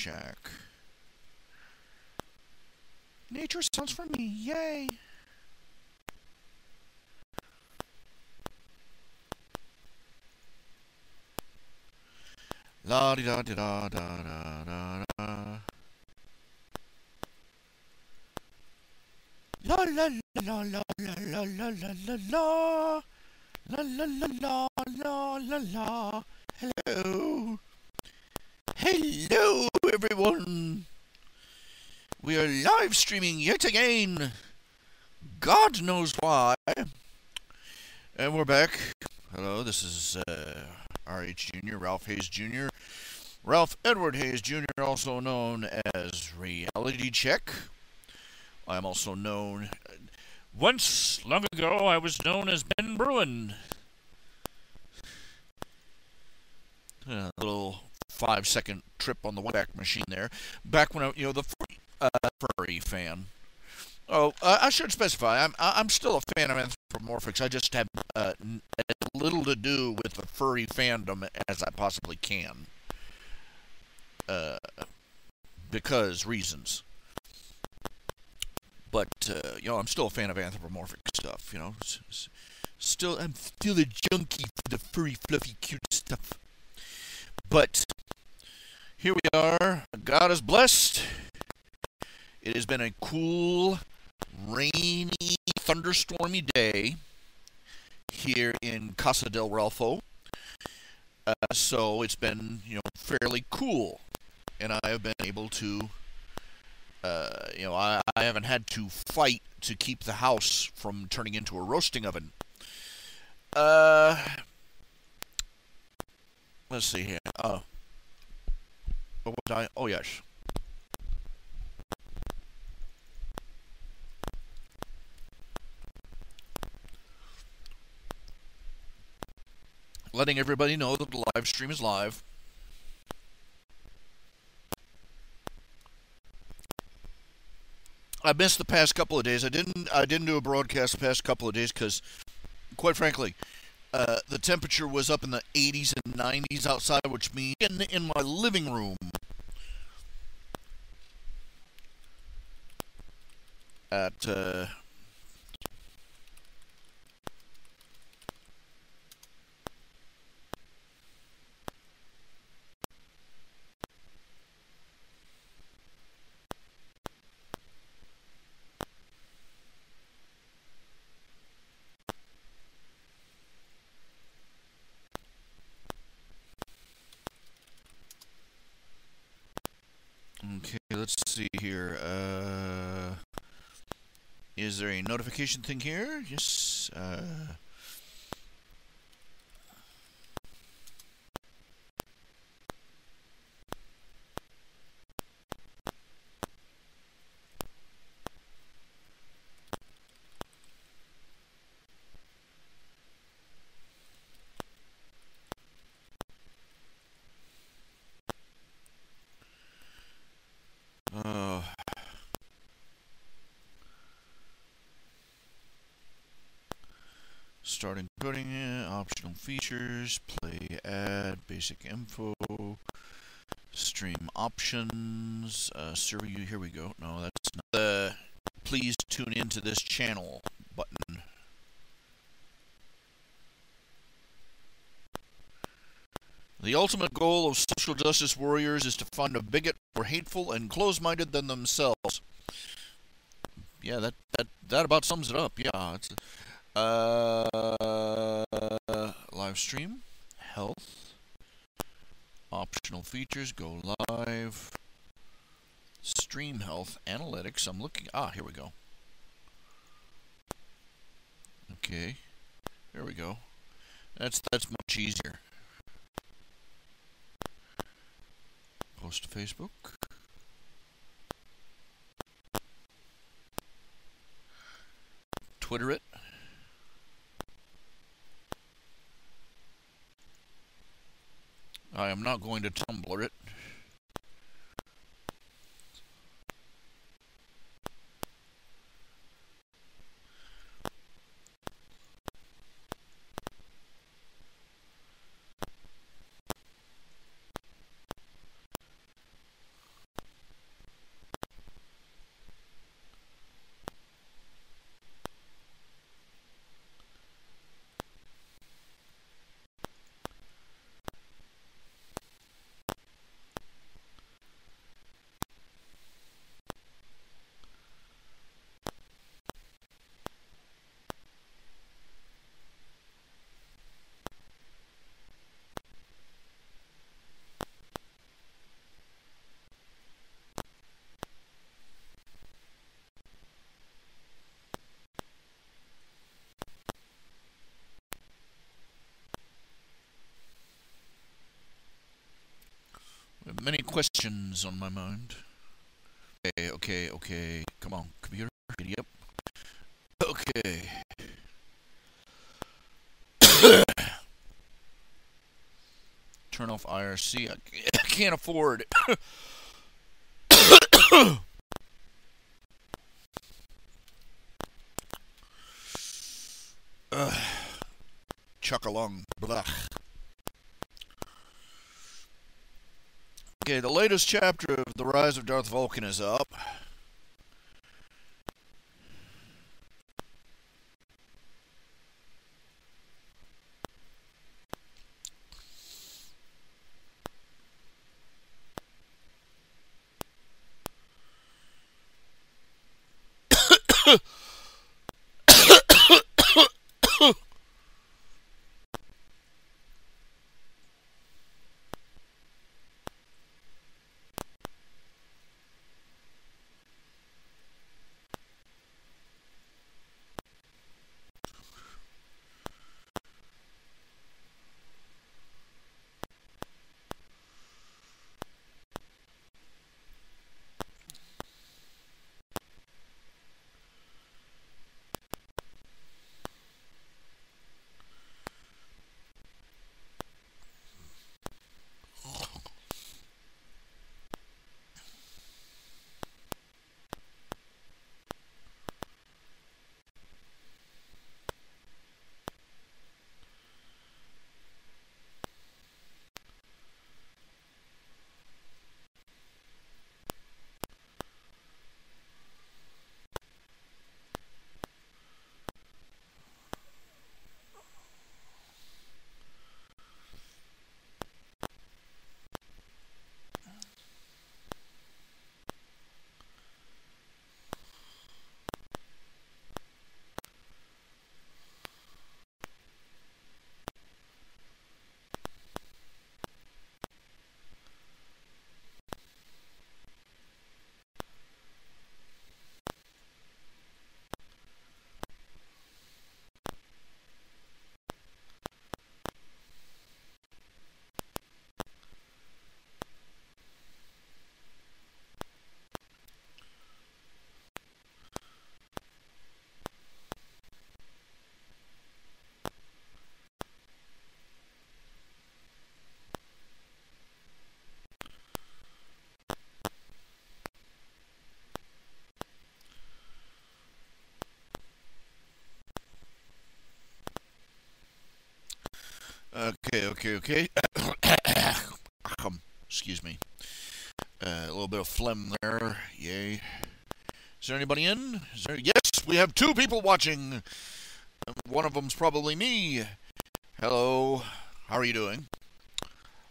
shack. Nature sounds for me, yay! La di da di da da da da da. La la la la la la la la la la. La la la la la la la. Hello. Hello, everyone. We are live streaming yet again. God knows why. And we're back. Hello, this is RHJunior, Ralph Hayes Jr. Ralph Edward Hayes Jr., also known as Reality Check. I am also known... once, long ago, I was known as Ben Bruin. A little 5-second trip on the Wayback Machine there. Back when I, the furry fan. Oh, I should specify, I'm still a fan of anthropomorphics. I just have as little to do with the furry fandom as I possibly can. Because reasons. But, I'm still a fan of anthropomorphic stuff, I'm still a junkie for the furry, fluffy, cute stuff. But, here we are. God is blessed. It has been a cool, rainy, thunderstormy day here in Casa del Ralfo. So it's been, fairly cool. And I have been able to, I haven't had to fight to keep the house from turning into a roasting oven. Let's see here. What was I? Oh, yes. Letting everybody know that the live stream is live. I missed the past couple of days. I didn't do a broadcast the past couple of days because, quite frankly, the temperature was up in the 80s and 90s outside, which means in my living room at okay, let's see here. Is there a notification thing here? Yes. Starting coding, optional features, play ad, basic info, stream options, server you. Here we go. No, that's not the please tune into this channel button. The ultimate goal of social justice warriors is to find a bigot more hateful and close-minded than themselves. Yeah, that about sums it up. Yeah, it's live stream, health, optional features, go live, stream health, analytics. I'm looking. Here we go. Okay, here we go. That's much easier. Post to Facebook. Twitter it. I am not going to Tumblr it. Many questions on my mind. Okay. Come on, computer. Giddy up. Okay. Turn off IRC. I can't afford it. Chuck-a-lung. Blah. Okay, the latest chapter of The Rise of Darth Vulcan is up. Okay. Excuse me. A little bit of phlegm there. Yay. Is there anybody in? Yes, we have 2 people watching. One of them's probably me. Hello. How are you doing?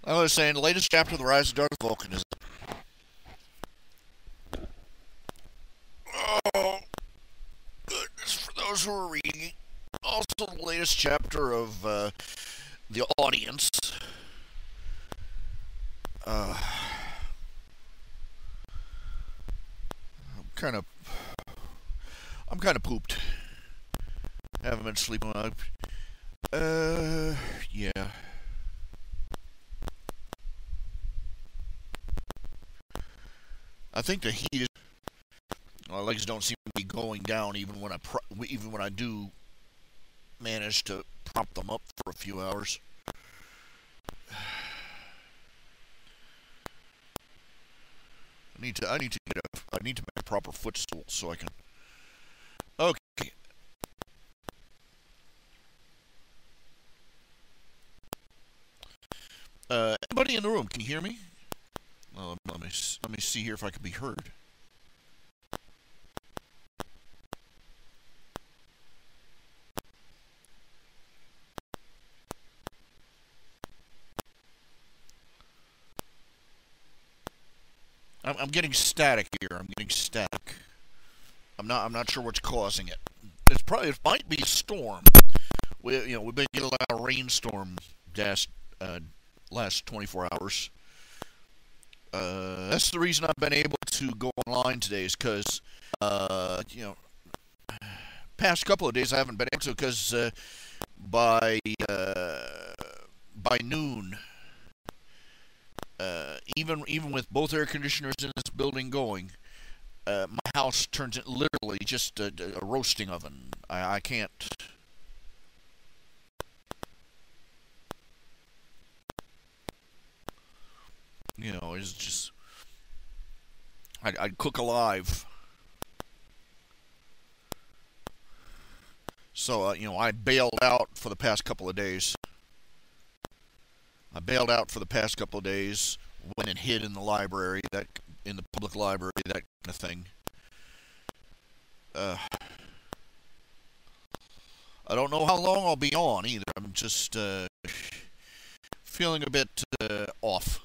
I was saying, the latest chapter of The Rise of Darth Vulcan is... Oh, goodness, for those who are reading. Also, the latest chapter of The Audience. I'm kind of pooped. Haven't been sleeping well. Yeah. I think the heat is... My legs don't seem to be going down even when I do manage to prop them up for a few hours. I need to make a proper footstool so I can... Okay. Anybody in the room, can you hear me? Well, let me see here if I can be heard. I'm getting static here. I'm getting static. I'm not sure what's causing it. It might be a storm. We've been getting a lot of rainstorm last 24 hours. That's the reason I've been able to go online today, is because past couple of days I haven't been able to, because by noon even with both air conditioners in this building going, my house turns it literally just a roasting oven. I can't. You know, it's just I'd cook alive. So you know, I bailed out for the past couple of days. Went and hid in the library, in the public library, that kind of thing. I don't know how long I'll be on either. I'm just feeling a bit off.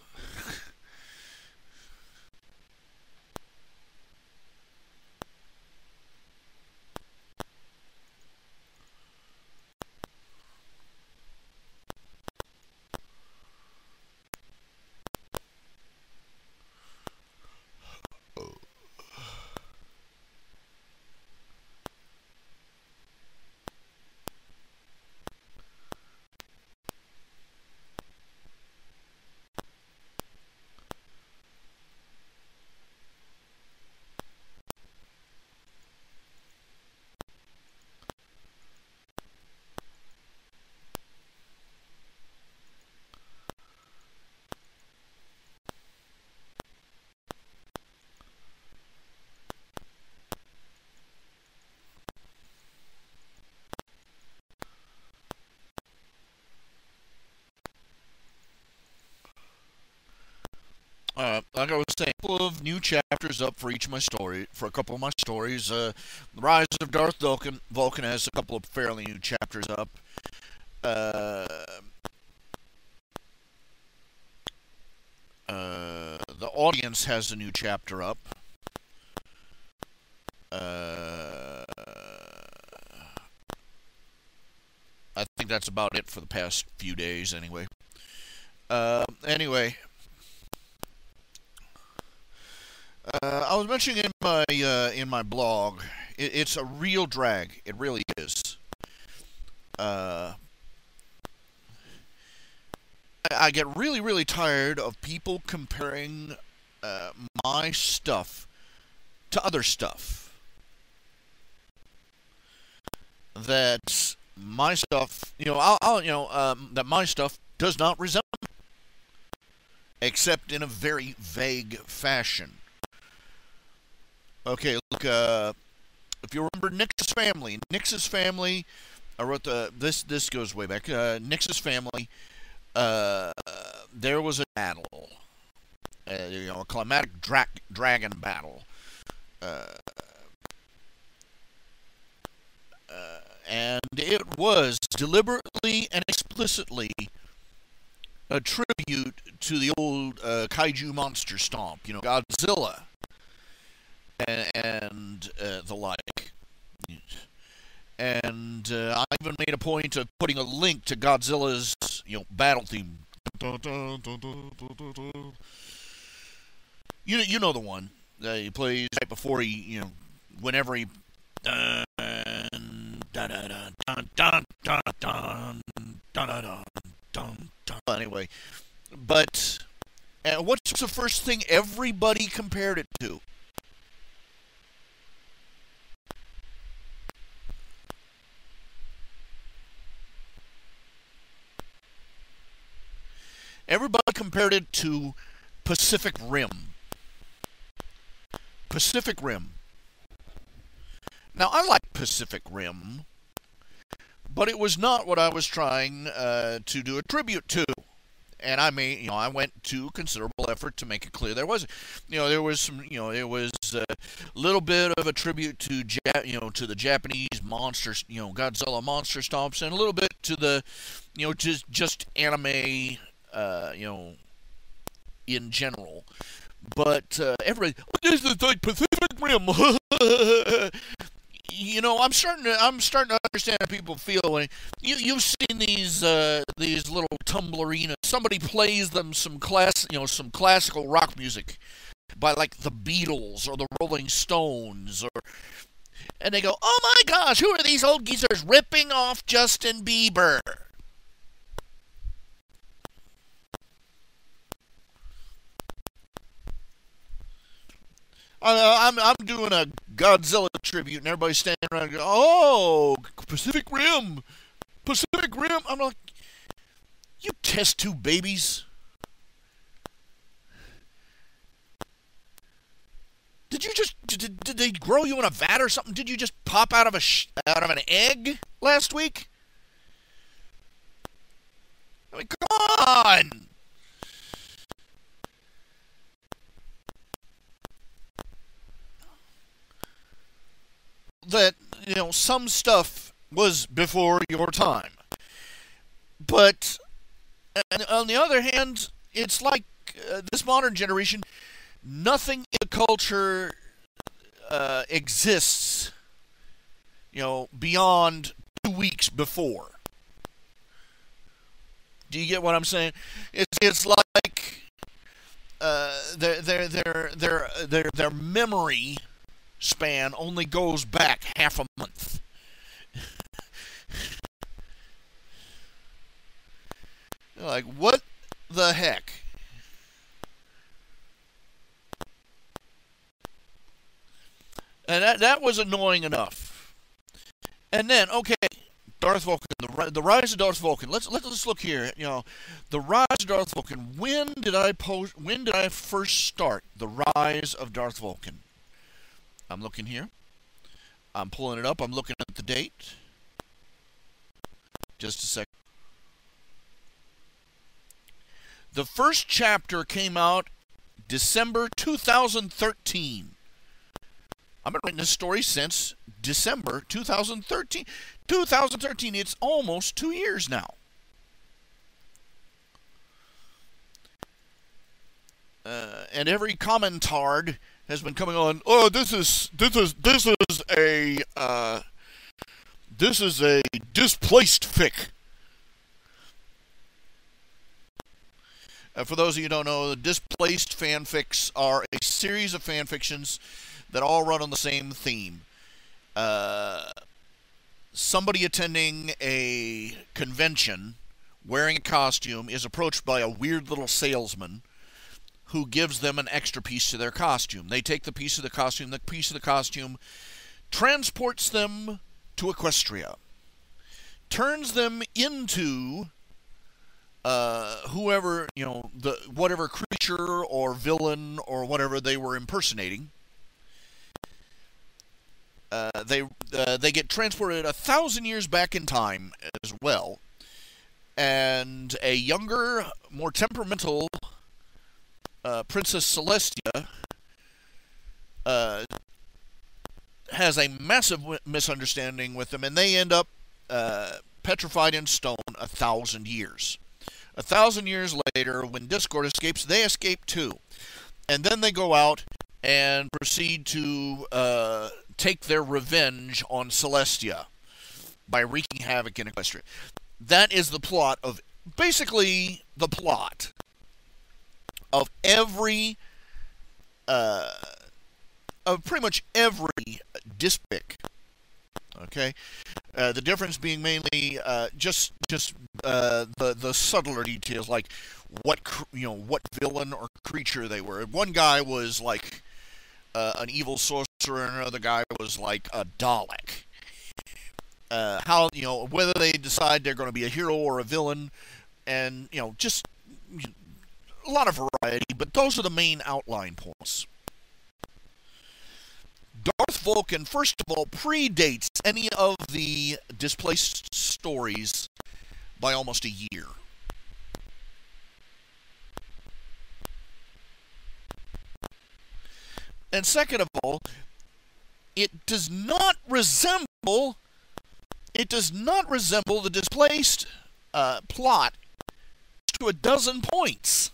Like I was saying, a couple of new chapters up for each of my story. For a couple of my stories, The Rise of Darth Vulcan has a couple of fairly new chapters up. The Audience has a new chapter up. I think that's about it for the past few days, anyway. I was mentioning in my blog, it's a real drag. It really is. I get really, really tired of people comparing my stuff to other stuff. That my stuff, that my stuff does not resemble, except in a very vague fashion. Okay, look, if you remember Nix's family, I wrote this goes way back, Nix's family, there was a battle, a climatic dragon battle, and it was deliberately and explicitly a tribute to the old kaiju monster stomp, Godzilla. And the like. And I even made a point of putting a link to Godzilla's, battle theme. You know the one that he plays right before he, whenever he. Anyway, but what's the first thing everybody compared it to? Everybody compared it to Pacific Rim. Pacific Rim. Now, I like Pacific Rim, but it was not what I was trying to do a tribute to. And I went to considerable effort to make it clear there was a little bit of a tribute to to the Japanese monsters, Godzilla monster stomps, and a little bit to the, just anime, in general. But everybody, this is like Pacific Rim. I'm starting to understand how people feel when you've seen these little tumblerinas. Somebody plays them some classical rock music by like the Beatles or the Rolling Stones, and they go, "Oh my gosh, who are these old geezers ripping off Justin Bieber?" I'm doing a Godzilla tribute, and everybody's standing around and go, "Oh, Pacific Rim, Pacific Rim." I'm like, you test tube babies. Did they grow you in a vat or something? Did you just pop out of an egg last week? I mean, come on. That, some stuff was before your time. But on the other hand, it's like this modern generation, nothing in the culture exists, beyond 2 weeks before. Do you get what I'm saying? It's like their memory span only goes back half a month. Like, what the heck? And that was annoying enough. And then, okay, Darth Vulcan, the rise of Darth Vulcan. Let's look here. The rise of Darth Vulcan. When did I first start the rise of Darth Vulcan? I'm looking here. I'm pulling it up. I'm looking at the date. Just a second. The first chapter came out December 2013. I've been writing this story since December 2013. 2013, it's almost 2 years now. And every commentard has been coming on, oh, this is a displaced fic. For those of you who don't know, the displaced fanfics are a series of fanfictions that all run on the same theme. Somebody attending a convention wearing a costume is approached by a weird little salesman who gives them an extra piece to their costume. They take the piece of the costume transports them to Equestria, turns them into whoever, whatever creature or villain or whatever they were impersonating. They get transported 1,000 years back in time as well, and a younger, more temperamental Princess Celestia has a massive misunderstanding with them, and they end up petrified in stone 1,000 years. 1,000 years later, when Discord escapes, they escape too, and then they go out and proceed to take their revenge on Celestia by wreaking havoc in Equestria. That is the plot of, basically, the plot of of pretty much every dispic. Okay, the difference being mainly just the subtler details, like what villain or creature they were. One guy was like an evil sorcerer, and another guy was like a Dalek. How whether they decide they're going to be a hero or a villain, and just a lot of variety, but those are the main outline points. Darth Vulcan, first of all, predates any of the displaced stories by almost a year. And second of all, it does not resemble the displaced plot to a dozen points.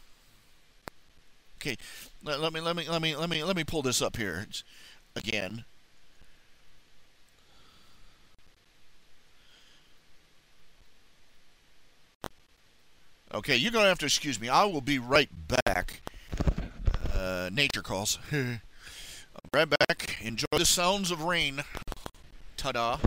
Okay, let me pull this up here again. Okay, you're gonna have to excuse me. I will be right back. Nature calls. I'll be right back. Enjoy the sounds of rain. Ta-da.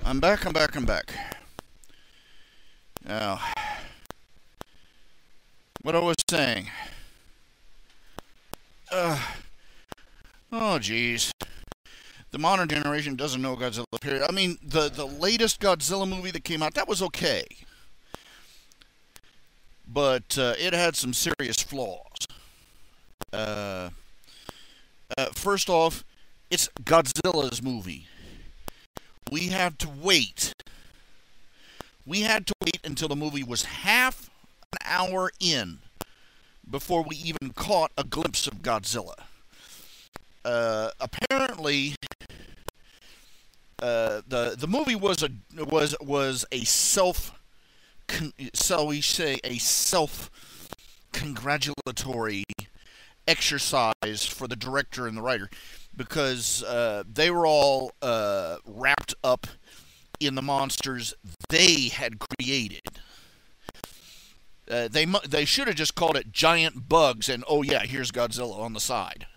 I'm back. Now, what I was saying. Oh, geez. The modern generation doesn't know Godzilla, period. I mean, the latest Godzilla movie that came out, that was okay. But it had some serious flaws. First off, it's Godzilla's movie. We had to wait. We had to wait until the movie was half an hour in before we even caught a glimpse of Godzilla. Apparently, the movie was a self-congratulatory exercise for the director and the writer, because they were all wrapped up in the monsters they had created. They should have just called it Giant Bugs, and oh yeah, here's Godzilla on the side.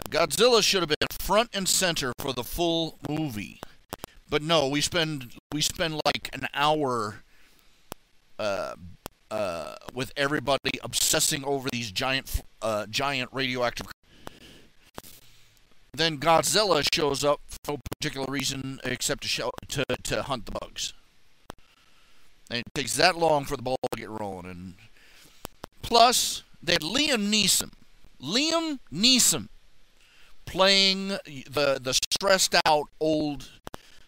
Godzilla should have been front and center for the full movie, but no, we spend like an hour with everybody obsessing over these giant radioactive. Then Godzilla shows up for no particular reason except to hunt the bugs, and it takes that long for the ball to get rolling. And plus, they had Liam Neeson playing the stressed out old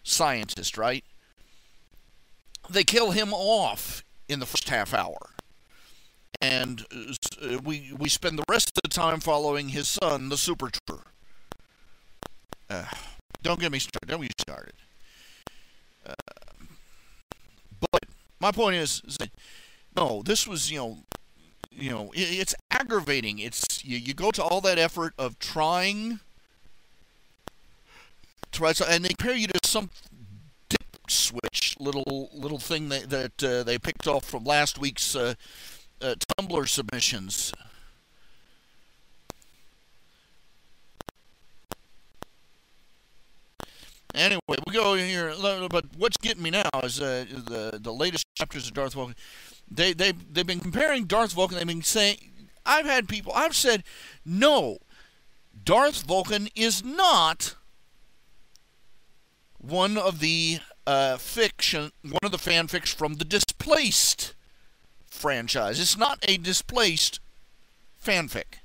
scientist, right? They kill him off in the first half hour, and we spend the rest of the time following his son, the Super Trooper. Don't get me started. Don't get me started. But my point is that, no, this was it's aggravating. It's you go to all that effort of trying to write, and they compare you to some dip switch little thing that they picked off from last week's Tumblr submissions. Anyway, we go here, but what's getting me now is the latest chapters of Darth Vulcan. They've been comparing Darth Vulcan. They've been saying, I've said, no, Darth Vulcan is not one of the fanfics from the Displaced franchise. It's not a Displaced fanfic.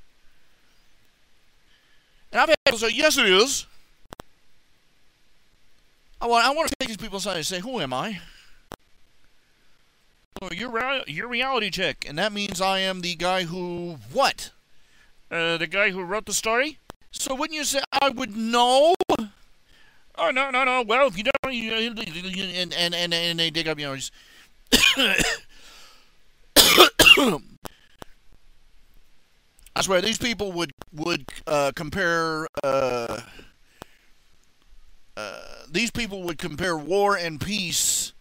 And I've had people say, yes, it is. I want to take these people aside and say, who am I? Oh, you're reality check, and that means I am the guy who what? The guy who wrote the story. So wouldn't you say I would know? Oh no. Well, if you don't, and they dig up, I swear these people would compare. These people would compare War and Peace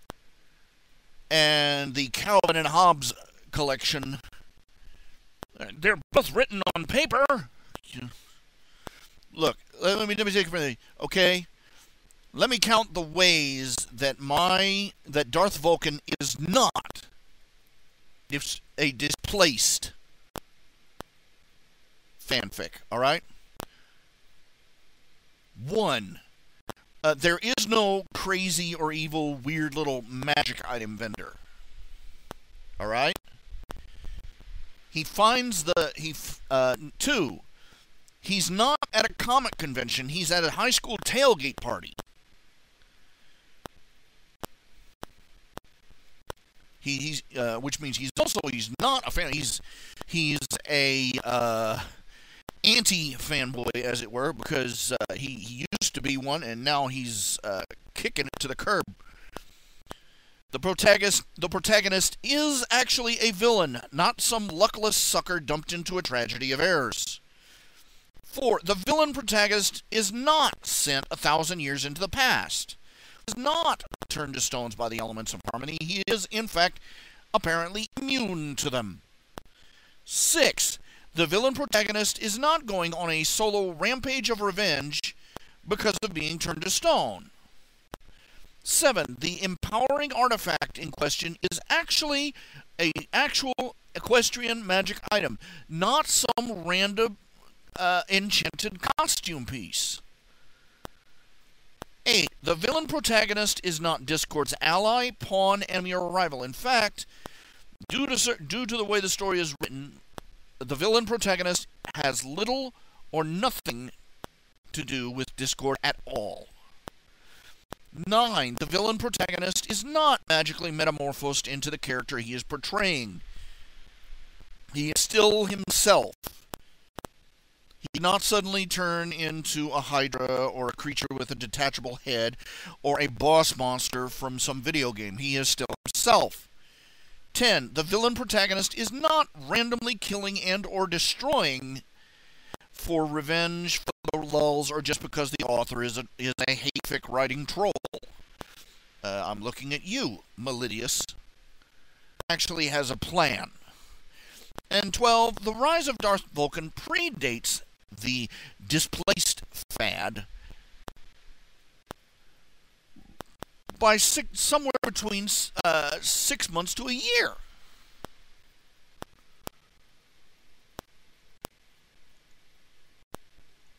and the Calvin and Hobbes collection. They're both written on paper. Look, let me take it from there. Okay, let me count the ways that Darth Vulcan is not a Displaced fanfic. All right. 1. There is no crazy or evil, weird little magic item vendor. All right? He finds 2, he's not at a comic convention. He's at a high school tailgate party. Which means he's not a fan. He's a anti-fanboy, as it were, because he used to be one, and now he's kicking it to the curb. The protagonist is actually a villain, not some luckless sucker dumped into a tragedy of errors. 4. The villain protagonist is not sent 1,000 years into the past. He is not turned to stones by the elements of harmony. He is, in fact, apparently immune to them. 6. The villain protagonist is not going on a solo rampage of revenge because of being turned to stone. 7. The empowering artifact in question is actually an actual equestrian magic item, not some random enchanted costume piece. 8. The villain protagonist is not Discord's ally, pawn, enemy, or rival. In fact, due to the way the story is written, the villain protagonist has little or nothing to do with Discord at all. 9. The villain protagonist is not magically metamorphosed into the character he is portraying. He is still himself. He did not suddenly turn into a Hydra or a creature with a detachable head or a boss monster from some video game. He is still himself. 10. The villain protagonist is not randomly killing and or destroying for revenge, for the lulz, or just because the author is a hate-fic writing troll. I'm looking at you, Melidius. Actually has a plan. And 12. The rise of Darth Vulcan predates the displaced fad by somewhere between 6 months to a year.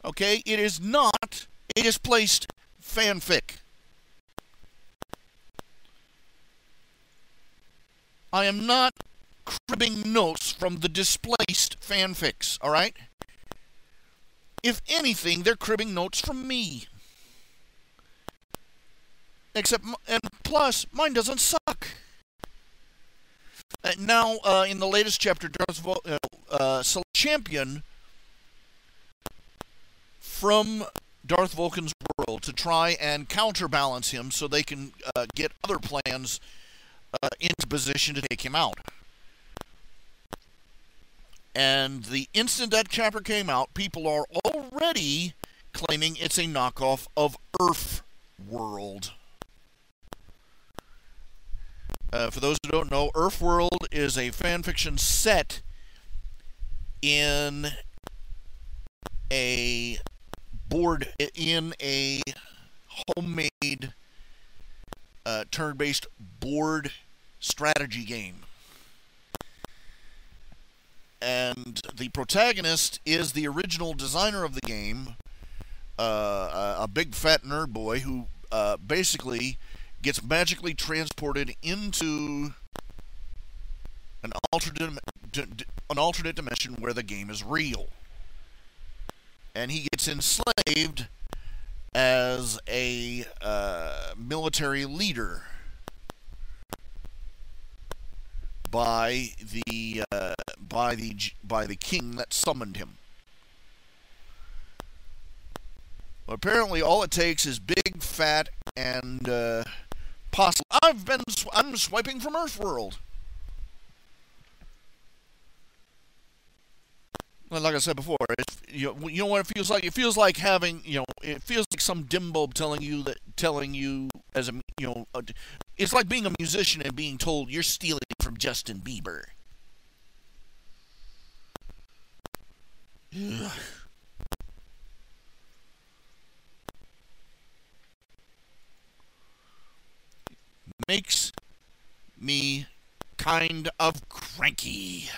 Okay, it is not a displaced fanfic. I am not cribbing notes from the displaced fanfics, alright? If anything, they're cribbing notes from me. Except, and plus, mine doesn't suck. Now, in the latest chapter, Darth Champion from Darth Vulcan's world to try and counterbalance him so they can get other plans into position to take him out. And the instant that chapter came out, people are already claiming it's a knockoff of Earth World. For those who don't know, Earth World is a fanfiction set in a homemade turn-based board strategy game. And the protagonist is the original designer of the game, a big fat nerd boy who basically gets magically transported into an alternate dimension where the game is real. And he gets enslaved as a military leader by the king that summoned him. Well, apparently, all it takes is big, fat, and possible. I'm swiping from Earthworld. Well, like I said before, you know what it feels like. It feels like having, it feels like some dim bulb telling you as a, it's like being a musician and being told you're stealing from Justin Bieber. Ugh. Makes me kind of cranky.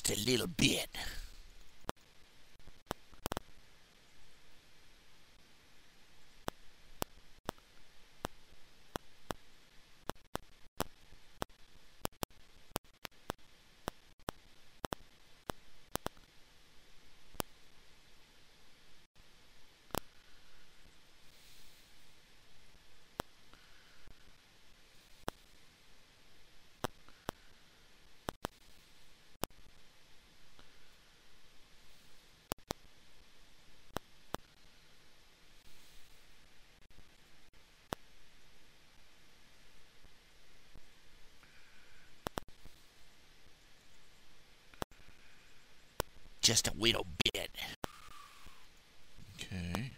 A little bit. just a little bit. Okay.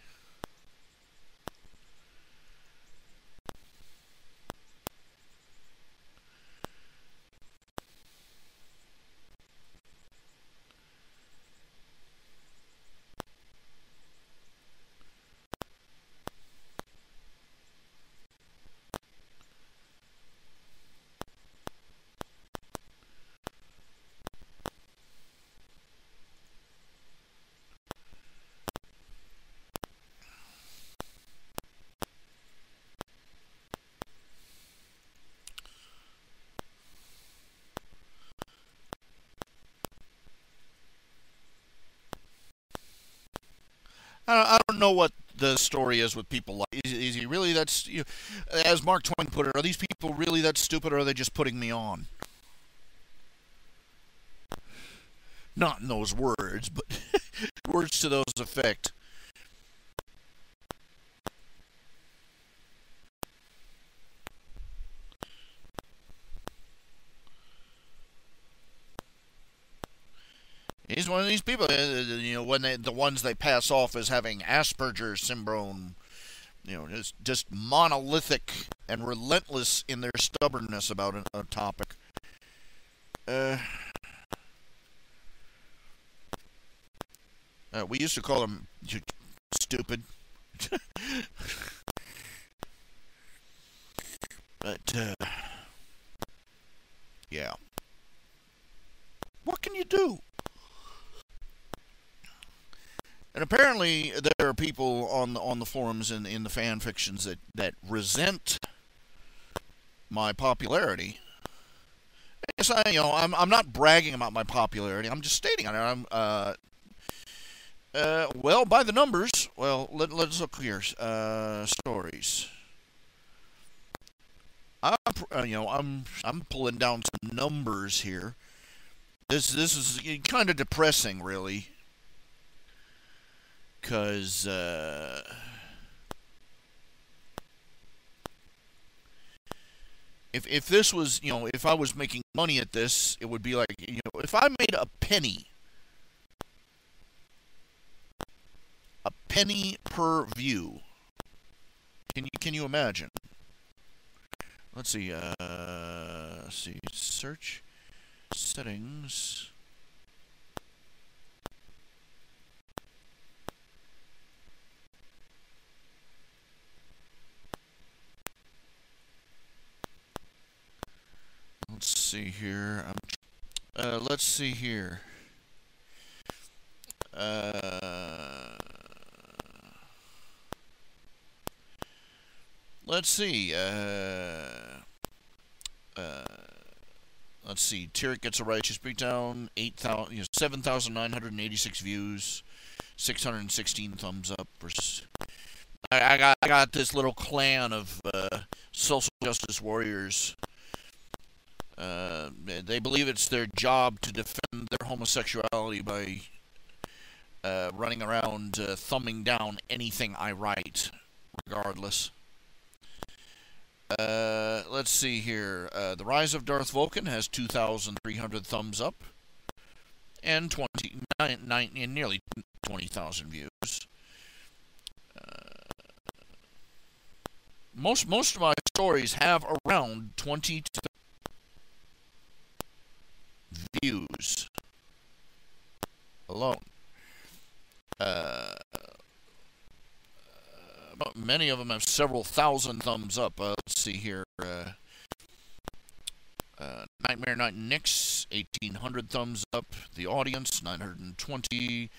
I don't know what the story is with people like. Is he really that? As Mark Twain put it, are these people really that stupid, or are they just putting me on? Not in those words, but words to those effect. He's one of these people, when the ones they pass off as having Asperger's syndrome, just monolithic and relentless in their stubbornness about a topic. We used to call them stupid. But, yeah. What can you do? And apparently there are people on the forums and in the fan fictions that resent my popularity. Yes, I'm not bragging about my popularity. I'm just stating it. Well, by the numbers. Well, let's look here. Stories. I'm pulling down some numbers here. This is kind of depressing, really. Because, if this was, if I was making money at this, it would be like, if I made a penny per view, can you imagine? Let's see, search, settings. Let's see here. Let's see here. Let's see. Let's see. Tyrek Gets a Righteous Beatdown. 7,986 views. 616 thumbs up. I got this little clan of social justice warriors. They believe it's their job to defend their homosexuality by running around thumbing down anything I write, regardless. Let's see here. The Rise of Darth Vulcan has 2,300 thumbs up and nearly 20,000 views. Most of my stories have around 20 to views alone. Many of them have several thousand thumbs up. Let's see here. Nightmare Night Nix, 1,800 thumbs up. The Audience, 920.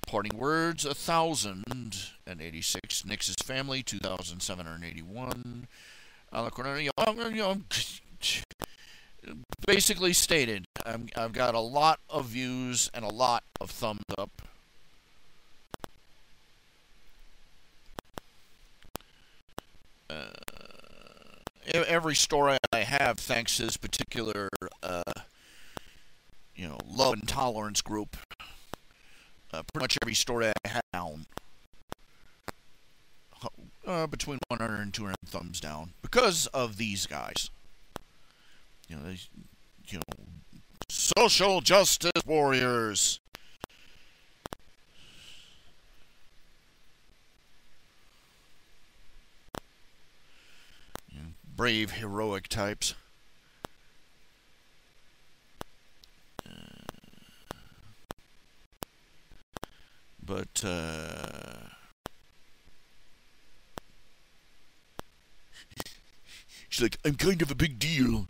Parting Words, 1,086. Nix's Family, 2,781. Basically stated, I've got a lot of views and a lot of thumbs up. Every story I have, thanks to this particular, love and tolerance group, pretty much every story I have down, between 100 and 200 thumbs down, because of these guys. Social justice warriors. brave, heroic types. But, she's like, I'm kind of a big deal.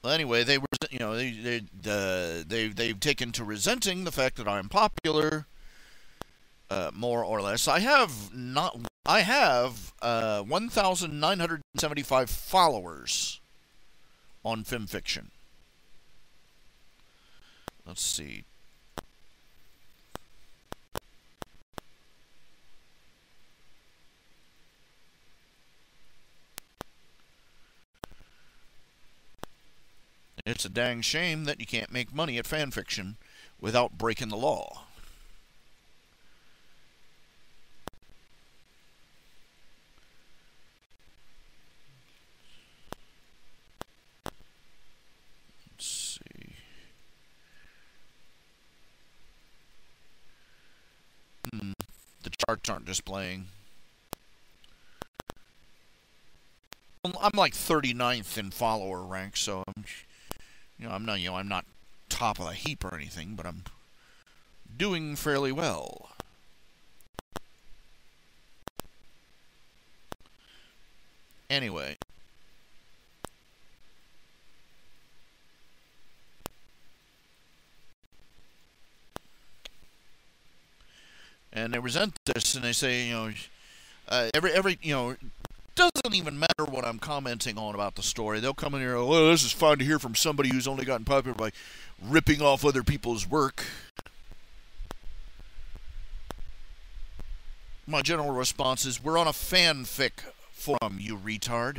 Well, anyway, they were, you know, they've taken to resenting the fact that I'm popular, more or less. I have 1,975 followers on FimFiction. Let's see. It's a dang shame that you can't make money at fanfiction without breaking the law. Let's see. The charts aren't displaying. I'm like 39th in follower rank, so I'm not top of the heap or anything, but I'm doing fairly well. Anyway. And they resent this, and they say, doesn't even matter what I'm commenting on about the story. They'll come in here, oh, this is fun to hear from somebody who's only gotten popular by ripping off other people's work. My general response is, we're on a fanfic forum, you retard.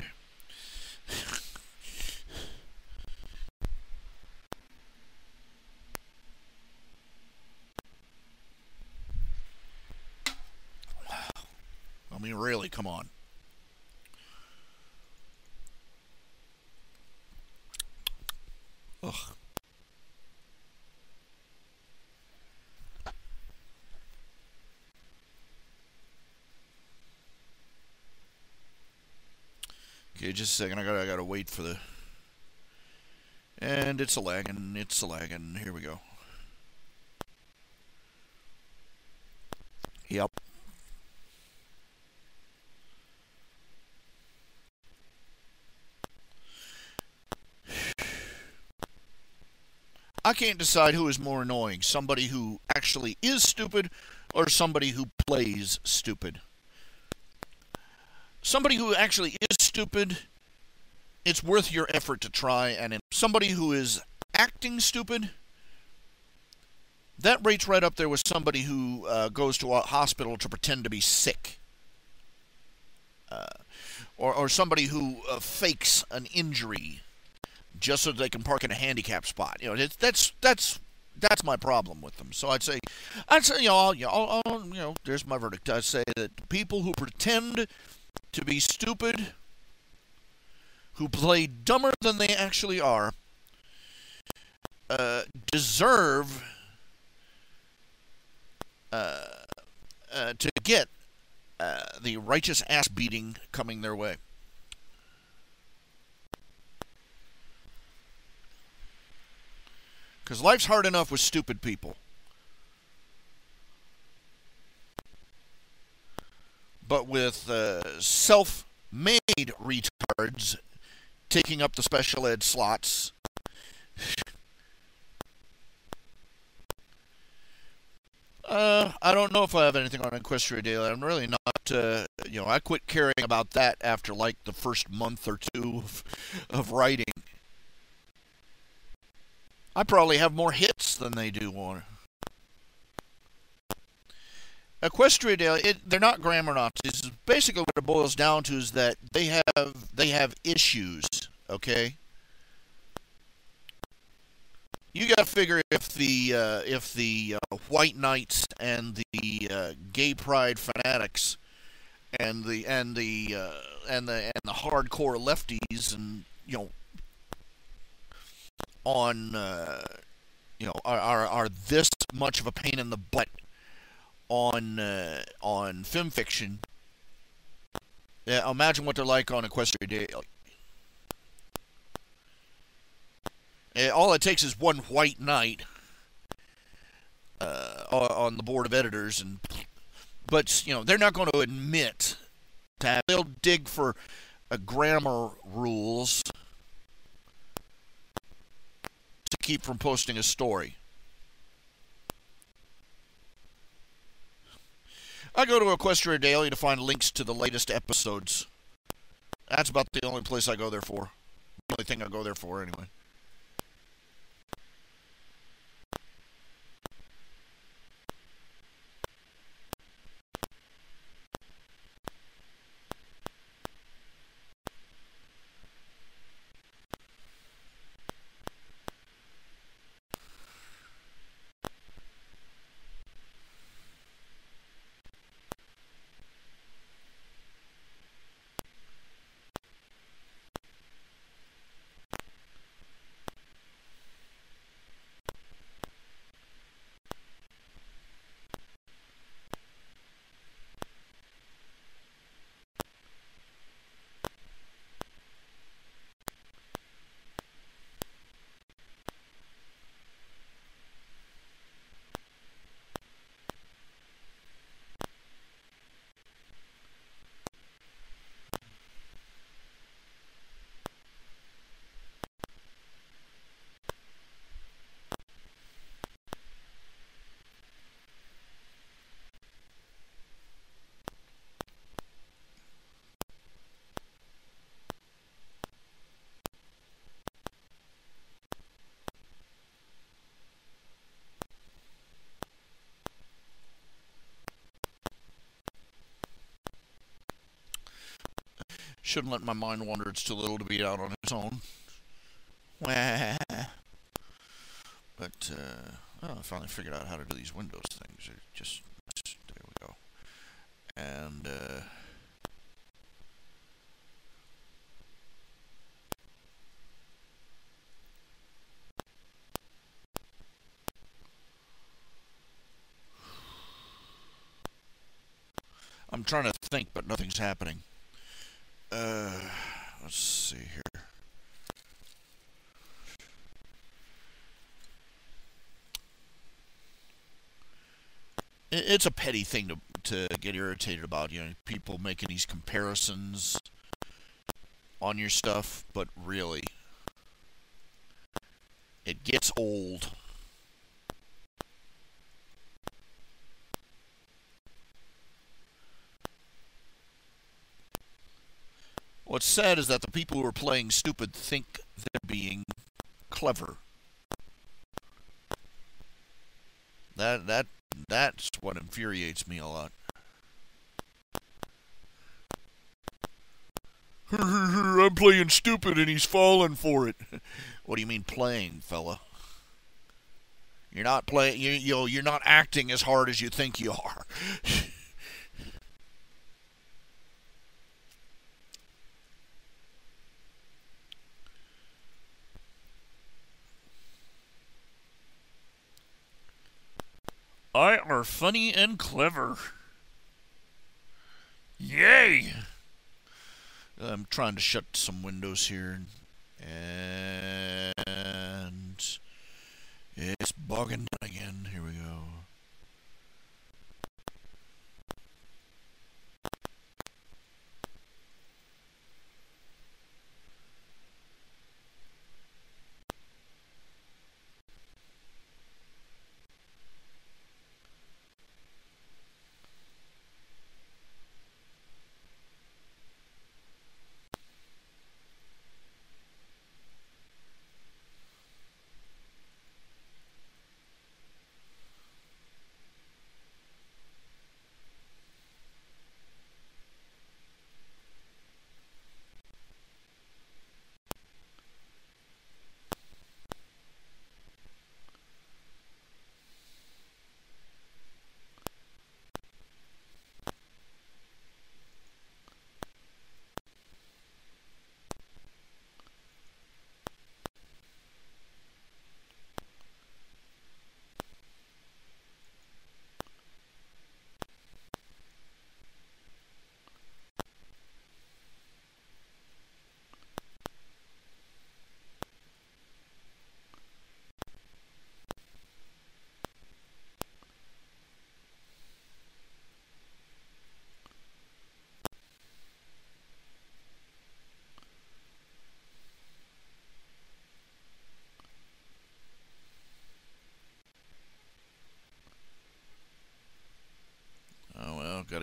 I mean, really, come on. Ugh. Okay, just a second. I gotta wait for the. And it's a lagging. Here we go. Yep. I can't decide who is more annoying, somebody who actually is stupid or somebody who plays stupid. Somebody who actually is stupid, it's worth your effort to try, and somebody who is acting stupid, that rate's right up there with somebody who goes to a hospital to pretend to be sick. Or somebody who fakes an injury just so they can park in a handicap spot. That's my problem with them. So I'd say, there's my verdict. I'd say that people who pretend to be stupid, who play dumber than they actually are, deserve to get the righteous ass beating coming their way. Because life's hard enough with stupid people. But with self-made retards taking up the special ed slots, I don't know if I have anything on Equestria Daily. I'm really not, I quit caring about that after like the first month or two of writing. I probably have more hits than they do on Equestria Daily. They're not grammar Nazis. Basically, what it boils down to is that they have issues. Okay. You got to figure if the white knights and the gay pride fanatics and the hardcore lefties and are this much of a pain in the butt on FimFiction, Yeah, imagine what they're like on Equestria Daily. All it takes is one white knight on the board of editors, but they're not going to admit that. They'll dig for grammar rules to keep from posting a story. I go to Equestria Daily to find links to the latest episodes. That's about the only place I go there for. The only thing I go there for, anyway. Shouldn't let my mind wander. It's too little to be out on its own. But, I finally figured out how to do these Windows things. There we go. And, I'm trying to think, but nothing's happening. Let's see here. It's a petty thing to get irritated about, people making these comparisons on your stuff, but really, it gets old. What's sad is that the people who are playing stupid think they're being clever. That's what infuriates me a lot. I'm playing stupid and he's falling for it. What do you mean playing, fella? You're not playing. You're not acting as hard as you think you are. I are funny and clever. Yay! I'm trying to shut some windows here, and it's bogging down again. Here we go.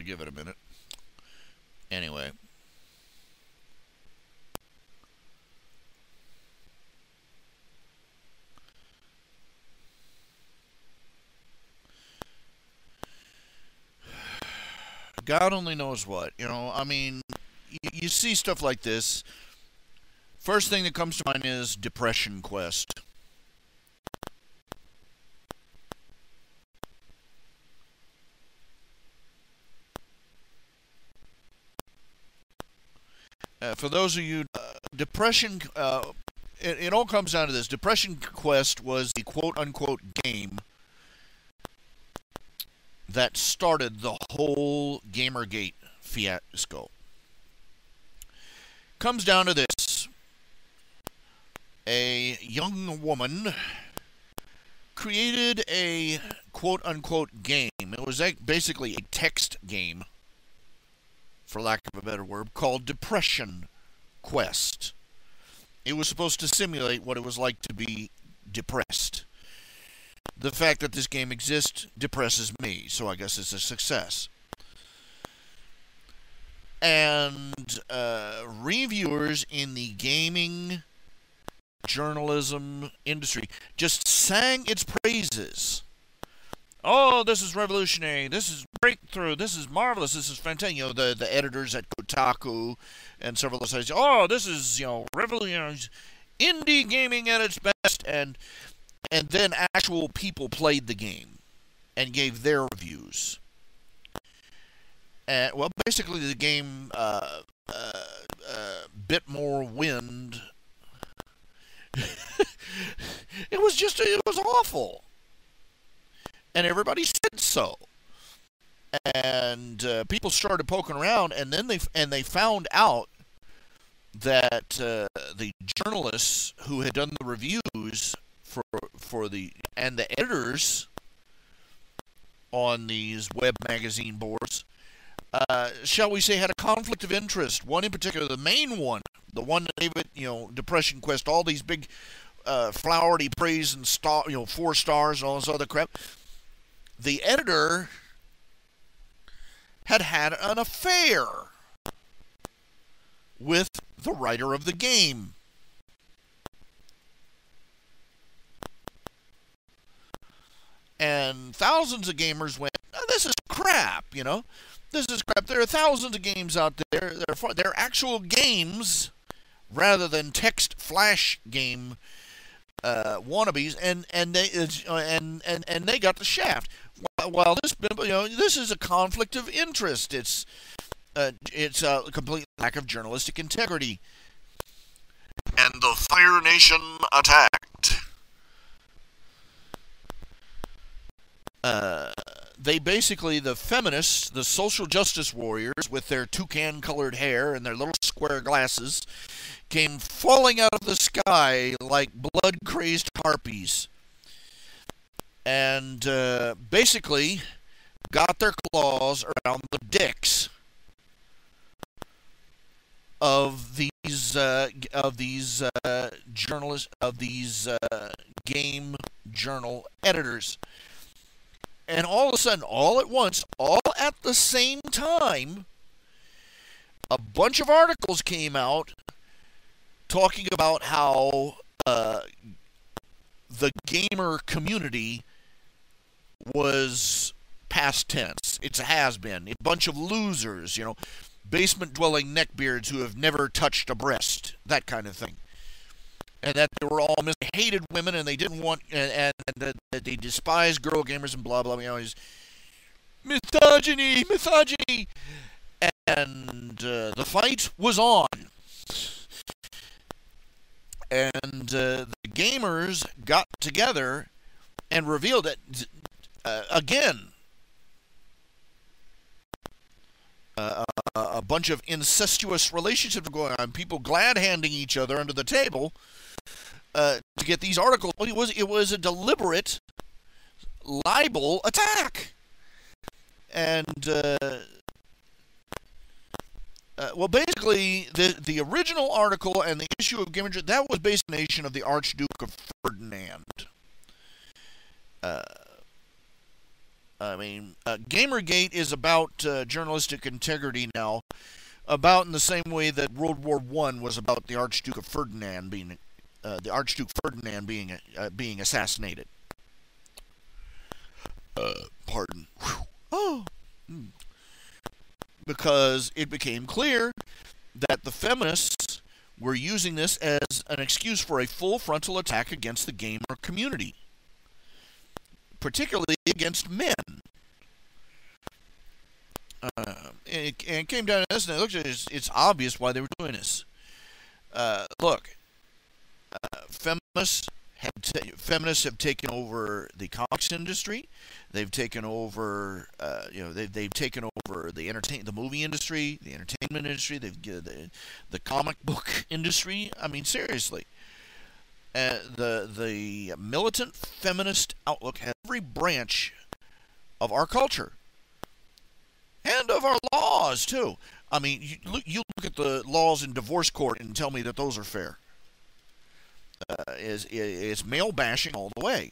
to give it a minute. Anyway. God only knows what. You know, I mean, you see stuff like this. First thing that comes to mind is Depression Quest. For those of you, Depression, it all comes down to this. Depression Quest was the quote-unquote game that started the whole Gamergate fiasco. Comes down to this. A young woman created a quote-unquote game. It was basically a text game, for lack of a better word, called Depression Quest. It was supposed to simulate what it was like to be depressed. The fact that this game exists depresses me, so I guess it's a success. And reviewers in the gaming journalism industry just sang its praises. Oh, this is revolutionary. This is breakthrough. This is marvelous. This is fantastic. You know, the editors at Kotaku and several other sites. Oh, this is, you know, revolutionary. Indie gaming at its best. And then actual people played the game and gave their reviews. And, well, basically the game bit more wind. It was awful. And everybody said so. And people started poking around, and then they found out that the journalists who had done the reviews for the editors on these web magazine boards, shall we say, had a conflict of interest. One in particular, the main one, the one that gave it, you know, Depression Quest, all these big flowery praise and 4 stars and all this other crap. The editor had an affair with the writer of the game. And thousands of gamers went, oh, this is crap, you know. This is crap. There are thousands of games out there. They're actual games rather than text flash game wannabes, and they got the shaft. While this is a conflict of interest. It's a complete lack of journalistic integrity. And the Fire Nation attacked. They basically, the feminists, the social justice warriors with their toucan-colored hair and their little square glasses, came falling out of the sky like blood-crazed harpies. And basically got their claws around the dicks of these journalists, of these game journal editors. And all of a sudden, all at once, all at the same time, a bunch of articles came out talking about how the gamer community was past tense. It's a has-been. A bunch of losers, you know, basement-dwelling neckbeards who have never touched a breast, that kind of thing. And that they were all hated women, and they didn't want, and that they despised girl gamers and blah blah. You know, misogyny. And the fight was on. And the gamers got together and revealed that again. A bunch of incestuous relationships going on. People glad-handing each other under the table to get these articles. It was a deliberate libel attack. And well, basically, the original article and the issue of Gamer that was based on the nation of the Archduke of Ferdinand. I mean, Gamergate is about journalistic integrity now, about in the same way that World War I was about the Archduke Ferdinand being assassinated. Pardon. Oh. Because it became clear that the feminists were using this as an excuse for a full frontal attack against the gamer community, particularly against men. It came down to this, and it's obvious why they were doing this. Look, feminists have taken over the comics industry. They've taken over, they've taken over the movie industry, the entertainment industry. The comic book industry. I mean, seriously, the militant feminist outlook has every branch of our culture and of our laws too. I mean, you look at the laws in divorce court and tell me that those are fair. It's male bashing all the way.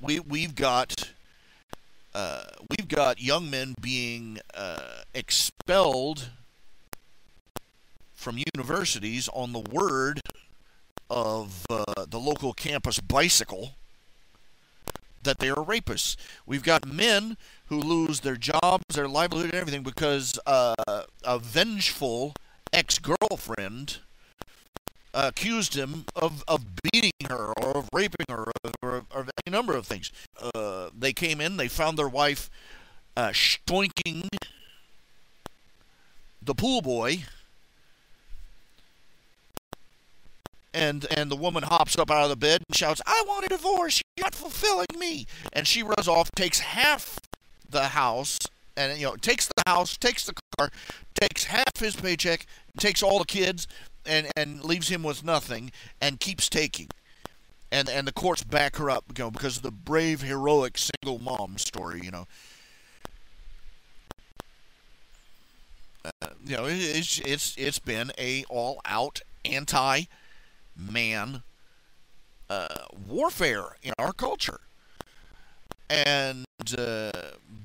We've got young men being expelled from universities on the word of the local campus bicycle that they are rapists. We've got men who lose their jobs, their livelihood, and everything because a vengeful ex-girlfriend accused him of beating her or of raping her or any number of things. They came in, they found their wife stoinking the pool boy, and the woman hops up out of the bed and shouts, "I want a divorce, you're not fulfilling me." And she runs off, takes half the house, and takes the house, takes the car, takes half his paycheck, takes all the kids, and leaves him with nothing, and keeps taking. And the courts back her up, because of the brave, heroic single mom story. It's been a all-out anti-man warfare in our culture, and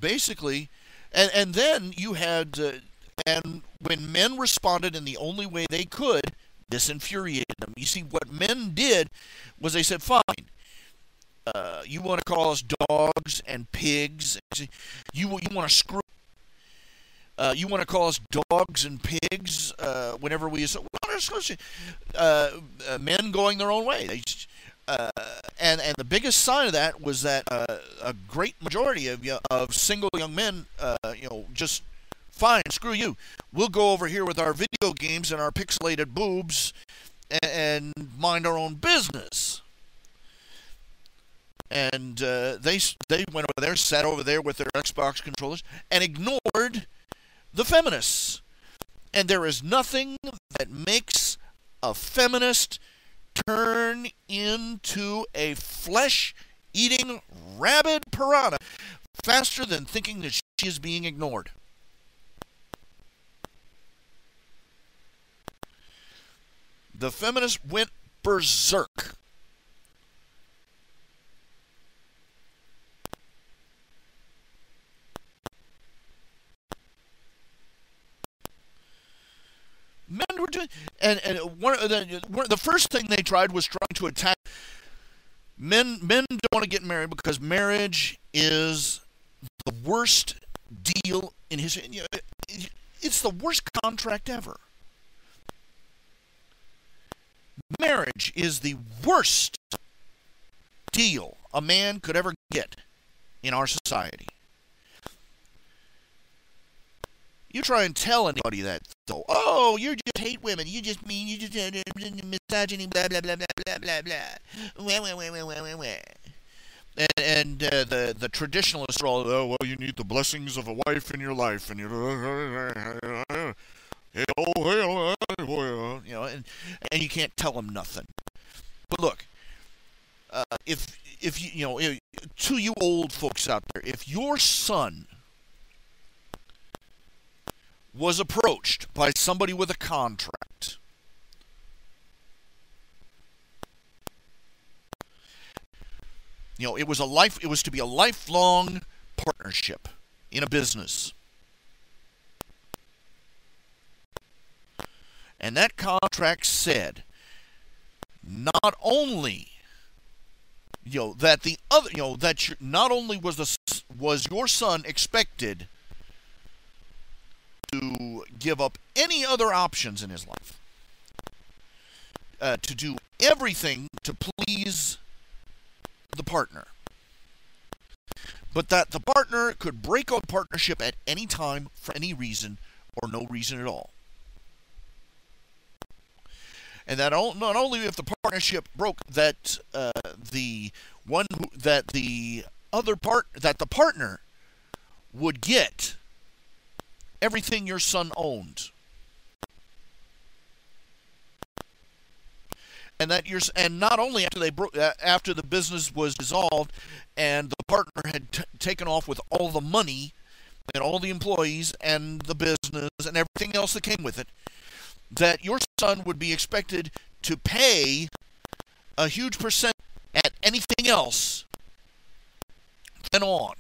basically, and then you had. And when men responded in the only way they could, this infuriated them. You see, what men did was they said, fine, you want to call us dogs and pigs. You want to screw. You want to call us dogs and pigs whenever we assert. Men going their own way. And the biggest sign of that was that a great majority of single young men, just fine, screw you. We'll go over here with our video games and our pixelated boobs and mind our own business. And they went over there, sat over there with their Xbox controllers, and ignored the feminists. And there is nothing that makes a feminist turn into a flesh-eating rabid piranha faster than thinking that she is being ignored. The feminists went berserk. Men were doing, and the first thing they tried was trying to attack men. Men don't want to get married because marriage is the worst deal in history. It's the worst contract ever. Marriage is the worst deal a man could ever get in our society. You try and tell anybody that, though. Oh, you just hate women. You just mean, you just misogyny, blah, blah, blah, blah, blah, blah, blah. And the traditionalists are all, oh, well, you need the blessings of a wife in your life, and and you can't tell them nothing. But look, if to you old folks out there, if your son was approached by somebody with a contract, It was to be a lifelong partnership in a business. And that contract said not only not only was your son expected to give up any other options in his life, to do everything to please the partner, but that the partner could break a partnership at any time for any reason or no reason at all. And that not only if the partnership broke, that the partner would get everything your son owned, and not only after the business was dissolved and the partner had taken off with all the money and all the employees and the business and everything else that came with it, that your son would be expected to pay a huge percent at anything else then on.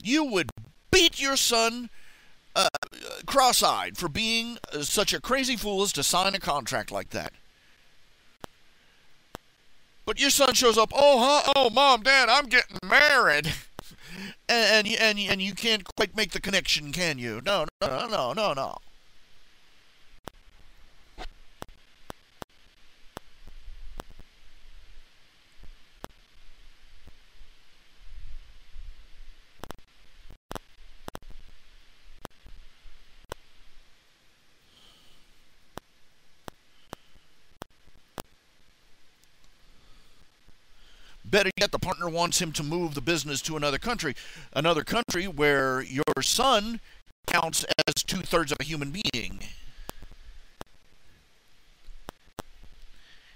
You would beat your son cross-eyed for being such a crazy fool as to sign a contract like that. But your son shows up, oh, Mom, Dad, I'm getting married. and you can't quite make the connection, can you? No. Better yet, the partner wants him to move the business to another country where your son counts as 2/3 of a human being,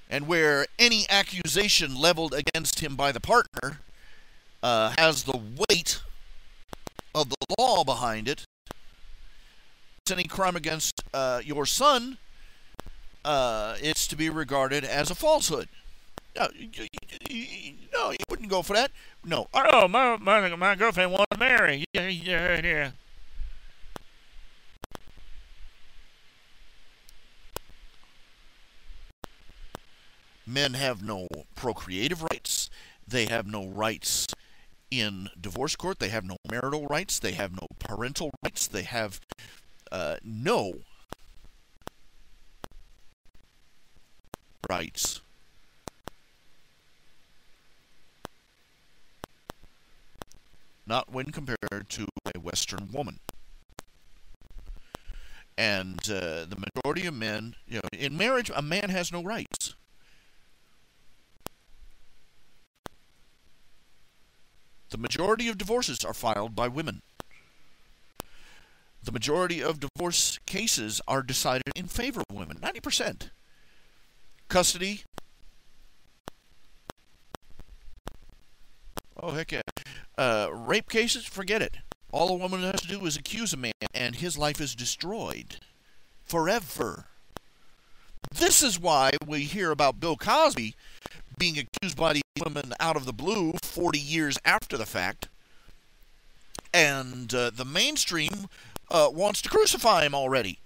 and where any accusation leveled against him by the partner has the weight of the law behind it. Any crime against your son, it's to be regarded as a falsehood. No, you wouldn't go for that. No. Oh, my girlfriend wants to marry. Yeah. Men have no procreative rights. They have no rights in divorce court. They have no marital rights. They have no parental rights. They have no rights. Not when compared to a Western woman. And the majority of men, in marriage, a man has no rights. The majority of divorces are filed by women. The majority of divorce cases are decided in favor of women, 90%. Custody. Oh, heck yeah. Rape cases, forget it. All a woman has to do is accuse a man, and his life is destroyed. Forever. This is why we hear about Bill Cosby being accused by these women out of the blue 40 years after the fact. And the mainstream wants to crucify him already.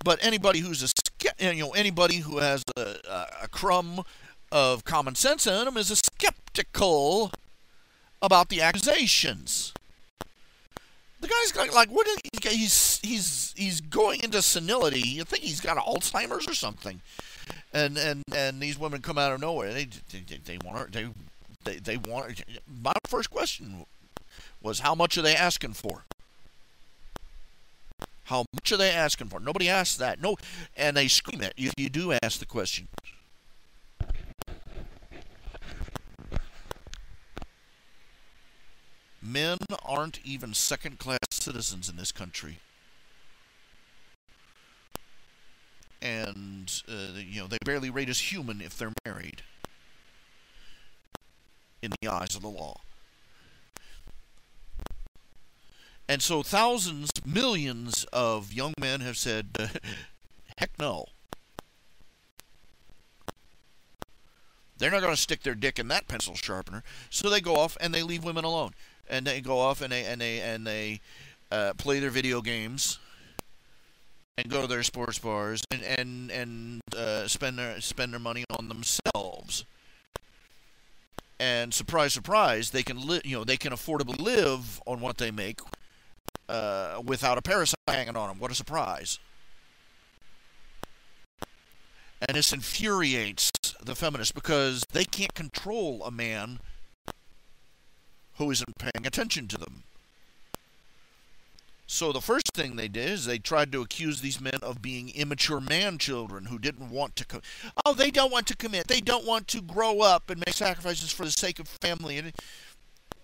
But anybody who's anybody who has a crumb of common sense in him is skeptical about the accusations. The guy's like, what is he's going into senility. You think he's got Alzheimer's or something, and these women come out of nowhere. They want her. They want her. My first question was, how much are they asking for? How much are they asking for? Nobody asks that. No, and they scream it if you do ask the question. Men aren't even second-class citizens in this country. And, they barely rate as human if they're married in the eyes of the law. And so thousands, millions of young men have said, heck no. They're not going to stick their dick in that pencil sharpener. So they go off and they leave women alone, and they go off and they play their video games and go to their sports bars and spend their money on themselves. And surprise, surprise, they can they can affordably live on what they make without a parasite hanging on them. What a surprise! And this infuriates the feminists because they can't control a man who isn't paying attention to them. So the first thing they did is they tried to accuse these men of being immature man-children who didn't want to they don't want to commit. They don't want to grow up and make sacrifices for the sake of family. And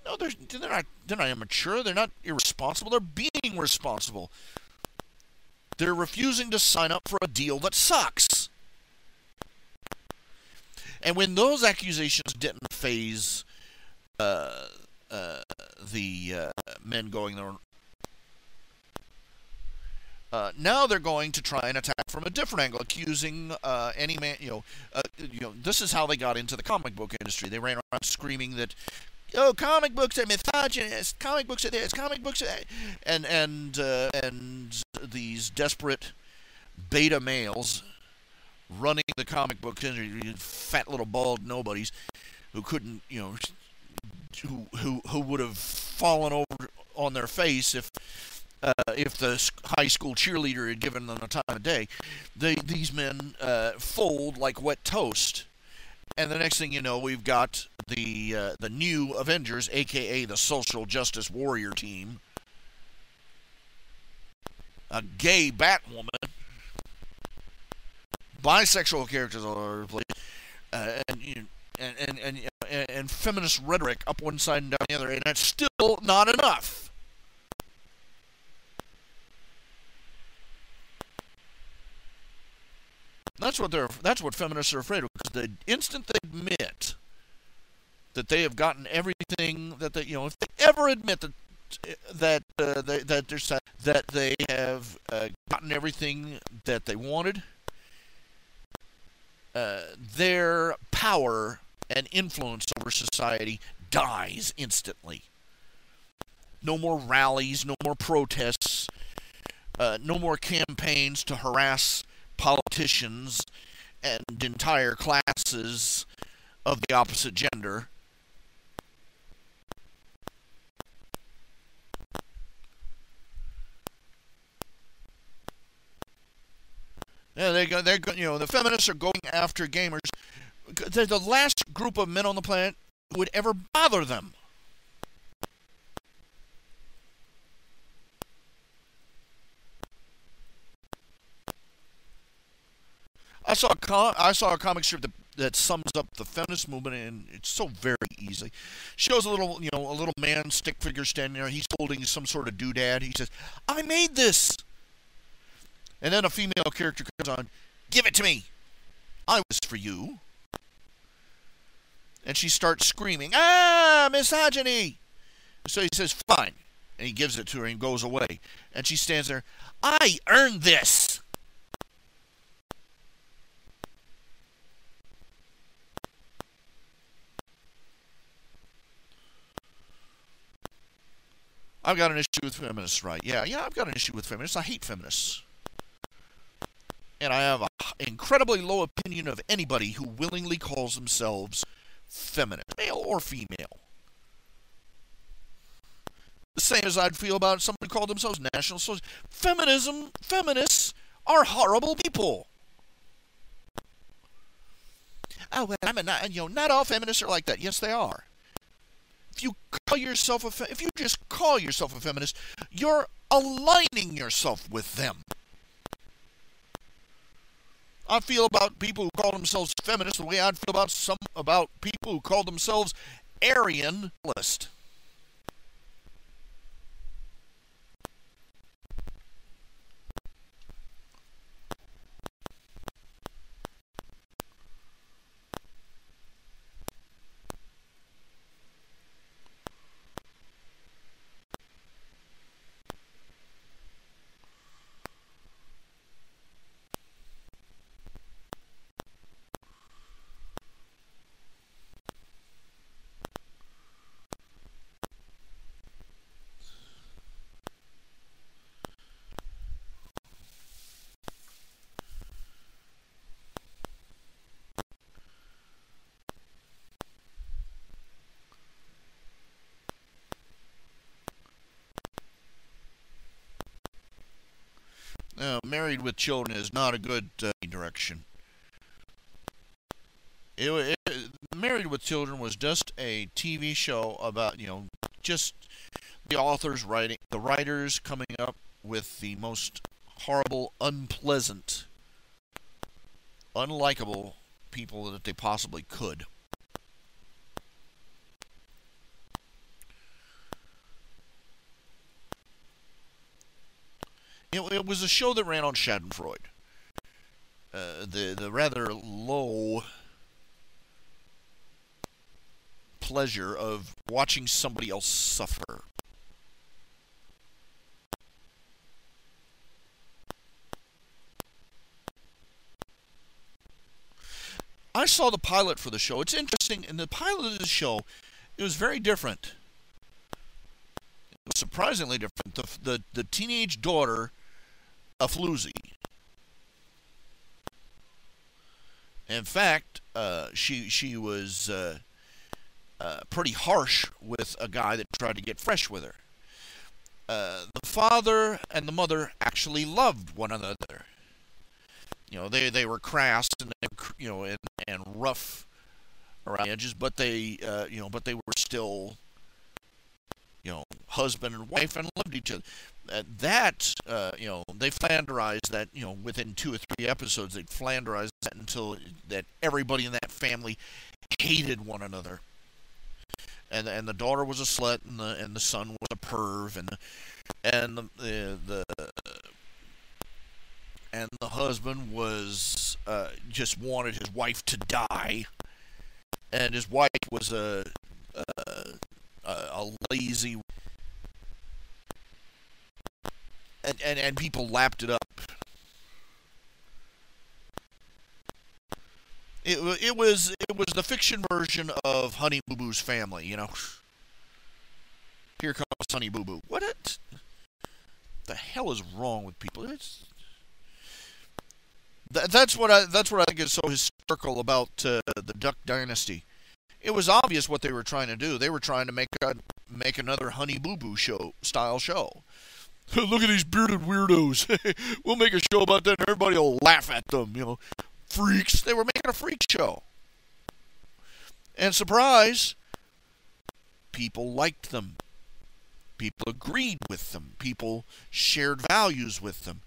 no, they're not immature. They're not irresponsible. They're being responsible. They're refusing to sign up for a deal that sucks. And when those accusations didn't faze the men going there, now they're going to try and attack from a different angle, accusing any man. This is how they got into the comic book industry. They ran around screaming that, "Oh, comic books are misogynist. Comic books are this. Comic books are that." And these desperate beta males running the comic book industry, fat little bald nobodies who couldn't, who would have fallen over on their face if the high school cheerleader had given them a time of day. These men fold like wet toast, and the next thing you know, we've got the new Avengers, aka the Social Justice Warrior Team, a gay Batwoman, bisexual characters all over the place, and feminist rhetoric up one side and down the other, and that's still not enough. That's what feminists are afraid of, because the instant they admit that they have gotten everything that they, if they ever admit that they have gotten everything that they wanted, their power and influence over society dies instantly. No more rallies, no more protests, no more campaigns to harass politicians and entire classes of the opposite gender. Yeah, the feminists are going after gamers. They're the last group of men on the planet who would ever bother them. I saw a comic strip that sums up the feminist movement, and it's so very easy. Shows a little man stick figure standing there. He's holding some sort of doodad. He says, "I made this." And then a female character comes on, "Give it to me. I was for you." And she starts screaming, "Ah, misogyny!" So he says, "Fine." And he gives it to her and goes away. And she stands there, "I earned this." I've got an issue with feminists, right? Yeah, I've got an issue with feminists. I hate feminists. And I have an incredibly low opinion of anybody who willingly calls themselves feminist, male or female. The same as I'd feel about somebody who called themselves national socialist. Feminists are horrible people. Oh, well, not all feminists are like that. Yes, they are. If you just call yourself a feminist, you're aligning yourself with them. I feel about people who call themselves feminists the way I'd feel about people who call themselves Aryan-list. Married with Children is not a good direction. Married with Children was just a TV show about, just the authors writing, the writers coming up with the most horrible, unpleasant, unlikable people that they possibly could. It was a show that ran on Schadenfreude. The rather low pleasure of watching somebody else suffer. I saw the pilot for the show. It's interesting. In the pilot of the show, it was very different. It was surprisingly different. The teenage daughter of Floozy. In fact, she was pretty harsh with a guy that tried to get fresh with her. The father and the mother actually loved one another. They were crass and and rough around the edges, but they were still husband and wife and loved each other. They flanderized that, within 2 or 3 episodes, they flanderized that until that everybody in that family hated one another. And the daughter was a slut, and the son was a perv, and the husband was just wanted his wife to die, and his wife was a lazy, and people lapped it up. It was the fiction version of Honey Boo Boo's Family. Here comes Honey Boo Boo. What the hell is wrong with people? That's what I think is so hysterical about the Duck Dynasty. It was obvious what they were trying to do. They were trying to make another Honey Boo Boo style show. Look at these bearded weirdos. We'll make a show about that and everybody will laugh at them, Freaks. They were making a freak show. And surprise, people liked them. People agreed with them. People shared values with them.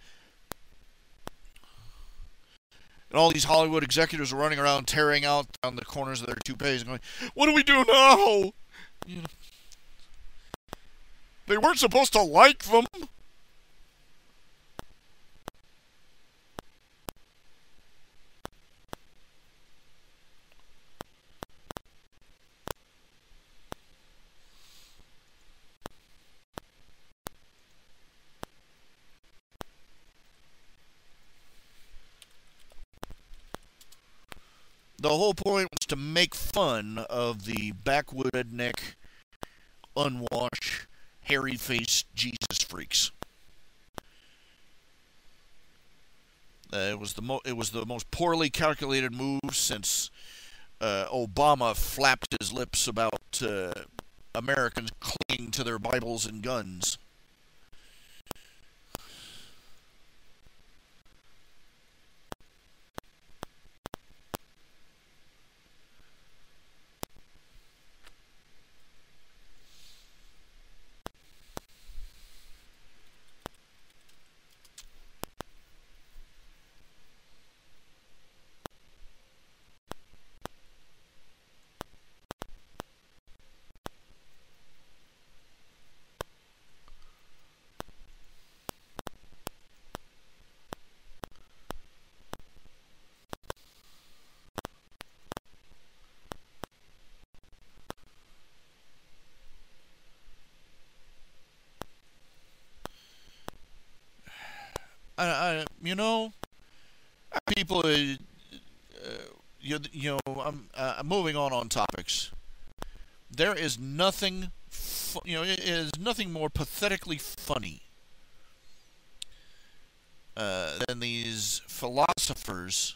And all these Hollywood executives are running around tearing out down the corners of their toupees and going, what do we do now? They weren't supposed to like them. The whole point was to make fun of the backwood redneck, unwashed, hairy-faced Jesus freaks. It was the most poorly calculated move since Obama flapped his lips about Americans clinging to their Bibles and guns. People, I'm moving on topics. There is nothing, it is nothing more pathetically funny than these philosophers,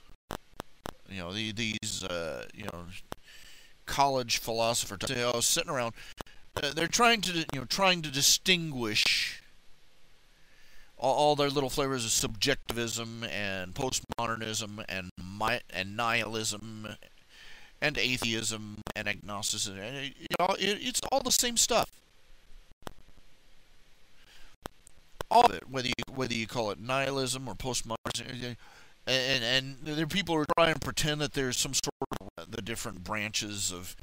these college philosophers, sitting around. They're trying to distinguish all their little flavors of subjectivism and postmodernism and nihilism and atheism and agnosticism. It's all the same stuff. All of it, whether you call it nihilism or postmodernism, and there are people who are trying to pretend that there's some sort of the different branches of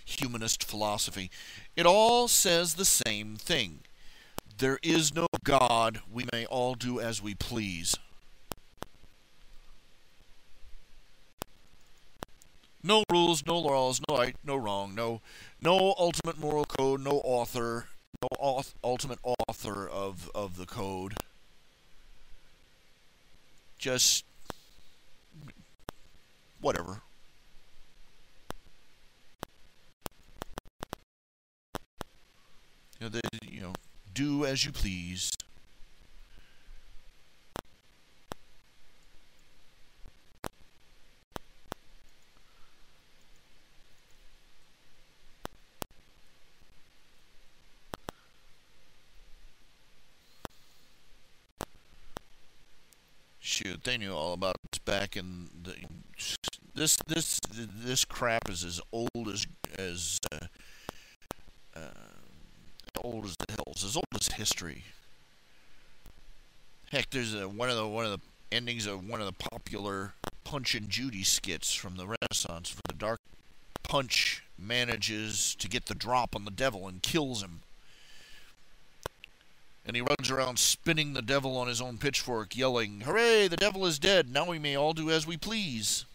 humanist philosophy. It all says the same thing. There is no God. We may all do as we please. No rules, no laws, no right, no wrong, no ultimate moral code, no author, no ultimate author of the code. Just whatever. Do as you please. Shoot, they knew all about this back in the. This crap is as old as old as the hills, as old as history. Heck, there's one of the endings of one of the popular Punch and Judy skits from the Renaissance, where the Dark Punch manages to get the drop on the devil and kills him. And he runs around spinning the devil on his own pitchfork, yelling, "Hooray, the devil is dead, now we may all do as we please."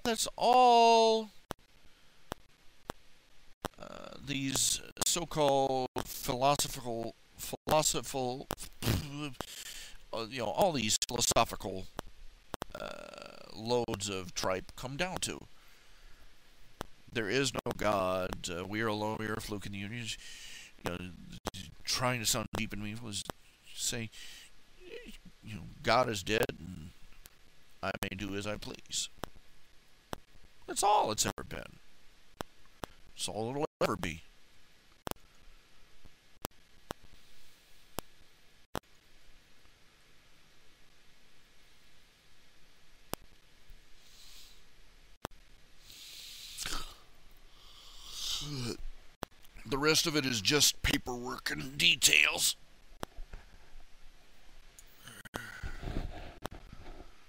That's all these so-called philosophical, all these philosophical loads of tripe come down to. There is no God. We are alone. We are a fluke in the universe. Trying to sound deep in me was say, God is dead, and I may do as I please. That's all it's ever been. That's all it'll ever be. The rest of it is just paperwork and details.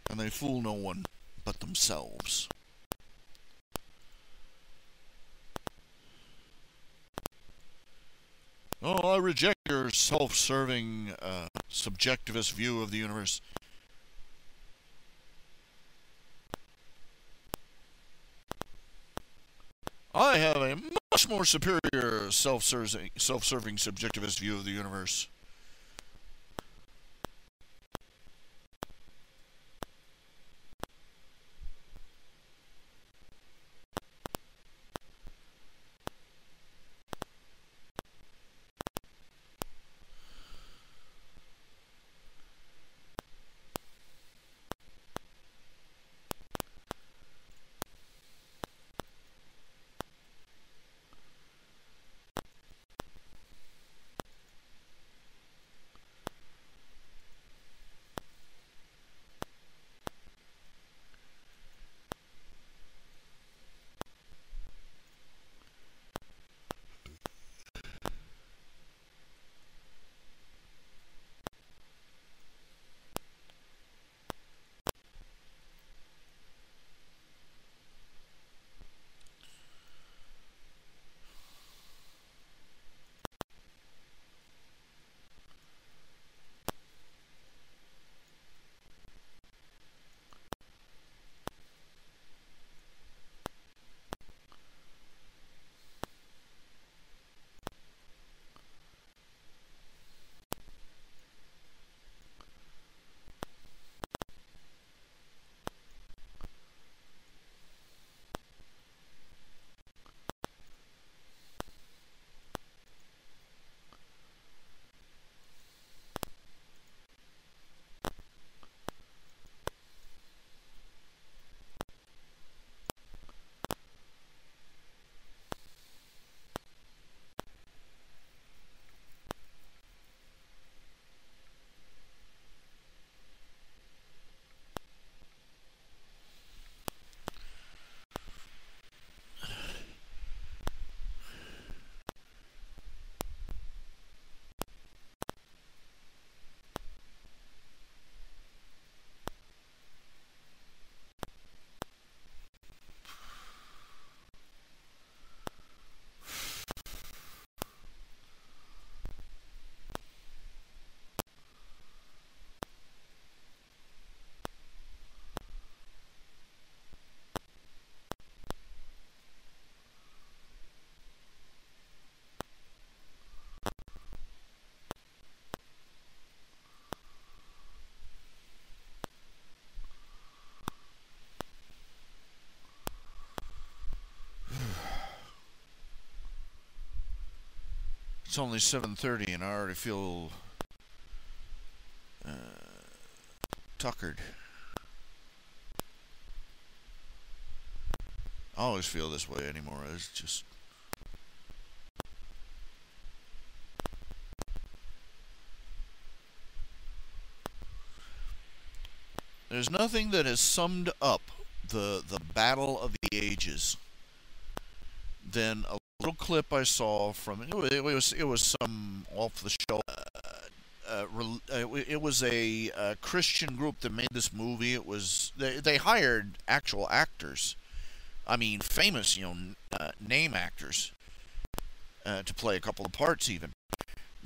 And they fool no one but themselves. Oh, I reject your self-serving, subjectivist view of the universe. I have a much more superior self-serving subjectivist view of the universe. It's only 7:30 and I already feel tuckered. I always feel this way anymore. It's just... There's nothing that has summed up the battle of the ages than a little clip I saw from it was some off the show. It was a Christian group that made this movie. It was they hired actual actors. I mean, famous, name actors to play a couple of parts even.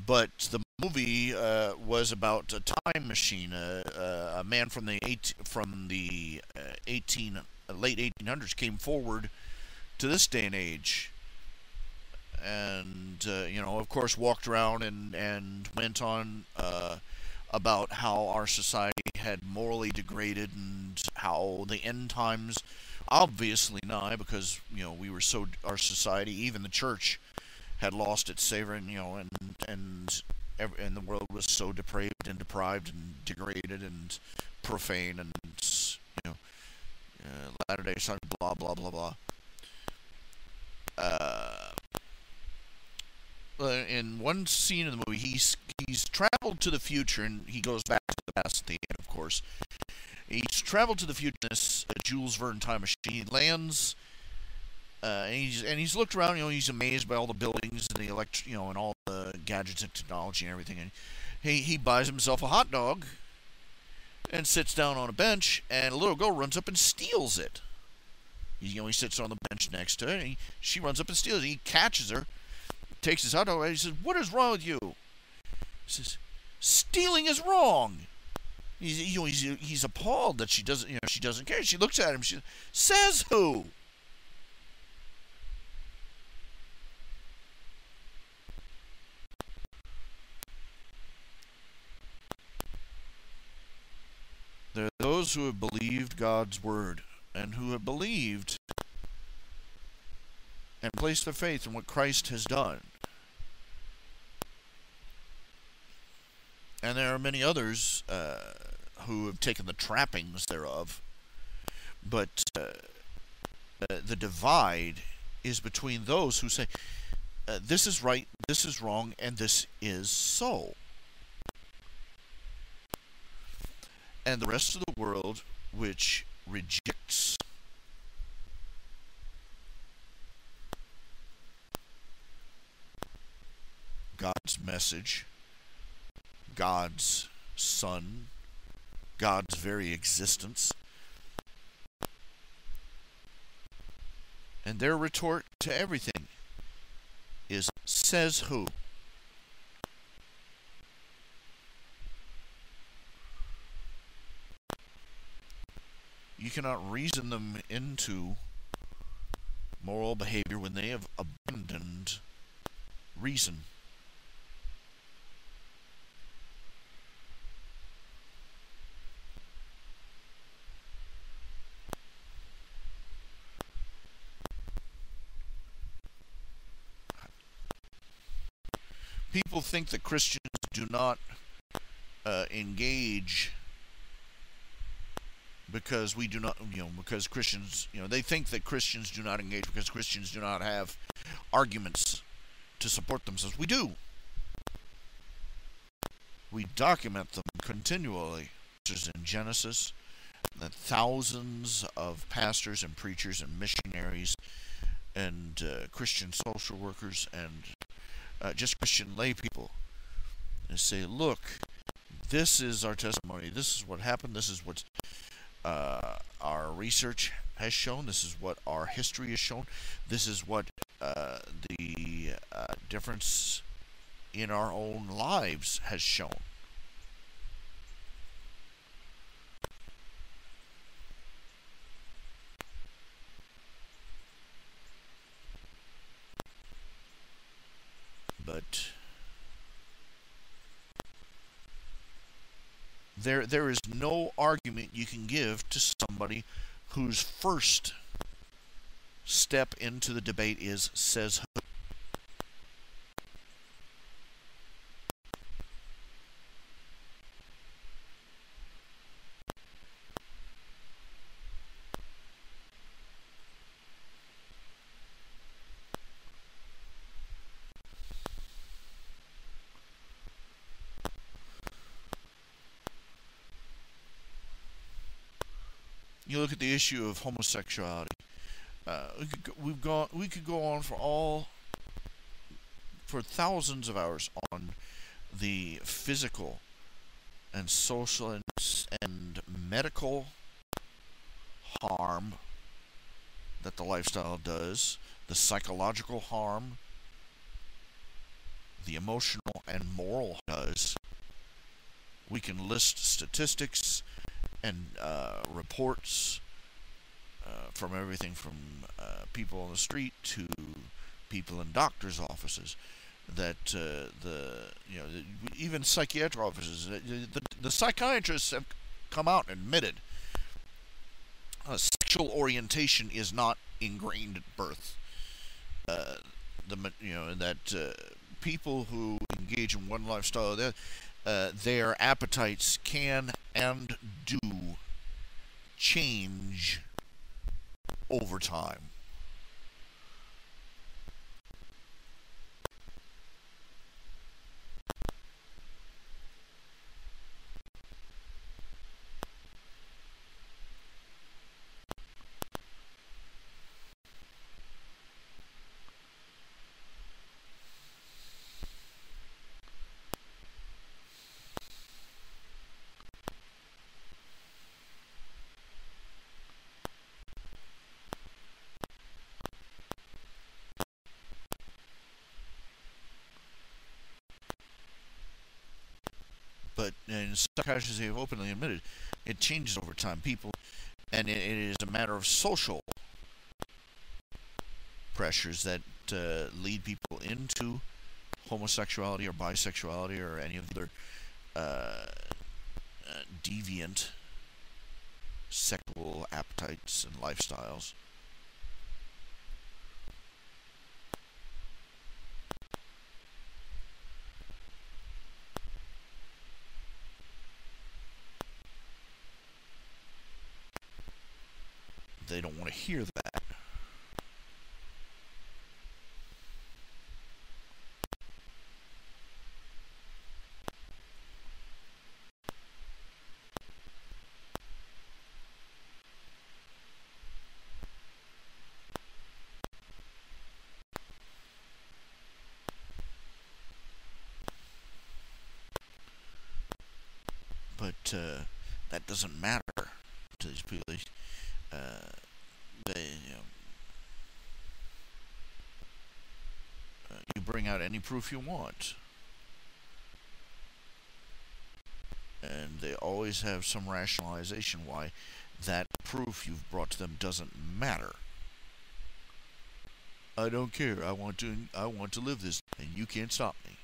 But the movie was about a time machine. A man from the late 1800s came forward to this day and age, and of course, walked around and went on about how our society had morally degraded and how the end times obviously nigh, because we were so, our society, even the church, had lost its savor, and the world was so depraved and deprived and degraded and profane, and Latter-day Saints, blah blah blah blah. In one scene in the movie, he's traveled to the future, and he goes back to the past at the end, of course. He's traveled to the future in this Jules Verne time machine. He lands, and he's looked around. He's amazed by all the buildings and the and all the gadgets and technology and everything. And he buys himself a hot dog and sits down on a bench, and a little girl runs up and steals it. He sits on the bench next to her, and she runs up and steals it. He catches her, takes his hot dog, and he says, "What is wrong with you?" He says, "Stealing is wrong." He's appalled that she doesn't care. She looks at him. She says, "Who?" There are those who have believed God's word, and who have believed and placed their faith in what Christ has done. And there are many others who have taken the trappings thereof. But the divide is between those who say, this is right, this is wrong, and this is so. And the rest of the world, which rejects God's message, God's Son, God's very existence. And their retort to everything is, says who? You cannot reason them into moral behavior when they have abandoned reason. People think that Christians do not engage because we do not, because Christians, they think that Christians do not engage because Christians do not have arguments to support themselves. We do. We document them continually. This is in Genesis, that thousands of pastors and preachers and missionaries and Christian social workers and just Christian lay people, and say, look, this is our testimony, this is what happened, this is what our research has shown, this is what our history has shown, this is what the difference in our own lives has shown. But there is no argument you can give to somebody whose first step into the debate is, says who. You look at the issue of homosexuality. We could go on for thousands of hours on the physical and social and medical harm that the lifestyle does, the psychological harm, the emotional and moral does. We can list statistics and reports from everything from people on the street to people in doctors' offices that even psychiatric offices, the psychiatrists have come out and admitted sexual orientation is not ingrained at birth. That people who engage in one lifestyle, their appetites can and do change over time. But in psychiatrists, they have openly admitted it changes over time. People, and it is a matter of social pressures that lead people into homosexuality or bisexuality or any of the other deviant sexual appetites and lifestyles. They don't want to hear that. But that doesn't matter to these people. You bring out any proof you want, and they always have some rationalization why that proof you've brought to them doesn't matter. I don't care. I want to live this, and you can't stop me.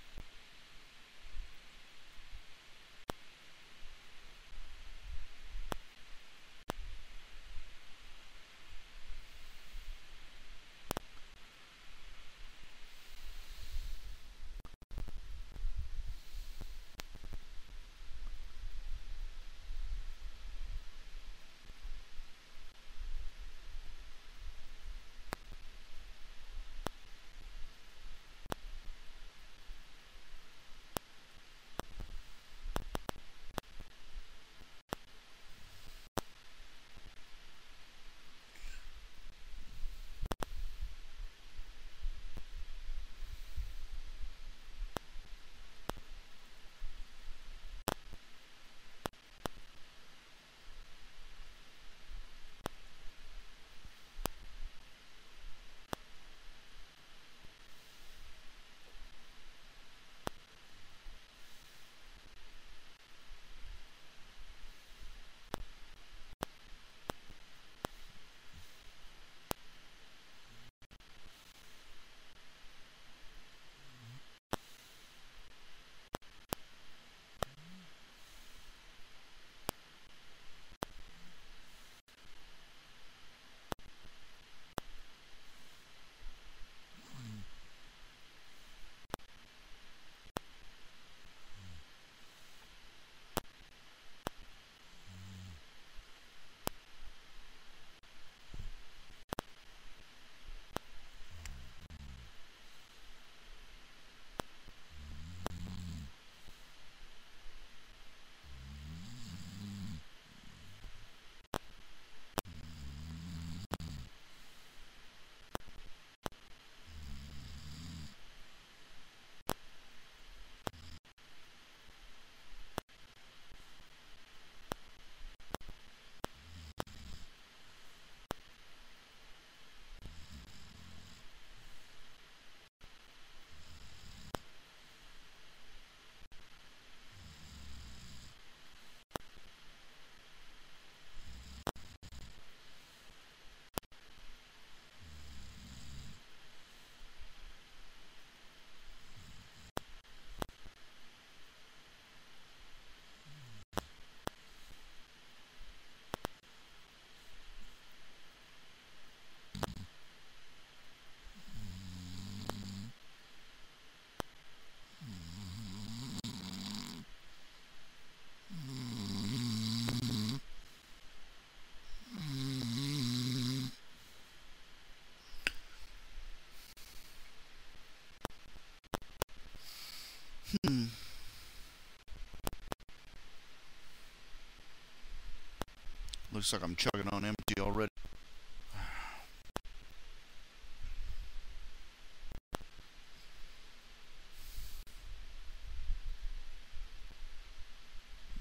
Looks like I'm chugging on empty already.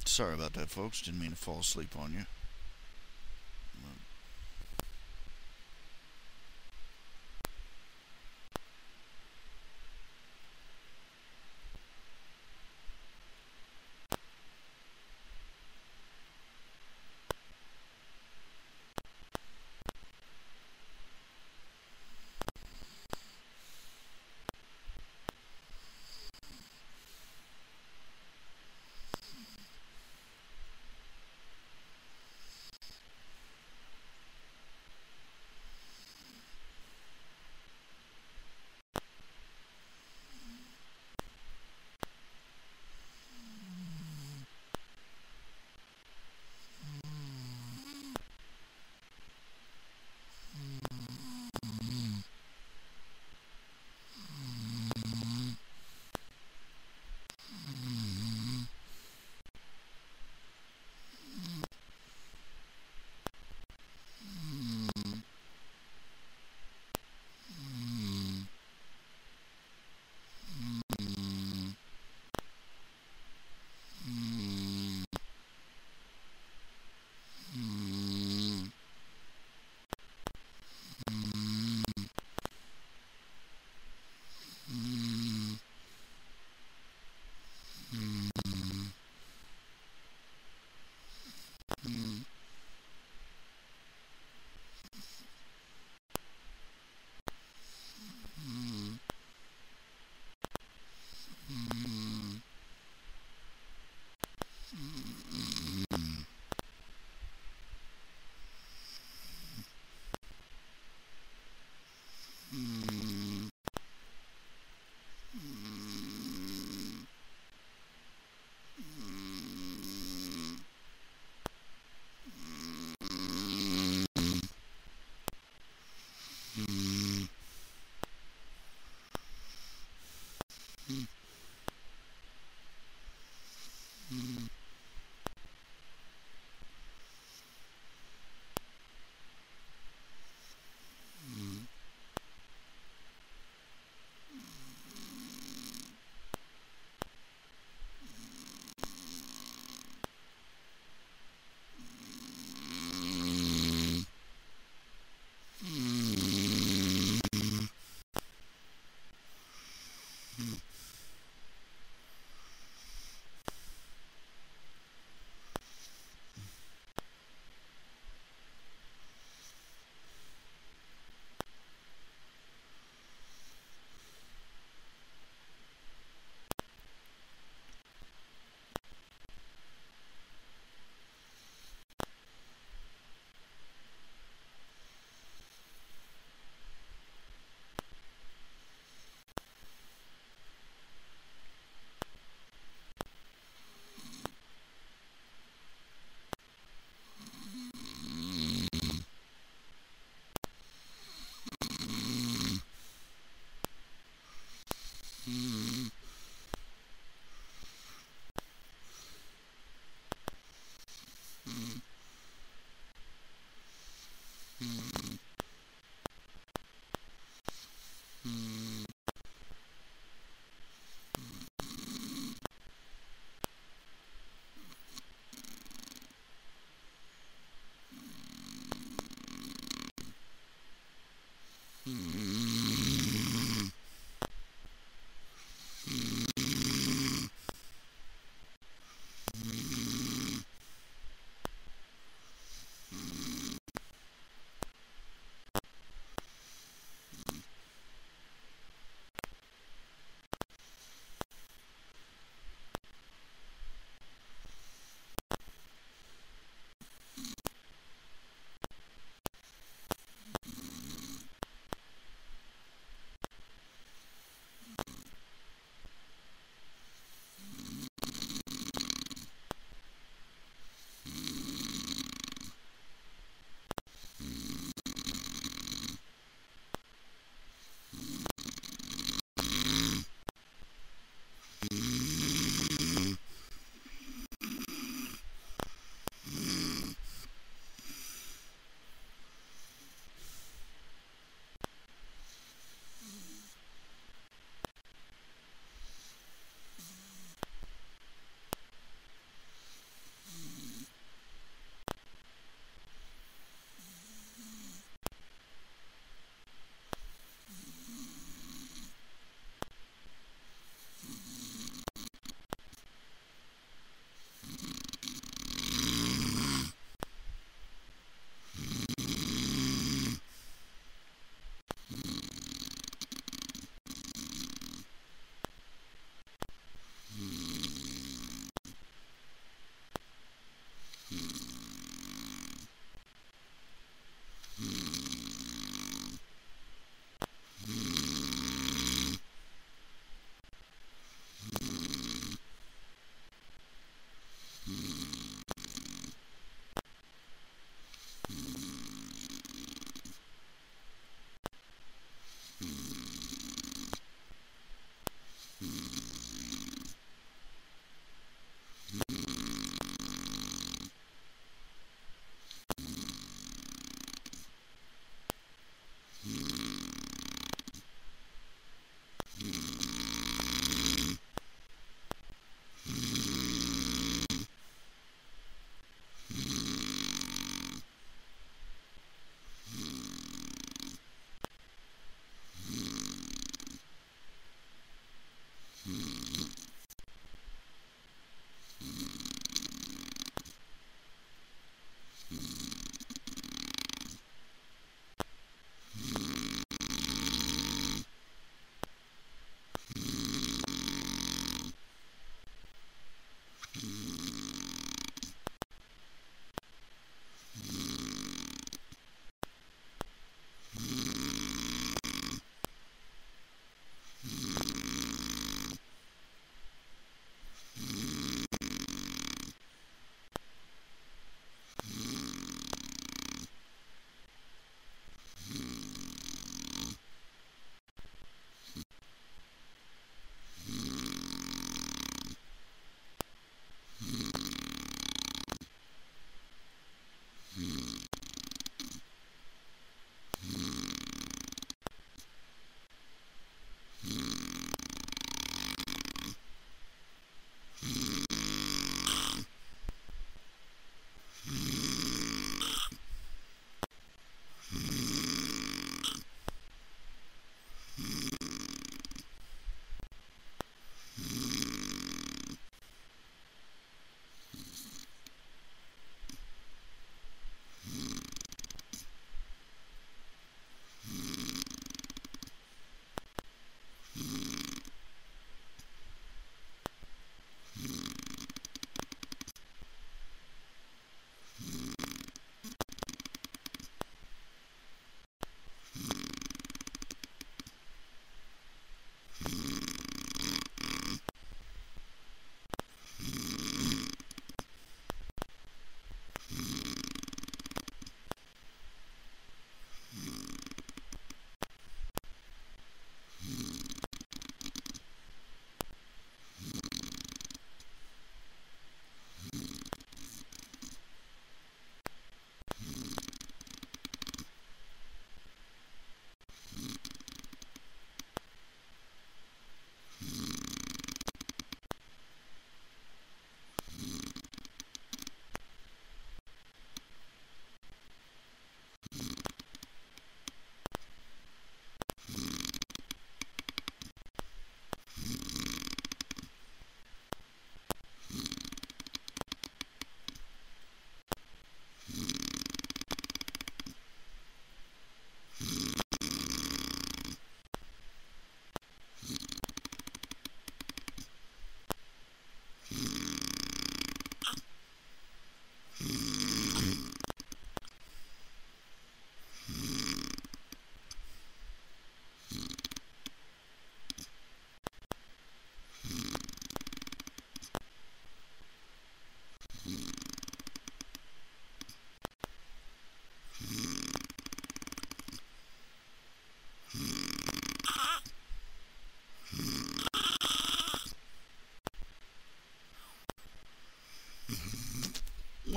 Sorry about that, folks. Didn't mean to fall asleep on you.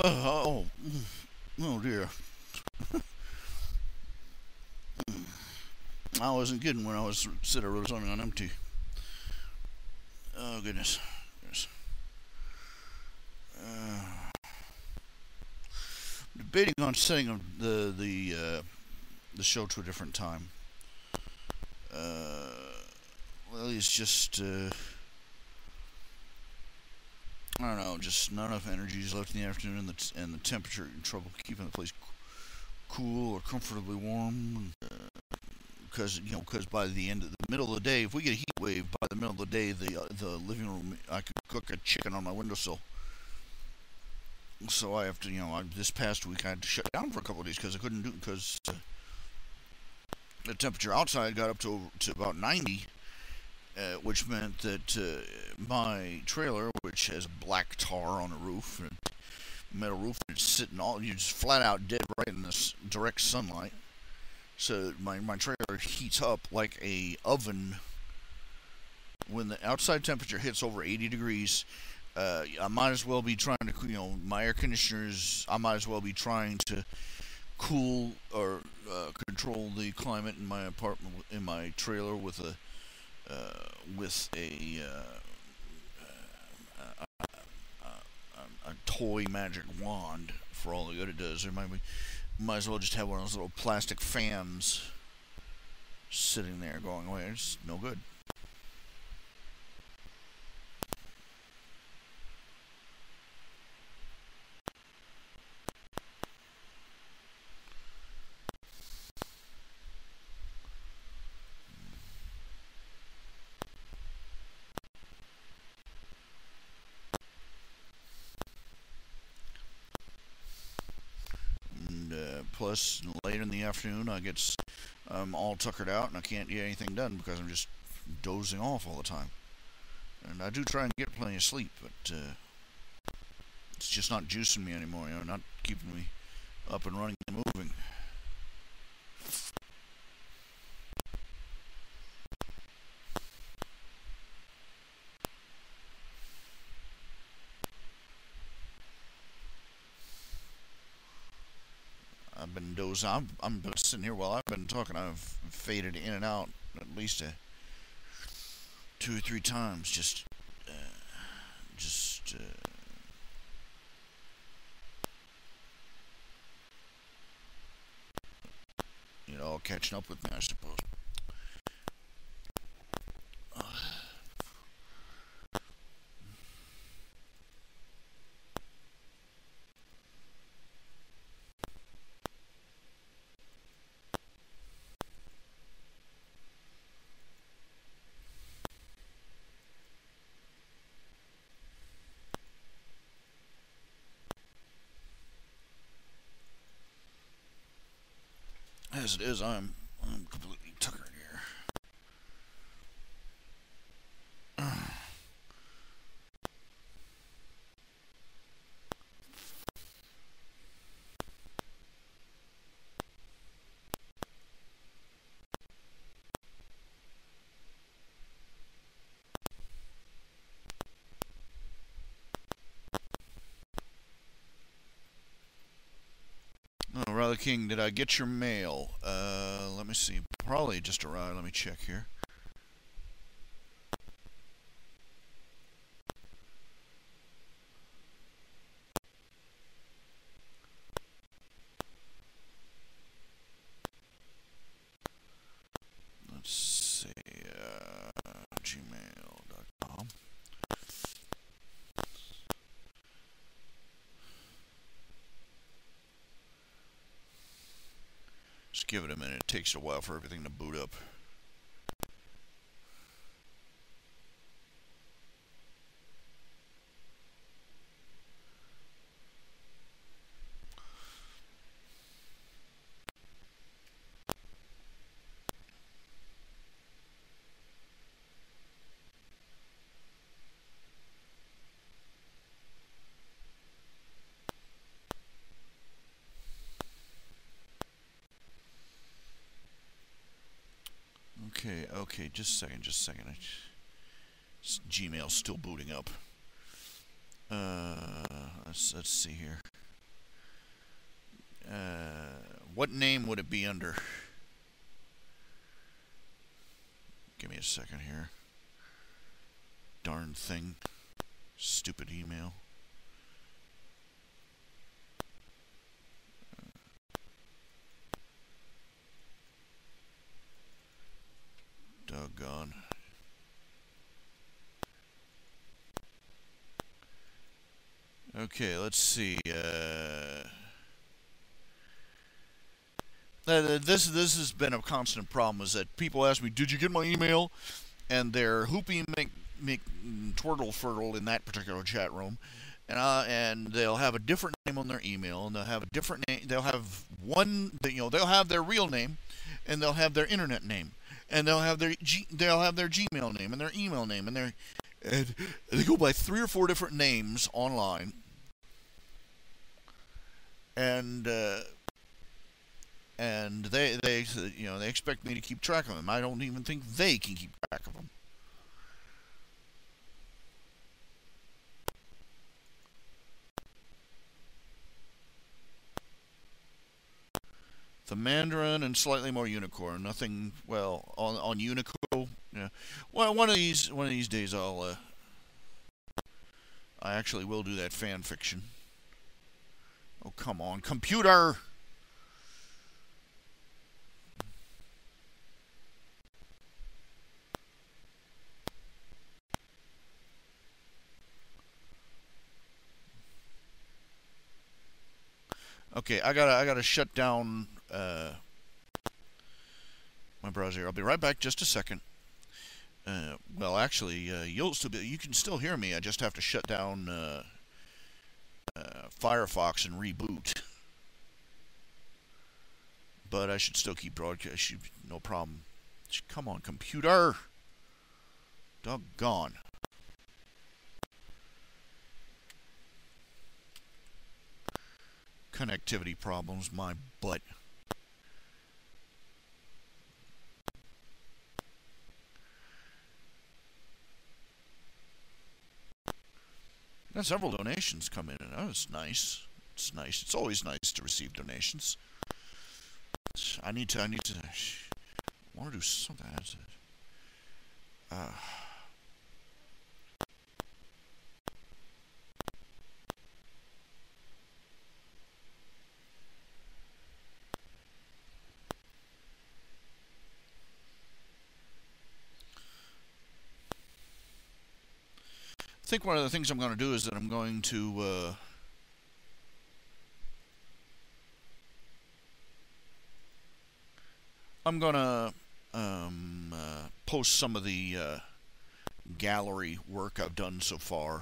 Oh, oh dear. I wasn't kidding when I was said I wrote something on empty. Oh goodness. Yes. Debating on setting the show to a different time. Well, it's just I don't know, just not enough energy is left in the afternoon, and the temperature in trouble keeping the place cool or comfortably warm. Because by the end of the middle of the day, if we get a heat wave by the middle of the day, the living room, I could cook a chicken on my windowsill. So I have to, this past week I had to shut down for a couple of days because I couldn't do it because the temperature outside got up to about 90, which meant that my trailer, which has black tar on the roof, and metal roof, it's sitting you just flat out dead right in this direct sunlight. So my trailer heats up like a oven when the outside temperature hits over 80 degrees. I might as well be trying to, my air conditioners, I might as well be trying to cool or control the climate in my apartment, in my trailer with a toy magic wand for all the good it does. Might as well just have one of those little plastic fans sitting there going away. It's no good. plus later in the afternoon I'm all tuckered out and I can't get anything done because I'm just dozing off all the time. And I do try and get plenty of sleep, but it's just not juicing me anymore, not keeping me up and running and moving. I've been dozing. I'm sitting here while I've been talking. I've faded in and out at least 2 or 3 times. Just catching up with me, I suppose. As it is, I'm completely tuckered here. Oh, Riley King, did I get your mail? Let me see. Probably just arrived. Let me check here. Let's see. Gmail.com. Just give it a minute. It takes a while for everything to boot up. Okay, just a second. Gmail's still booting up. Let's see here. What name would it be under? Give me a second here. Darn thing. Stupid email. Doggone. Okay, let's see. This has been a constant problem. Is that people ask me, "Did you get my email?" And they're hoopy twirtle fertile in that particular chat room, and they'll have a different name on their email, and they'll have a different name. They'll have they'll have their real name, and they'll have their internet name, and they'll have their Gmail name and their email name, and they go by 3 or 4 different names online, and they expect me to keep track of them. I don't even think they can keep track of them. The Mandarin and slightly more Unicorn. Nothing. Well, on Unico. Yeah. Well, one of these days I actually will do that fan fiction. Oh, come on, computer! Okay, I gotta shut down my browser. I'll be right back. Just a second. Well, actually, you can still hear me. I just have to shut down Firefox and reboot. But I should still keep broadcast. No problem. Come on, computer. Doggone. Connectivity problems, my butt. Got several donations come in, and that was nice. It's nice. It's always nice to receive donations. I want to do something. I think one of the things I'm going to do is that I'm going to post some of the gallery work I've done so far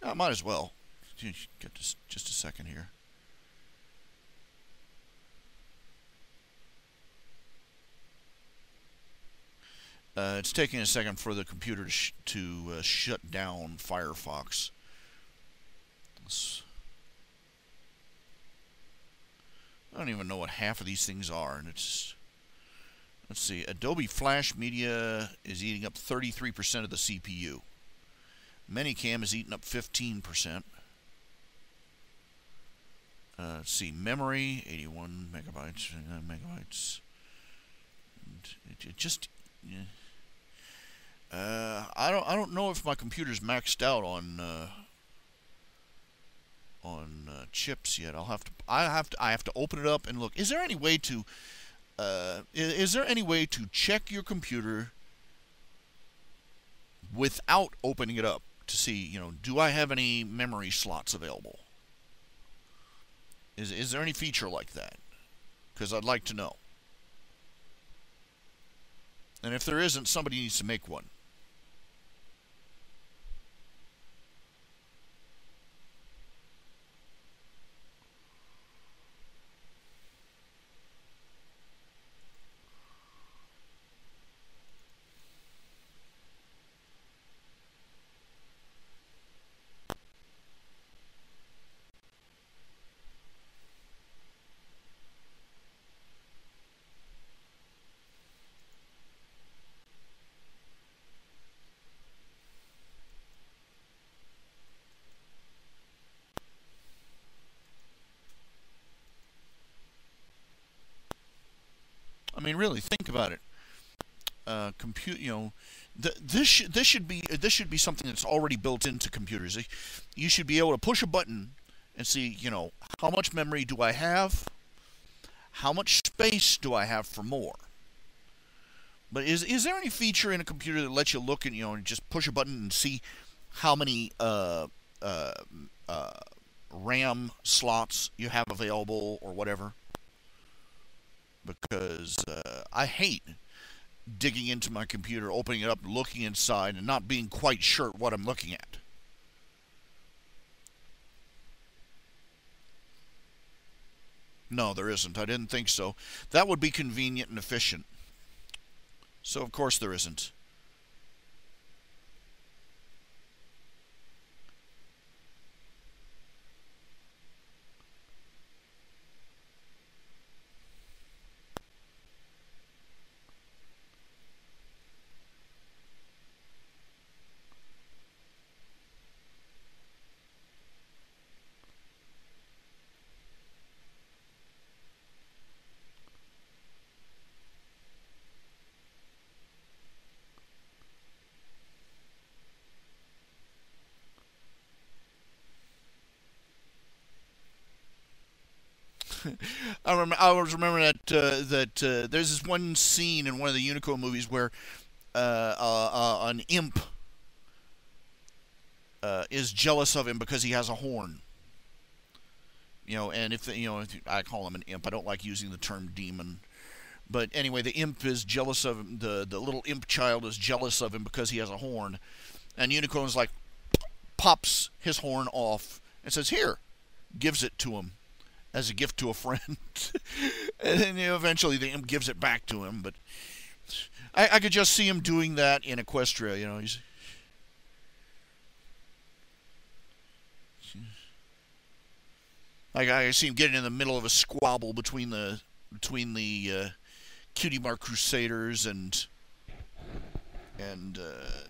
I might as well. Get just a second here. It's taking a second for the computer to shut down Firefox. I don't even know what half of these things are, and it's. Let's see. Adobe Flash Media is eating up 33% of the CPU. Minicam is eating up 15%. Let's see. Memory 81 megabytes. Megabytes. It just. Yeah. I don't know if my computer's maxed out on chips yet. I have to open it up and look. Is there any way to check your computer without opening it up to see, do I have any memory slots available? Is there any feature like that? Because I'd like to know. And if there isn't, somebody needs to make one. I mean, really, think about it. This should be something that's already built into computers. You should be able to push a button and see, how much memory do I have? How much space do I have for more? But is there any feature in a computer that lets you look and just push a button and see how many RAM slots you have available or whatever? Because I hate digging into my computer, opening it up, looking inside, and not being quite sure what I'm looking at. No, there isn't. I didn't think so. That would be convenient and efficient. So, of course, there isn't. I was remembering that there's this one scene in one of the Unico movies where an imp is jealous of him because he has a horn. And if I call him an imp, I don't like using the term demon. But anyway, the imp is jealous of him. The little imp child is jealous of him because he has a horn, and Unicorn's like pops his horn off and says, "Here," gives it to him as a gift to a friend. And then eventually the imp gives it back to him. But I could just see him doing that in Equestria. You know, he's like, I see him getting in the middle of a squabble between the Cutie Mark Crusaders and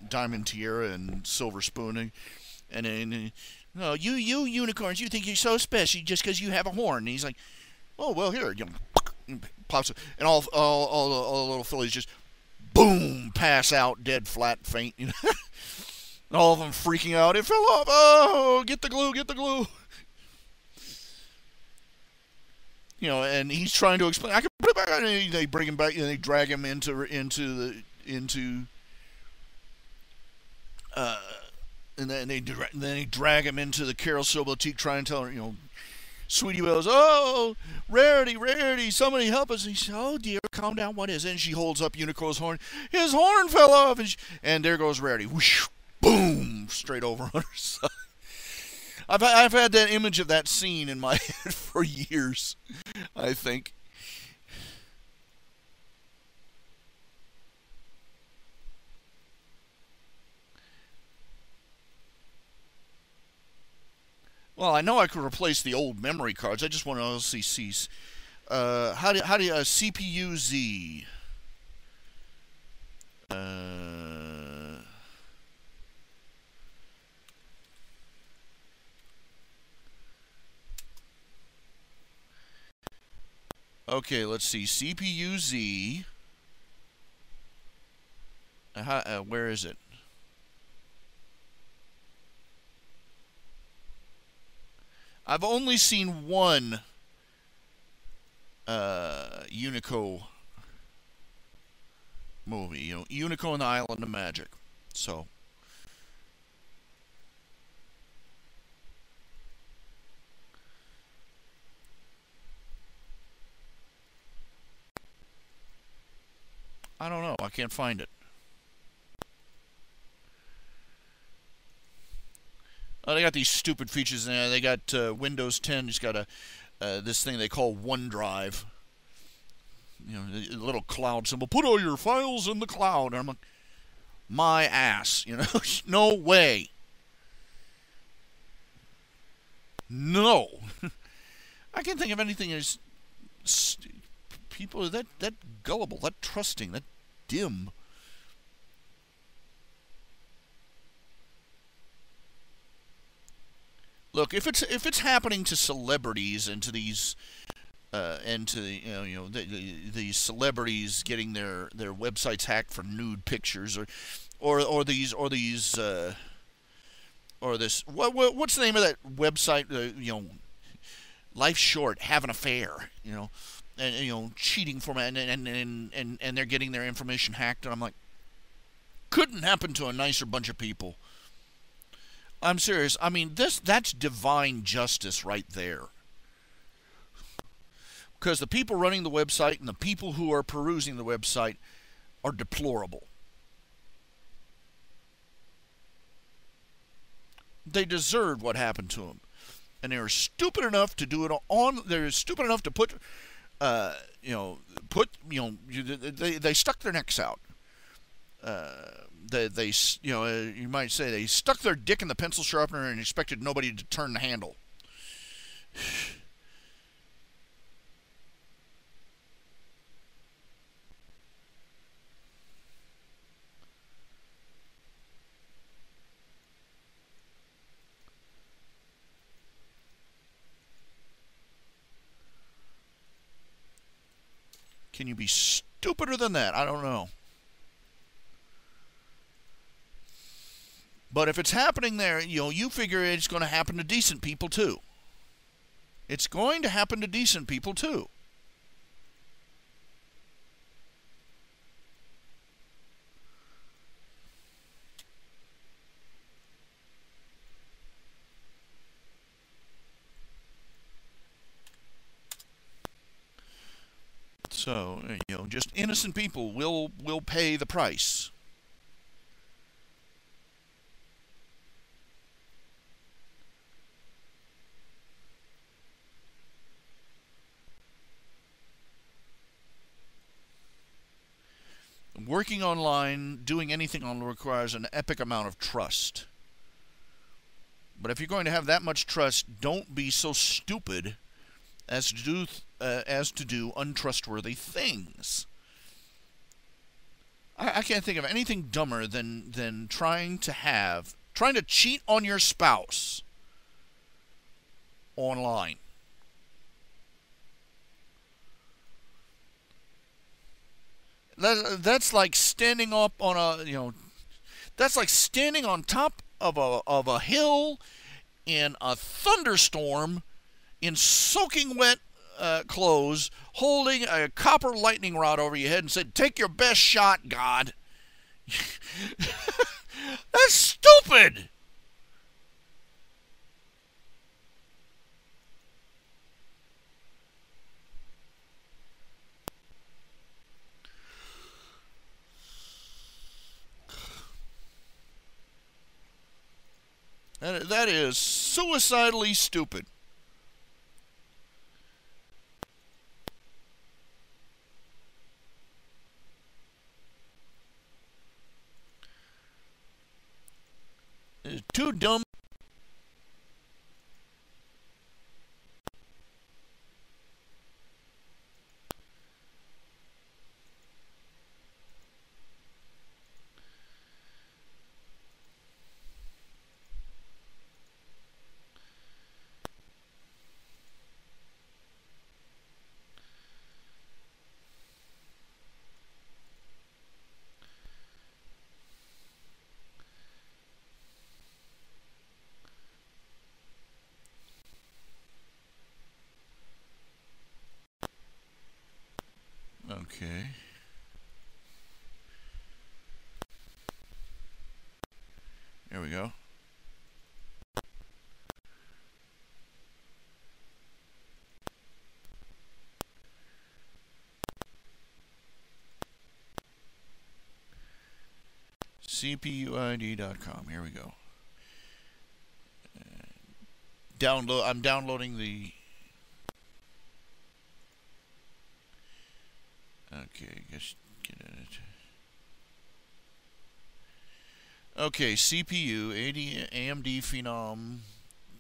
Diamond Tiara and Silver Spoon, and then, "No, you unicorns, you think you're so special just because you have a horn." And he's like, "Oh well, here," you know, pops it, and all the little fillies just boom pass out dead, flat, faint. You know, and all of them freaking out. "It fell off! Oh, get the glue! Get the glue!" You know, and he's trying to explain. "I can put it back on." And they bring him back, and they drag him into and then they drag him into the Carousel Boutique, trying to tell her, you know, Sweetie Belle's, "Oh, Rarity, somebody help us." And he says, "Oh dear, calm down, what is it?" And she holds up Unico's horn. "His horn fell off," and there goes Rarity, whoosh, boom, straight over on her side. I've had that image of that scene in my head for years, I think. Well, I know I could replace the old memory cards. I just want to LCCs. How do you CPU Z? Okay, let's see. CPU Z. Where is it? I've only seen one Unico movie. You know, Unico and the Island of Magic. So. I don't know. I can't find it. Oh, they got these stupid features in there. They got Windows 10. It's got this thing they call OneDrive. You know, a little cloud symbol. "Put all your files in the cloud." And I'm like, my ass. You know, no way. No. I can't think of anything as people are that gullible, that trusting, that dim. Look, if it's happening to celebrities and to these and to these celebrities getting their websites hacked for nude pictures, or this what's the name of that website? You know, Life's Short, Have an Affair. You know, and you know, cheating format, and they're getting their information hacked, and I'm like, couldn't happen to a nicer bunch of people. I'm serious. I mean, that's divine justice right there. Because the people running the website and the people who are perusing the website are deplorable. They deserved what happened to them. And they were stupid enough to do it on. They're stupid enough to they stuck their necks out. You might say they stuck their dick in the pencil sharpener and expected nobody to turn the handle. Can you be stupider than that? I don't know. But if it's happening there, you know, you figure it's going to happen to decent people too. It's going to happen to decent people too. So, you know, just innocent people will pay the price. Working online, doing anything online requires an epic amount of trust. But if you're going to have that much trust, don't be so stupid as to do untrustworthy things. I can't think of anything dumber than trying to cheat on your spouse online. That's like standing up on that's like standing on top of a hill in a thunderstorm in soaking wet clothes, holding a copper lightning rod over your head and said, "Take your best shot, God." That's stupid. That is suicidally stupid. It's too dumb. Okay. There we go. CPUID.com. Here we go. I'm downloading the. Okay, guess get it. Okay, CPU, AMD Phenom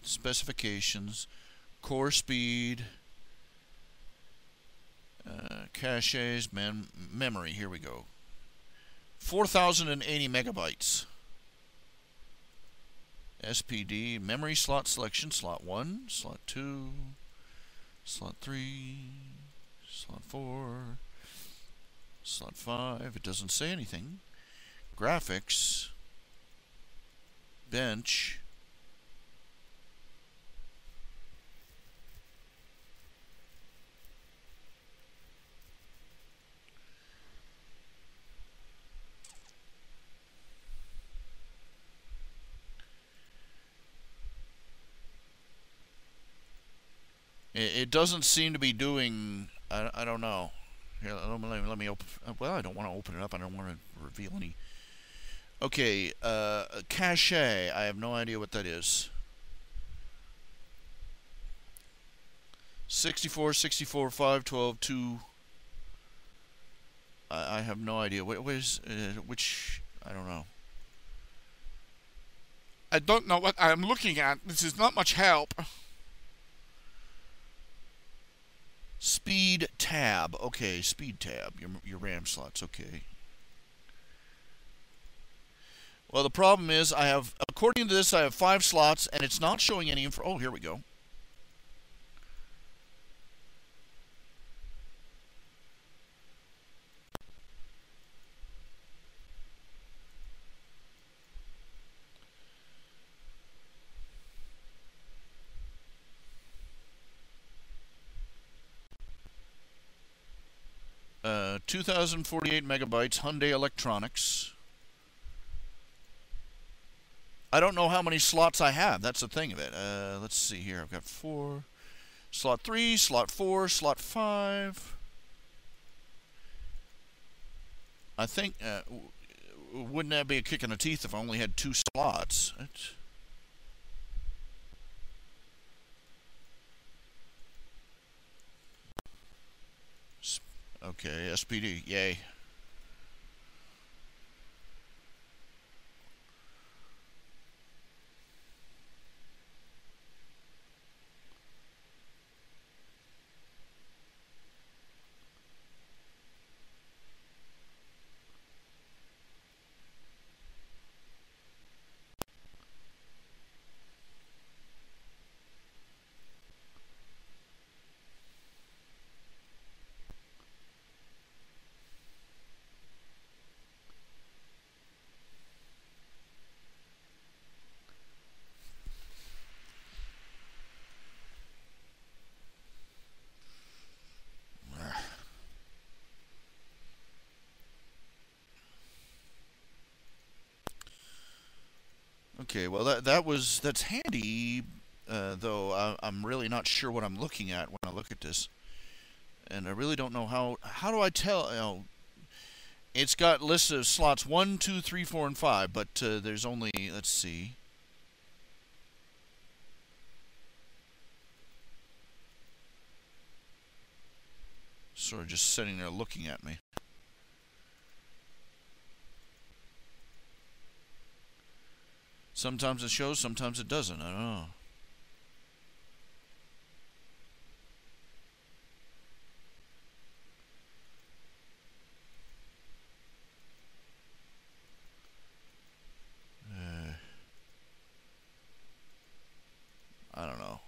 specifications, core speed, caches, memory. Here we go. 4,080 megabytes. SPD, memory slot selection, slot 1, slot 2, slot 3, slot 4, slot 5. It doesn't say anything. Graphics, bench, it doesn't seem to be doing. I don't know. Here, let me open. Well, I don't want to open it up. I don't want to reveal any. Okay, cache. I have no idea what that is. 64, 64, 512, 2. I have no idea. What is which? I don't know. I don't know what I'm looking at. This is not much help. Speed tab. Okay, speed tab. Your RAM slots. Okay. Well, the problem is according to this, I have 5 slots, and it's not showing any info. Oh, here we go. Uh, 2,048 megabytes, Hyundai Electronics. I don't know how many slots I have. That's the thing of it. Let's see here. I've got 4. Slot 3, slot 4, slot 5. I think, wouldn't that be a kick in the teeth if I only had 2 slots? Okay, SPD, yay. Okay, well that's handy, though I'm really not sure what I'm looking at when I look at this, and I really don't know how do I tell? You know, it's got lists of slots 1, 2, 3, 4, and 5, but there's only, let's see. Sort of just sitting there looking at me. Sometimes it shows, sometimes it doesn't. I don't know. I don't know.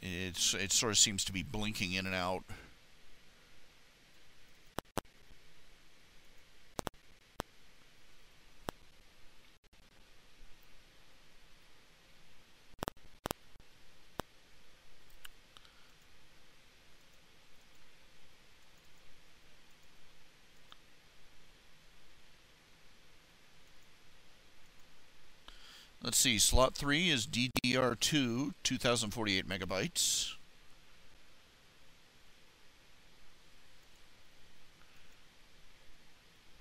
It sort of seems to be blinking in and out. Let's see, slot 3 is DDR2, 2048 megabytes.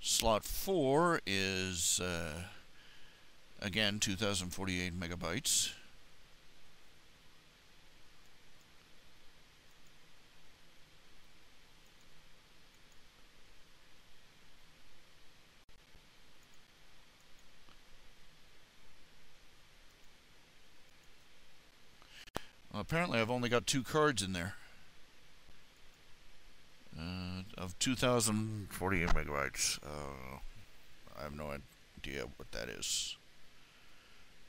Slot 4 is, again, 2048 megabytes. Well, apparently I've only got 2 cards in there. Of 2048 megabytes. I have no idea what that is.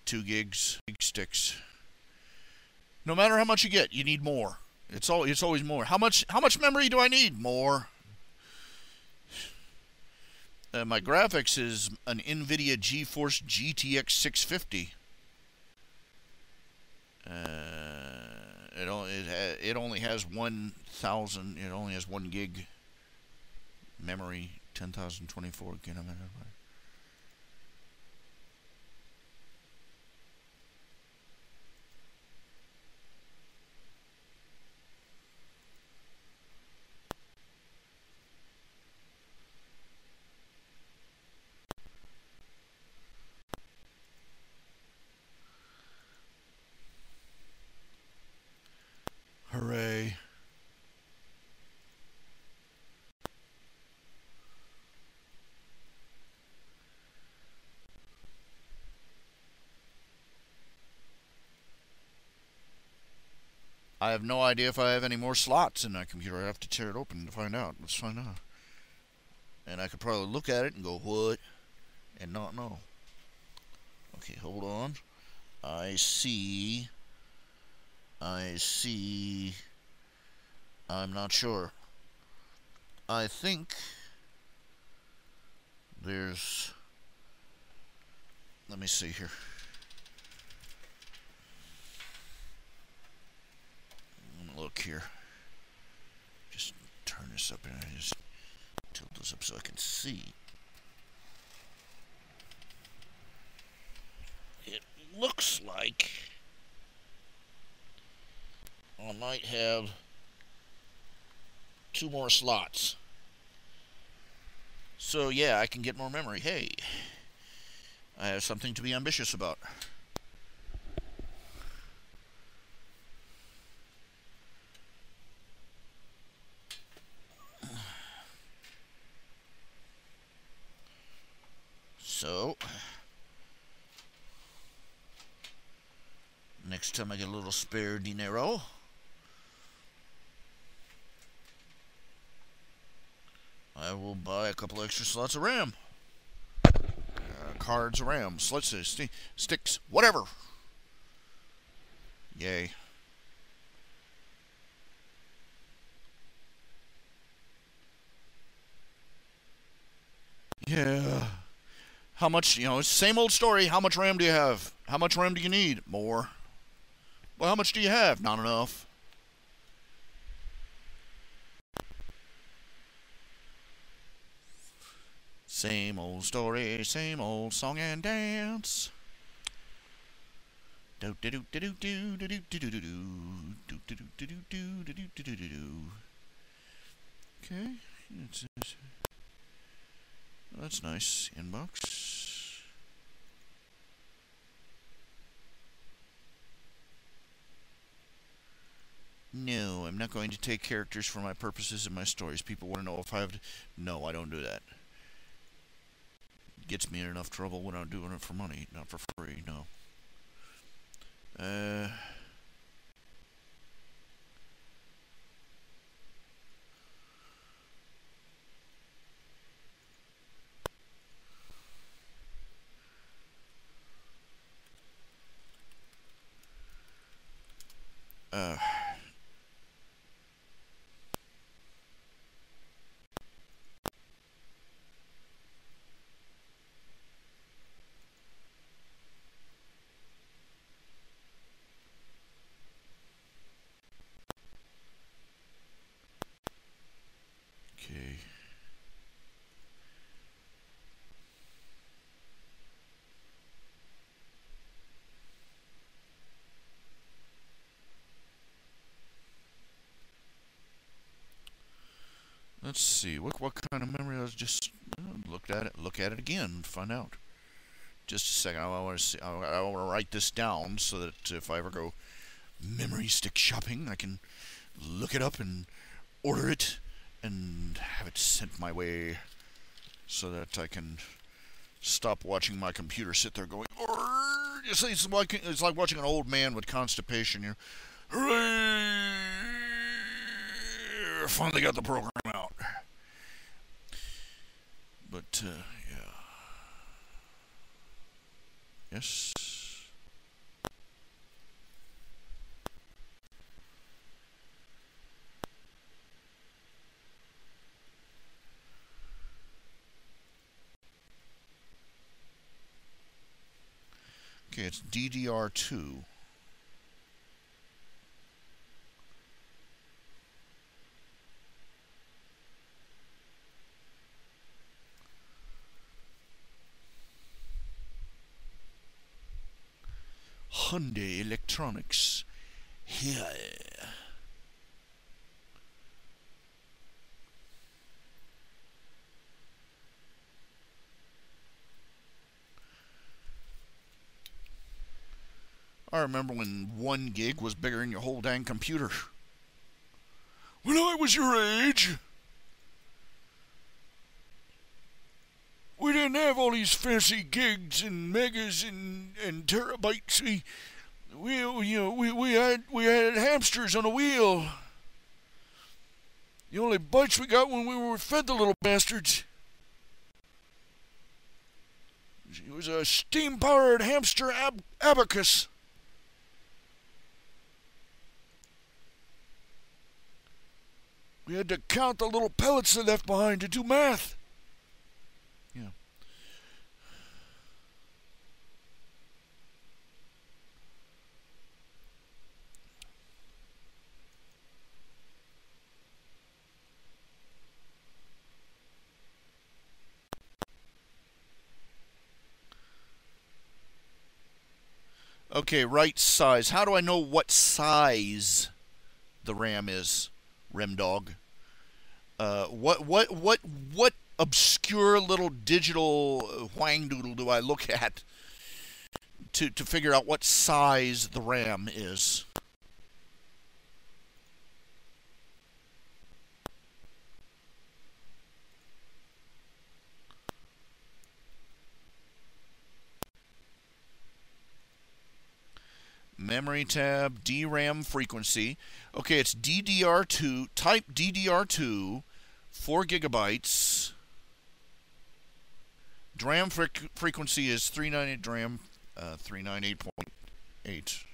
2 gigs, big sticks. No matter how much you get, you need more. It's always more. How much memory do I need? More. My graphics is an NVIDIA GeForce GTX 650. It only has 1,000. It only has 1 gig memory, 10,024 gigabytes. Hooray. I have no idea if I have any more slots in that computer. I have to tear it open to find out. Let's find out. And I could probably look at it and go, what? And not know. Okay, hold on. I see. I'm not sure. I think there's... Let me see here. Look here. Just turn this up and I just tilt this up so I can see. It looks like I might have 2 more slots. So yeah, I can get more memory. Hey, I have something to be ambitious about. So, next time I get a little spare dinero, I will buy a couple extra slots of RAM. Cards of RAM, slots, sticks, whatever. Yay. Yeah. How much, it's the same old story. How much RAM do you have? How much RAM do you need? More. Well, how much do you have? Not enough. Same old story, same old song and dance. Do do do do do do do do do do do do do do do do do do. Okay, that's nice. Inbox. No, I'm not going to take characters for my purposes in my stories. People want to know if I have to. No, I don't do that. It gets me in enough trouble when I'm doing it for money, not for free. No. Okay. Let's see. What kind of memory? I was just look at it again. Find out. Just a second. I want to see. I want to write this down so that if I ever go memory stick shopping, I can look it up and order it and have it sent my way, so that I can stop watching my computer sit there going. It's like watching an old man with constipation. You know, hooray! Finally got the program out. But yeah. Yes. Okay, it's DDR2. Hyundai Electronics. Here. I remember when 1 gig was bigger than your whole dang computer. When I was your age, we didn't have all these fancy gigs and megas and terabytes. We had hamsters on a wheel. The only bites we got when we were fed the little bastards. It was a steam-powered hamster abacus. We had to count the little pellets they left behind to do math. Yeah. Okay, right size. How do I know what size the RAM is, Remdog? What obscure little digital whangdoodle do I look at to figure out what size the RAM is? Memory tab, DRAM frequency. Okay, it's DDR2, type DDR2, 4 gigabytes. DRAM frequency is 398 DRAM, 398.8.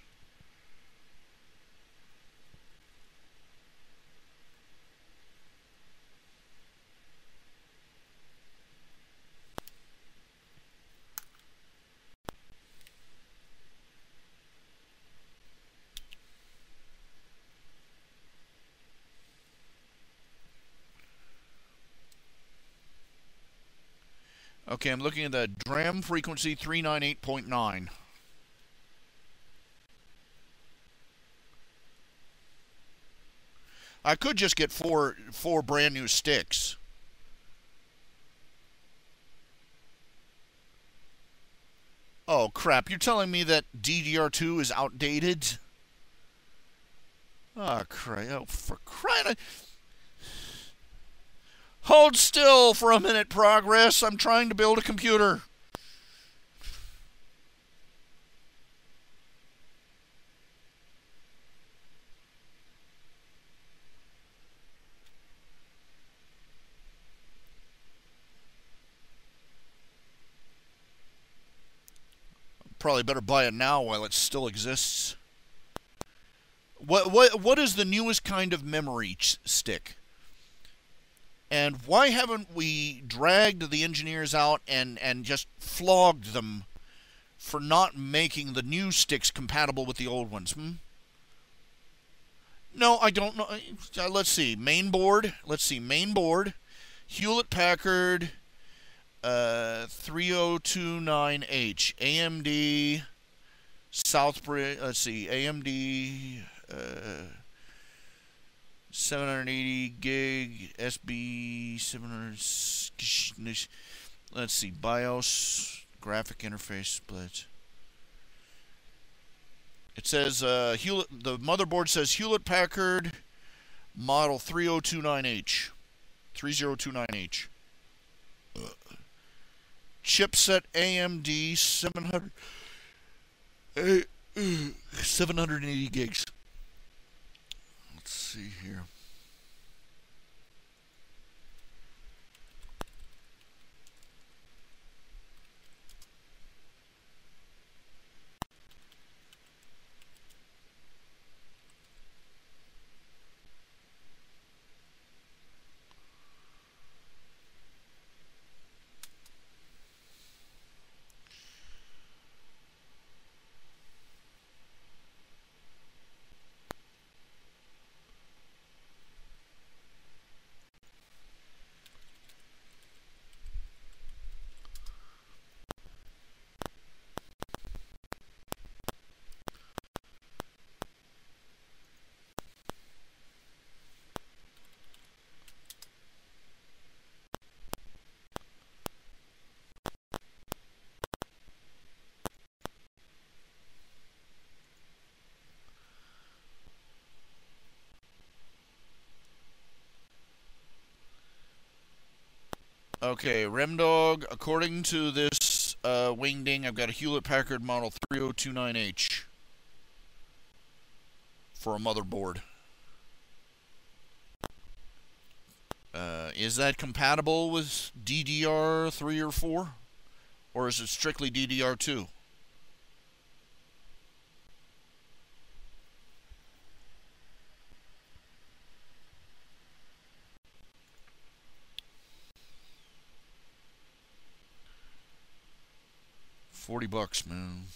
Okay, I'm looking at the DRAM frequency 398.9. I could just get four brand new sticks. Oh crap, you're telling me that DDR2 is outdated? Oh crap, oh for crying out... Hold still for a minute, Progress. I'm trying to build a computer. Probably better buy it now while it still exists. What is the newest kind of memory stick? And why haven't we dragged the engineers out and just flogged them for not making the new sticks compatible with the old ones? No, I don't know. Let's see. Main board. Hewlett-Packard 3029H. AMD Southbridge. Let's see. AMD 780 gig SB 700. Let's see, BIOS graphic interface split. It says the motherboard says Hewlett-Packard model 3029H. 3029H. Chipset AMD 780 gigs. Let's see here. Okay, Remdog, according to this wingding, I've got a Hewlett-Packard model 3029H for a motherboard. Is that compatible with DDR3 or 4? Or is it strictly DDR2? $40, man.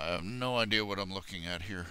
I have no idea what I'm looking at here.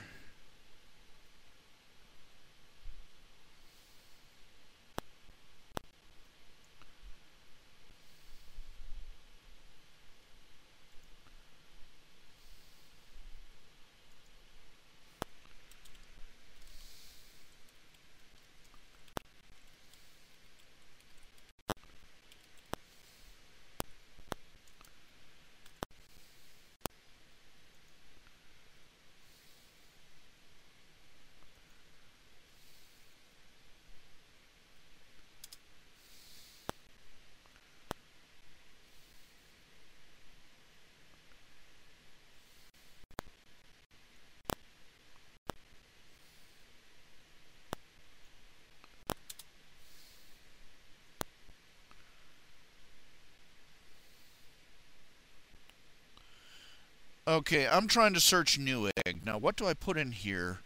Okay, I'm trying to search Newegg. Now, what do I put in here?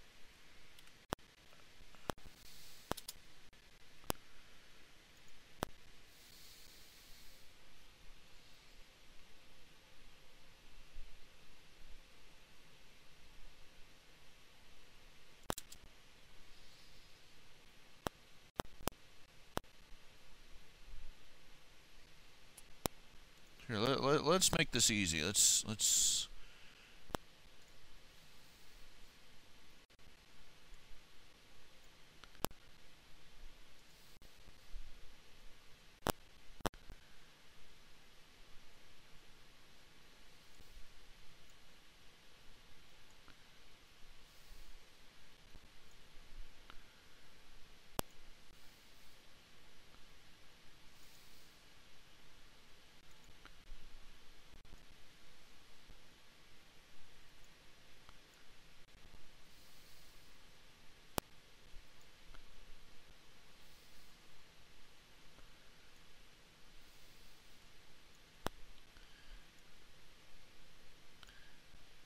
Here, let's make this easy. Let's.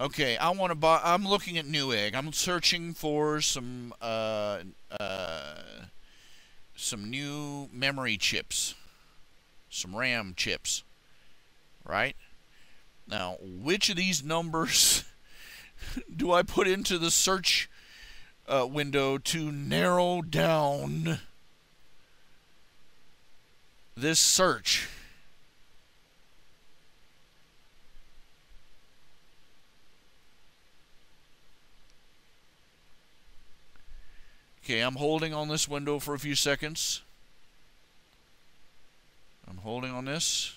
Okay, I want to buy. I'm looking at Newegg. I'm searching for some new memory chips, some RAM chips. Right now, which of these numbers do I put into the search window to narrow down this search? Okay, I'm holding on this window for a few seconds. I'm holding on this.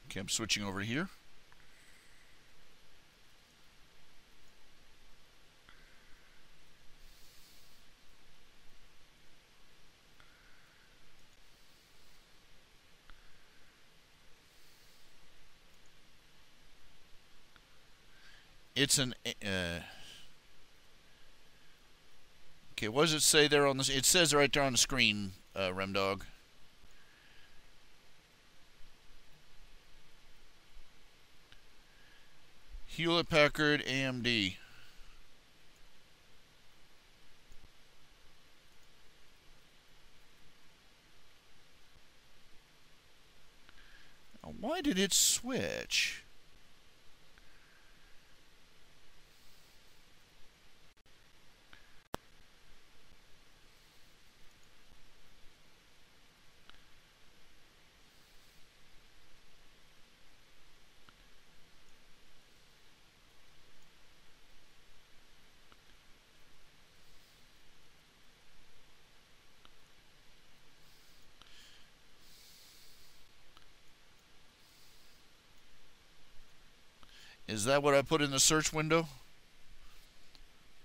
Okay, I'm switching over here. It's an okay, what does it say there on this? It says right there on the screen, Remdog. Hewlett Packard AMD. Now, why did it switch? Is that what I put in the search window?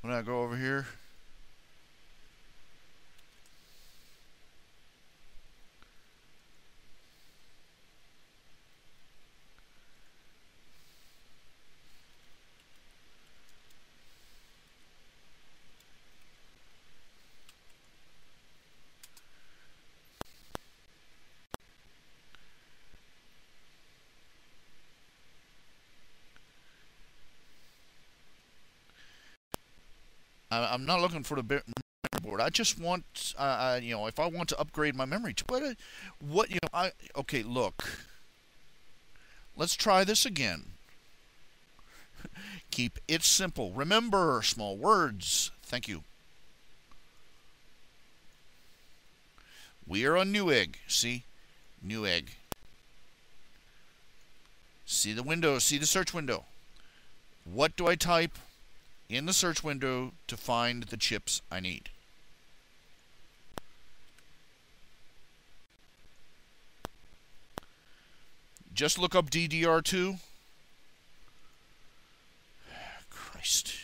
When I go over here? I'm not looking for the memory board. I just want, you know, if I want to upgrade my memory, what, you know, okay, look. Let's try this again. Keep it simple. Remember, small words. Thank you. We are on Newegg. See? Newegg. See the window. See the search window. What do I type in the search window to find the chips I need? Just look up DDR2. Christ.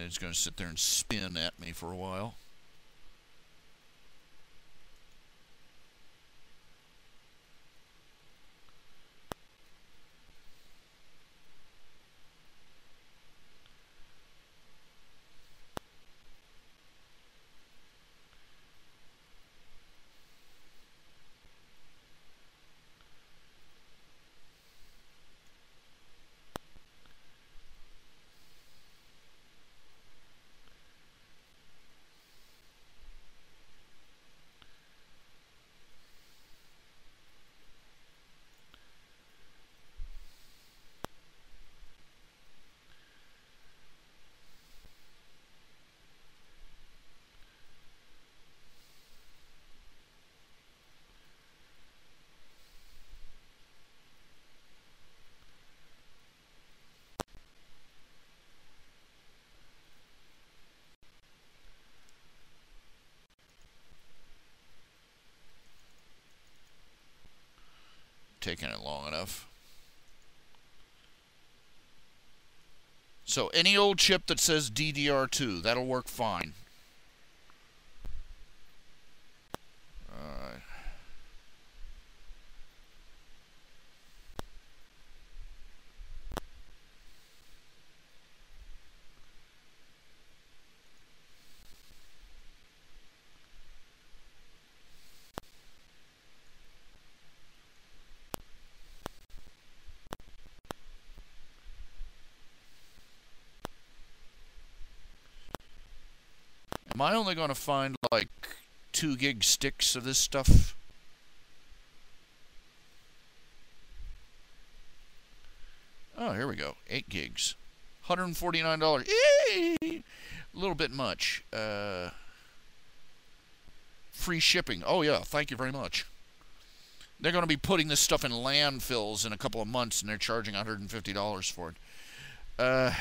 It's going to sit there and spin at me for a while. Taking it long enough. So any old chip that says DDR2, that'll work fine. Am I only going to find like 2 gig sticks of this stuff? Oh, here we go. 8 gigs. $149. Eee! A little bit much. Free shipping. Oh, yeah. Thank you very much. They're going to be putting this stuff in landfills in a couple of months, and they're charging $150 for it.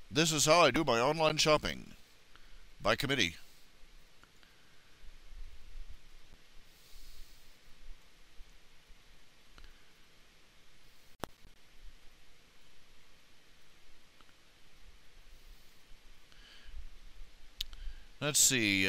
This is how I do my online shopping. By committee. Let's see.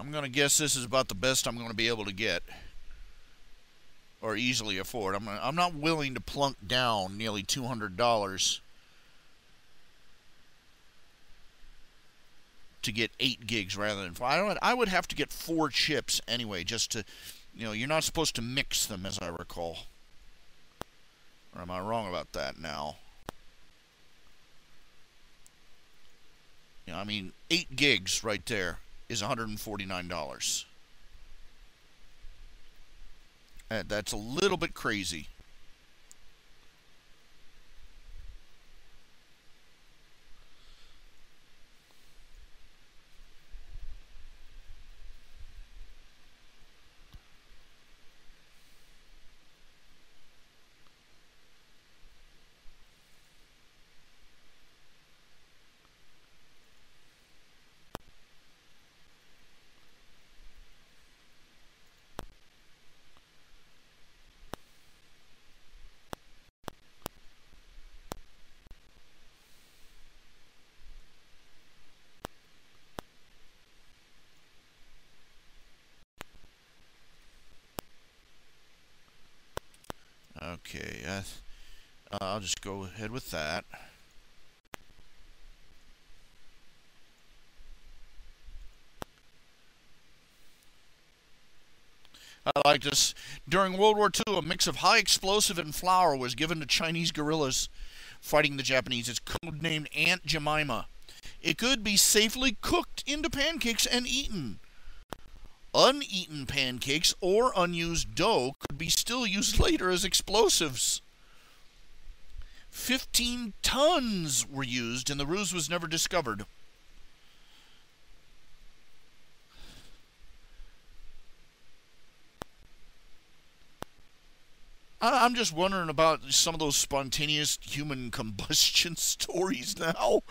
I'm going to guess this is about the best I'm going to be able to get. Or easily afford. I'm not willing to plunk down nearly $200 to get 8 gigs rather than 5. I would have to get 4 chips anyway, just to, you're not supposed to mix them, as I recall. Or am I wrong about that now? I mean, 8 gigs right there is $149. That's a little bit crazy. Okay, I'll just go ahead with that. I like this. During World War II, a mix of high explosive and flour was given to Chinese guerrillas fighting the Japanese. It's codenamed Aunt Jemima. It could be safely cooked into pancakes and eaten. Uneaten pancakes or unused dough could be still used later as explosives. 15 tons were used, and the ruse was never discovered. I'm just wondering about some of those spontaneous human combustion stories now.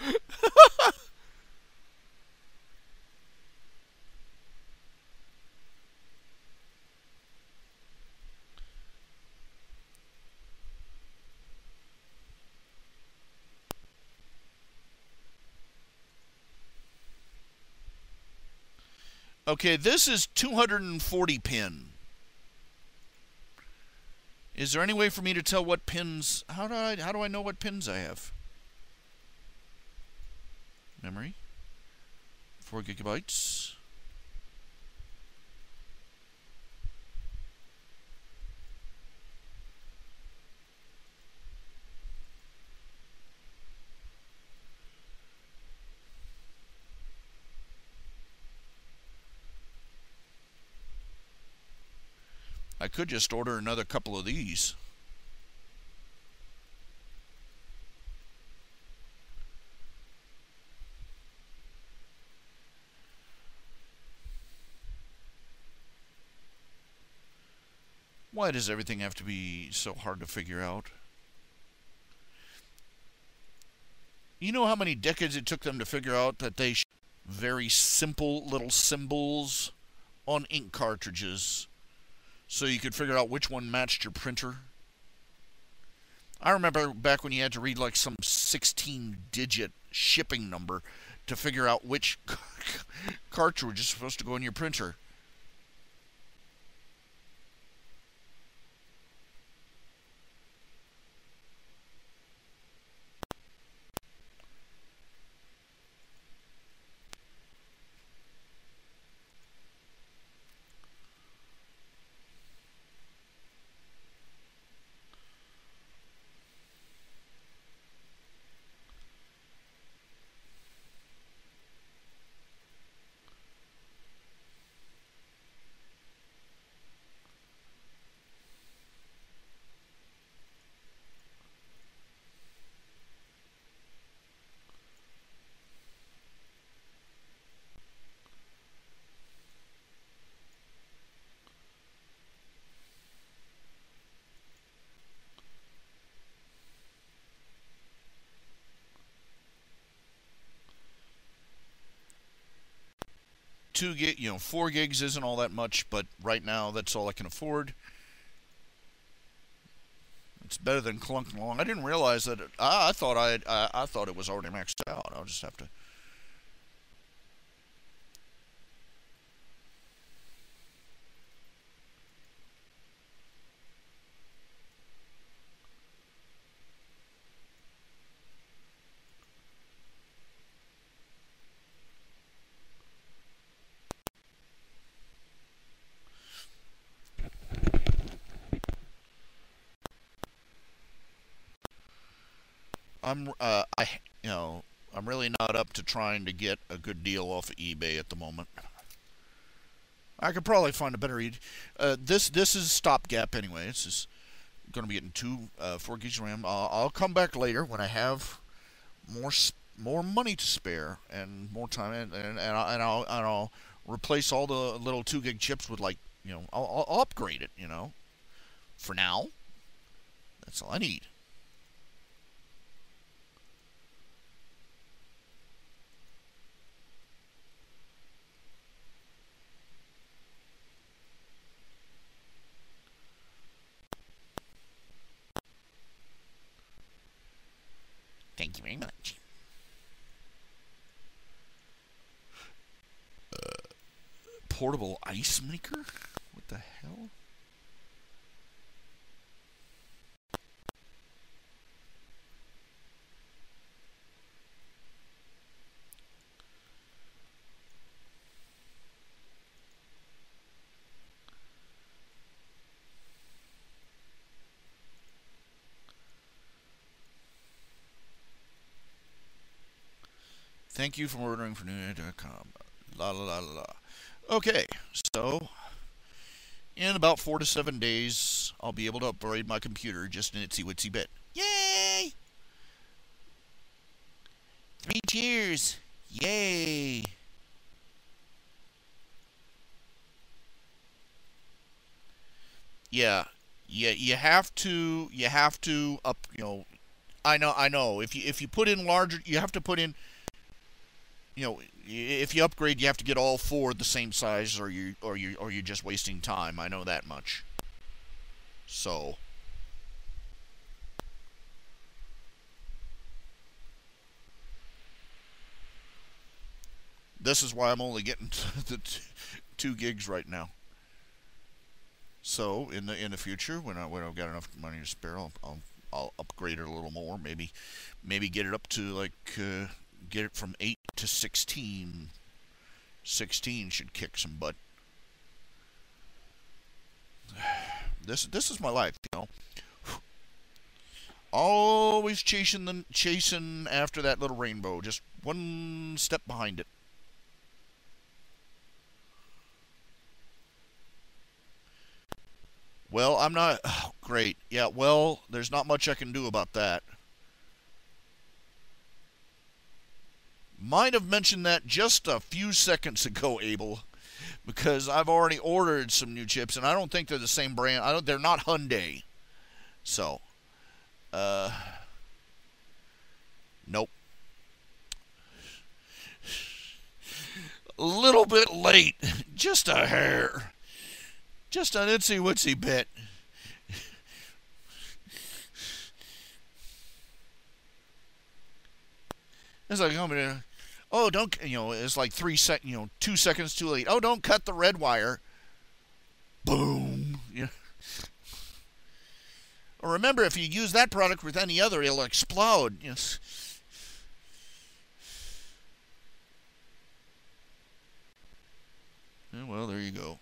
Okay, this is 240 pin. Is there any way for me to tell what pins? How do I know what pins I have? Memory, 4 gigabytes. I could just order another couple of these. Why does everything have to be so hard to figure out? You know how many decades it took them to figure out that they very simple little symbols on ink cartridges so you could figure out which one matched your printer? I remember back when you had to read like some 16-digit shipping number to figure out which cartridge is supposed to go in your printer. $2 gig, 4 gigs isn't all that much, but right now that's all I can afford. It's better than clunking along. I didn't realize that. I thought it was already maxed out. I'll just have to. I you know I'm really not up to trying to get a good deal off of eBay at the moment. I could probably find a better this is stopgap anyway. This is going to be getting 4 gigs of RAM. I'll come back later when I have more money to spare and more time, and I'll replace all the little 2 gig chips with, like, I'll upgrade it. For now, that's all I need. Thank you very much. Portable ice maker? What the hell? Thank you for ordering from New.com. La la la la. Okay, so in about 4 to 7 days, I'll be able to upgrade my computer just an itsy witsy bit. Yay! 3 cheers! Yay! Yeah, you have to up. I know. If you put in larger, you have to put in. If you upgrade, you have to get all 4 the same size, or you're just wasting time. I know that much. So this is why I'm only getting the 2 gigs right now. So in the future, when I've got enough money to spare, I'll upgrade it a little more. Maybe get it up to, like, get it from 8 to 16. 16 should kick some butt. This is my life, Always chasing after that little rainbow, just one step behind it. Well, I'm not. Oh, great. Yeah, well, there's not much I can do about that. Might have mentioned that just a few seconds ago, Abel, because I've already ordered some new chips, and I don't think they're the same brand. They're not Hyundai. So, nope. A little bit late. Just a hair. Just an itsy witsy bit. It's like, oh, don't, it's like 2 seconds too late. Oh, don't cut the red wire. Boom. Or remember, if you use that product with any other, it'll explode. Yes. Yeah, well, there you go.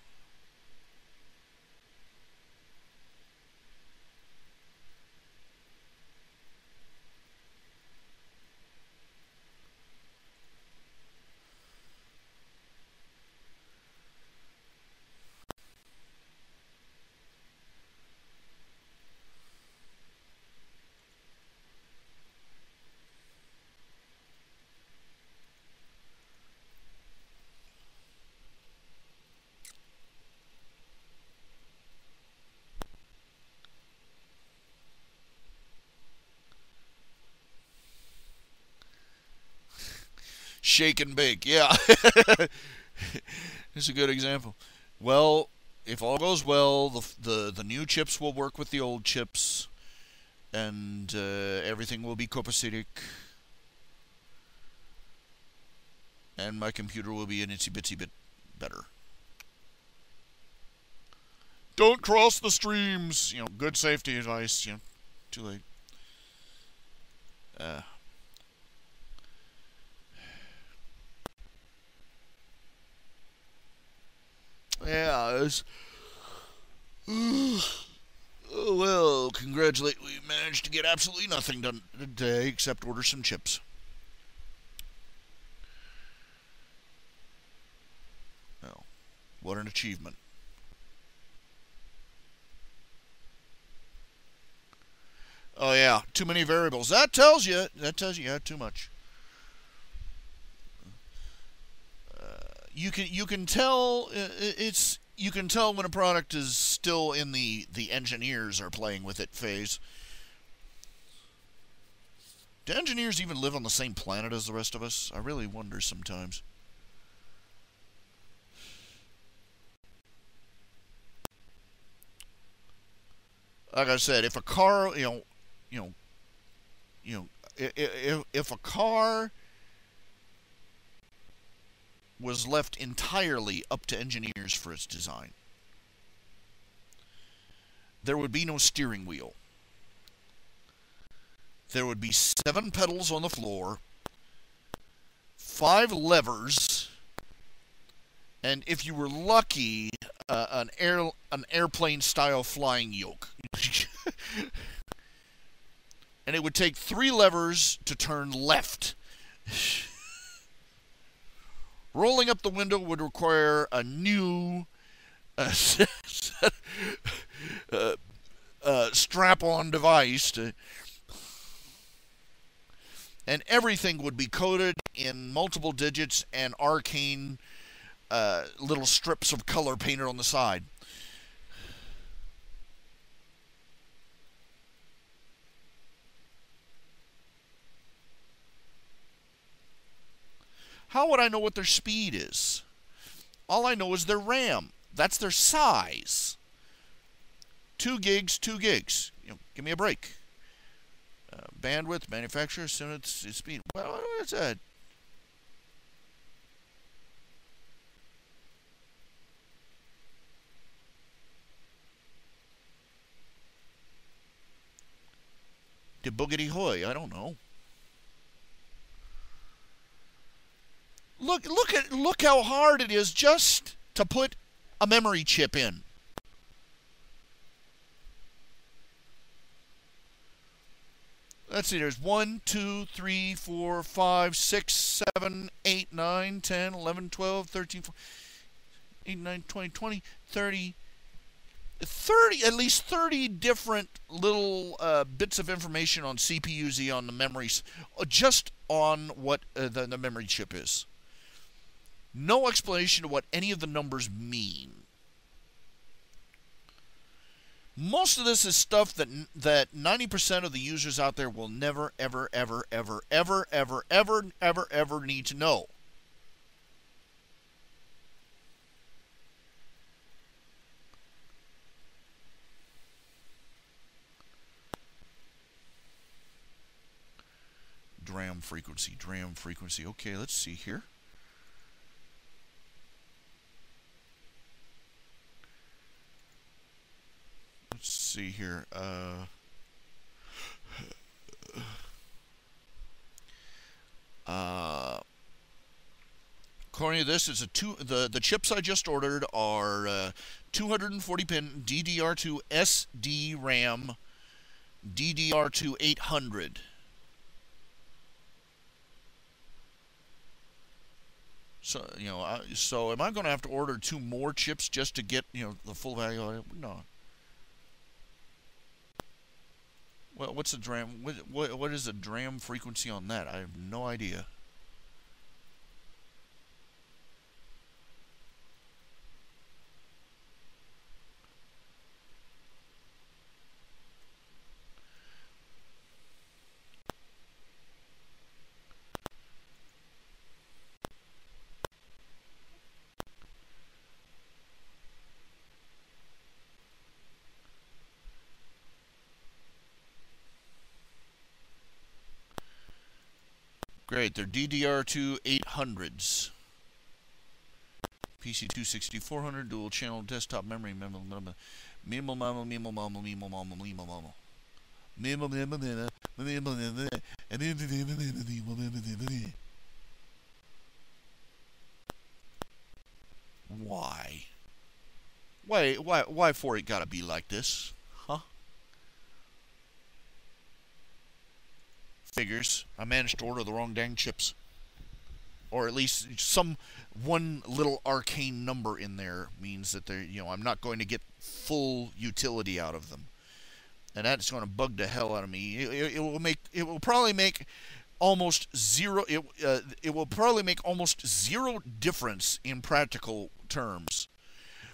Shake and bake. Yeah. It's a good example. Well, if all goes well, the new chips will work with the old chips, and everything will be copacetic, and my computer will be an itsy bitsy bit better. Don't cross the streams. Good safety advice. Too late. Yeah, it's, oh, well, Well, congratulate. We managed to get absolutely nothing done today except order some chips. Well, what an achievement. Oh yeah, too many variables. That tells you yeah, too much. You can tell you can tell when a product is still in the engineers are playing with it phase. Do engineers even live on the same planet as the rest of us? I really wonder sometimes. Like I said, if a car, if a car was left entirely up to engineers for its design, there would be no steering wheel. There would be 7 pedals on the floor, 5 levers, and if you were lucky, an airplane-style flying yoke. And it would take 3 levers to turn left. Rolling up the window would require a new strap-on device and everything would be coded in multiple digits and arcane little strips of color painted on the side. How would I know what their speed is? All I know is their RAM. That's their size. 2 gigs, 2 gigs. Give me a break. Bandwidth, manufacturer, its speed. Well, what's that? De boogity hoy, I don't know. Look how hard it is just to put a memory chip in. Let's see, there's 1, 2, 3, 4, 5, 6, 7, 8, 9, 10, 11, 12, 13, 14, 8, 9, 20, 20, 30, at least 30 different little bits of information on CPU-Z on the memories, just on what the memory chip is. No explanation of what any of the numbers mean. Most of this is stuff that 90% of the users out there will never, ever, ever, ever, ever, ever, ever, ever, ever need to know. DRAM frequency, DRAM frequency. Okay, let's see here. Let's see here. According to this, the chips I just ordered are 240-pin DDR2 SDRAM DDR2 800. So so am I going to have to order 2 more chips just to get the full value of it? No. Well, what's the DRAM? What is the DRAM frequency on that? I have no idea. Great, they're DDR2 800s. PC 260 400 dual channel desktop memory. Why? Why for it gotta be like this? Huh? figures. I managed to order the wrong dang chips. Or at least one little arcane number in there means that they're, I'm not going to get full utility out of them. And that's going to bug the hell out of me. It will probably make almost zero. It will probably make almost zero difference in practical terms,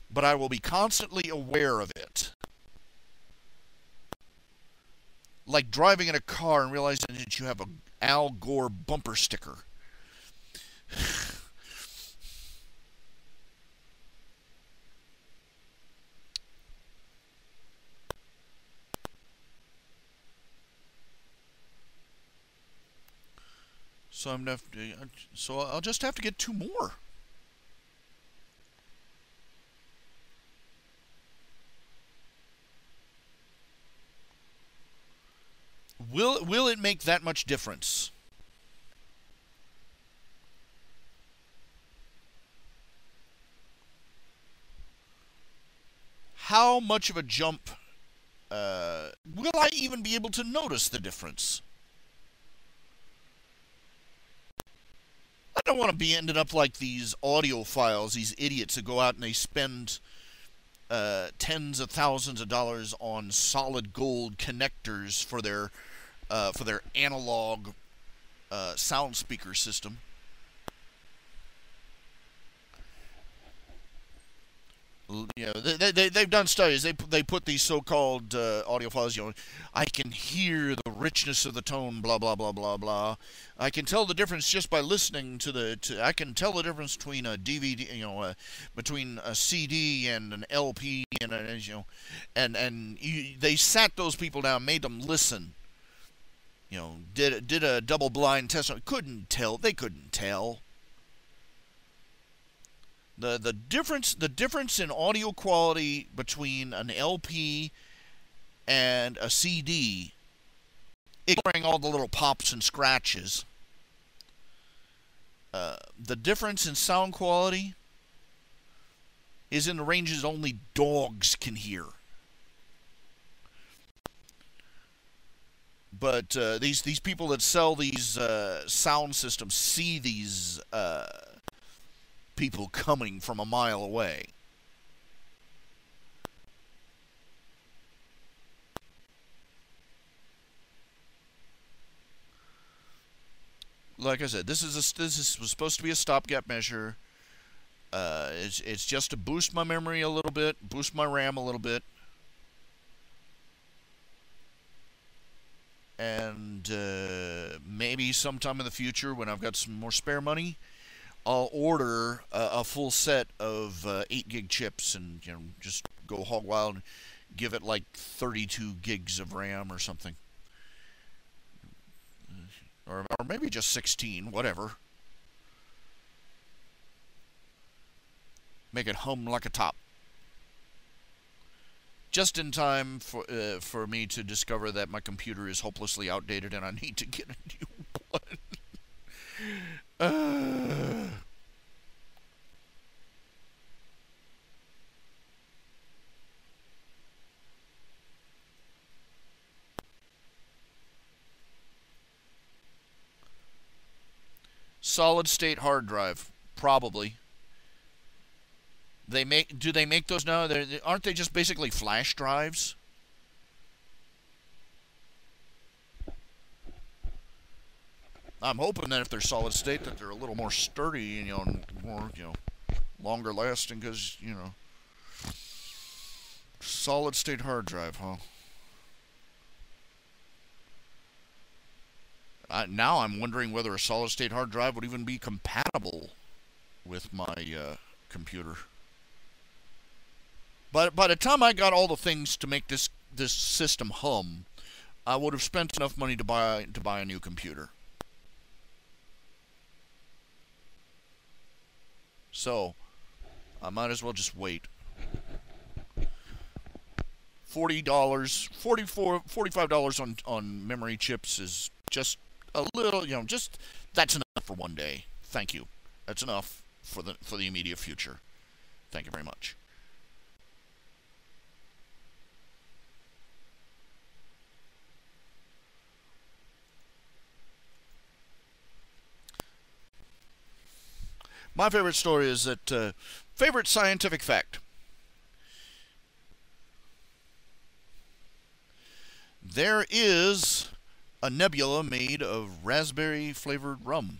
but I will be constantly aware of it. Like driving in a car and realizing that you have a Al Gore bumper sticker. So I'll just have to get 2 more. Will it make that much difference? How much of a jump will I even be able to notice the difference? I don't want to be ending up like these audiophiles, these idiots that go out and they spend tens of thousands of dollars on solid gold connectors for their analog sound speaker system. They've done studies. They put these so-called audiophiles. I can hear the richness of the tone. Blah blah blah blah blah. I can tell the difference just by listening to I can tell the difference between a DVD, between a CD and an LP, they sat those people down, made them listen. Did a double-blind test. Couldn't tell. They couldn't tell. The difference in audio quality between an LP and a CD, ignoring all the little pops and scratches, the difference in sound quality is in the ranges only dogs can hear. But these people that sell these sound systems see these people coming from a mile away. Like I said, this was supposed to be a stopgap measure. It's just to boost my memory a little bit, boost my RAM a little bit, and maybe sometime in the future when I've got some more spare money, I'll order a full set of 8 gig chips and just go hog wild and give it like 32 gigs of RAM or something, or maybe just 16, whatever. Make it hum like a top. Just in time for me to discover that my computer is hopelessly outdated and I need to get a new one. Solid state hard drive, probably. Do they make those now? Aren't they just basically flash drives? I'm hoping that if they're solid state, that they're a little more sturdy, and more, longer lasting, because solid state hard drive, huh? Now I'm wondering whether a solid state hard drive would even be compatible with my computer. But by the time I got all the things to make this system hum, I would have spent enough money to buy a new computer. So I might as well just wait. $40, $45 on memory chips is just a little, just that's enough for one day. Thank you. That's enough for the immediate future. Thank you very much. My favorite story is that, favorite scientific fact. There is a nebula made of raspberry-flavored rum.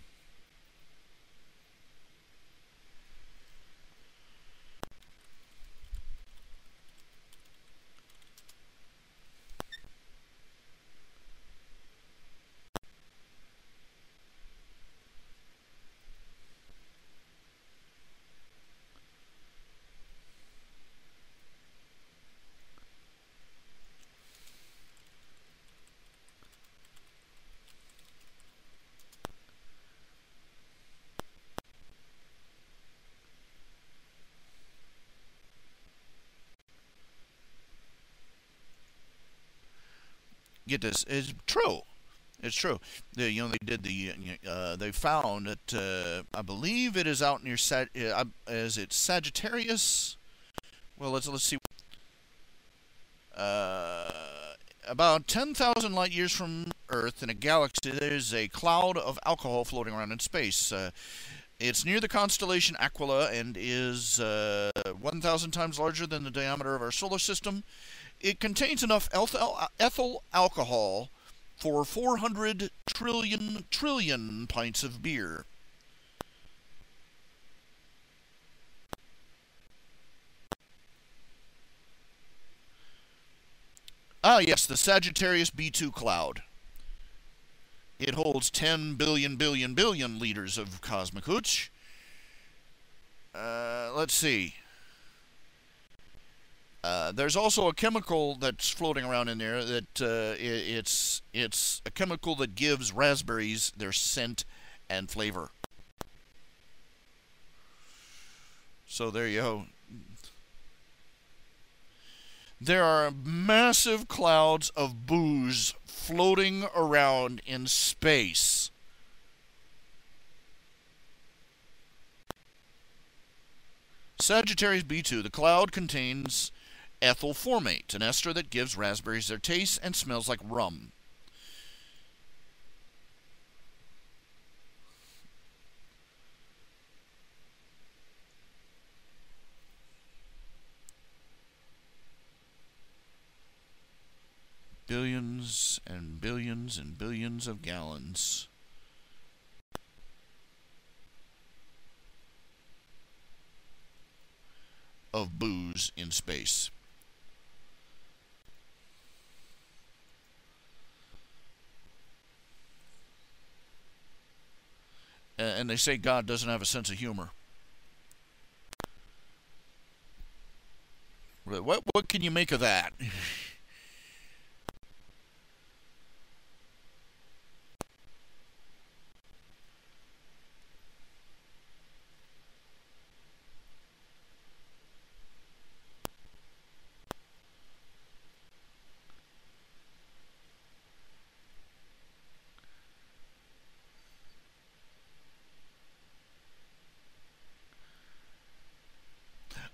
Get this, it's true. It's true. They did they found that, I believe it is out near is it Sagittarius? Well, let's see. About 10,000 light years from Earth, in a galaxy, there's a cloud of alcohol floating around in space. It's near the constellation Aquila and is 1,000 times larger than the diameter of our solar system. It contains enough ethyl alcohol for 400 trillion pints of beer. Ah, yes, the Sagittarius B2 cloud. It holds 10 billion liters of cosmic hooch. Let's see. There's also a chemical that's floating around in there that it's a chemical that gives raspberries their scent and flavor. So there you go. There are massive clouds of booze floating around in space. Sagittarius B2, the cloud contains ethyl formate, an ester that gives raspberries their taste and smells like rum. Billions and billions and billions of gallons of booze in space. And they say God doesn't have a sense of humor. What can you make of that?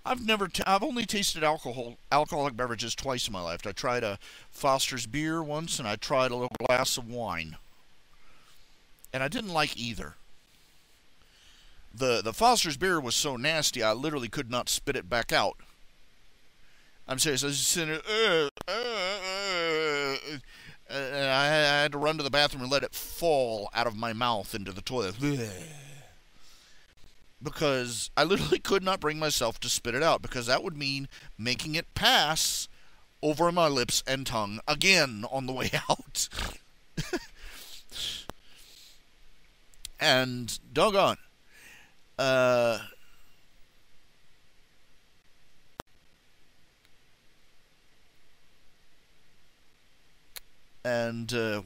I've only tasted alcoholic beverages twice in my life. I tried a Foster's beer once, and I tried a little glass of wine. And I didn't like either. The Foster's beer was so nasty, I literally could not spit it back out. I'm serious. I was just sitting there, and I had to run to the bathroom and let it fall out of my mouth into the toilet. Because I literally could not bring myself to spit it out, because that would mean making it pass over my lips and tongue again on the way out. And doggone.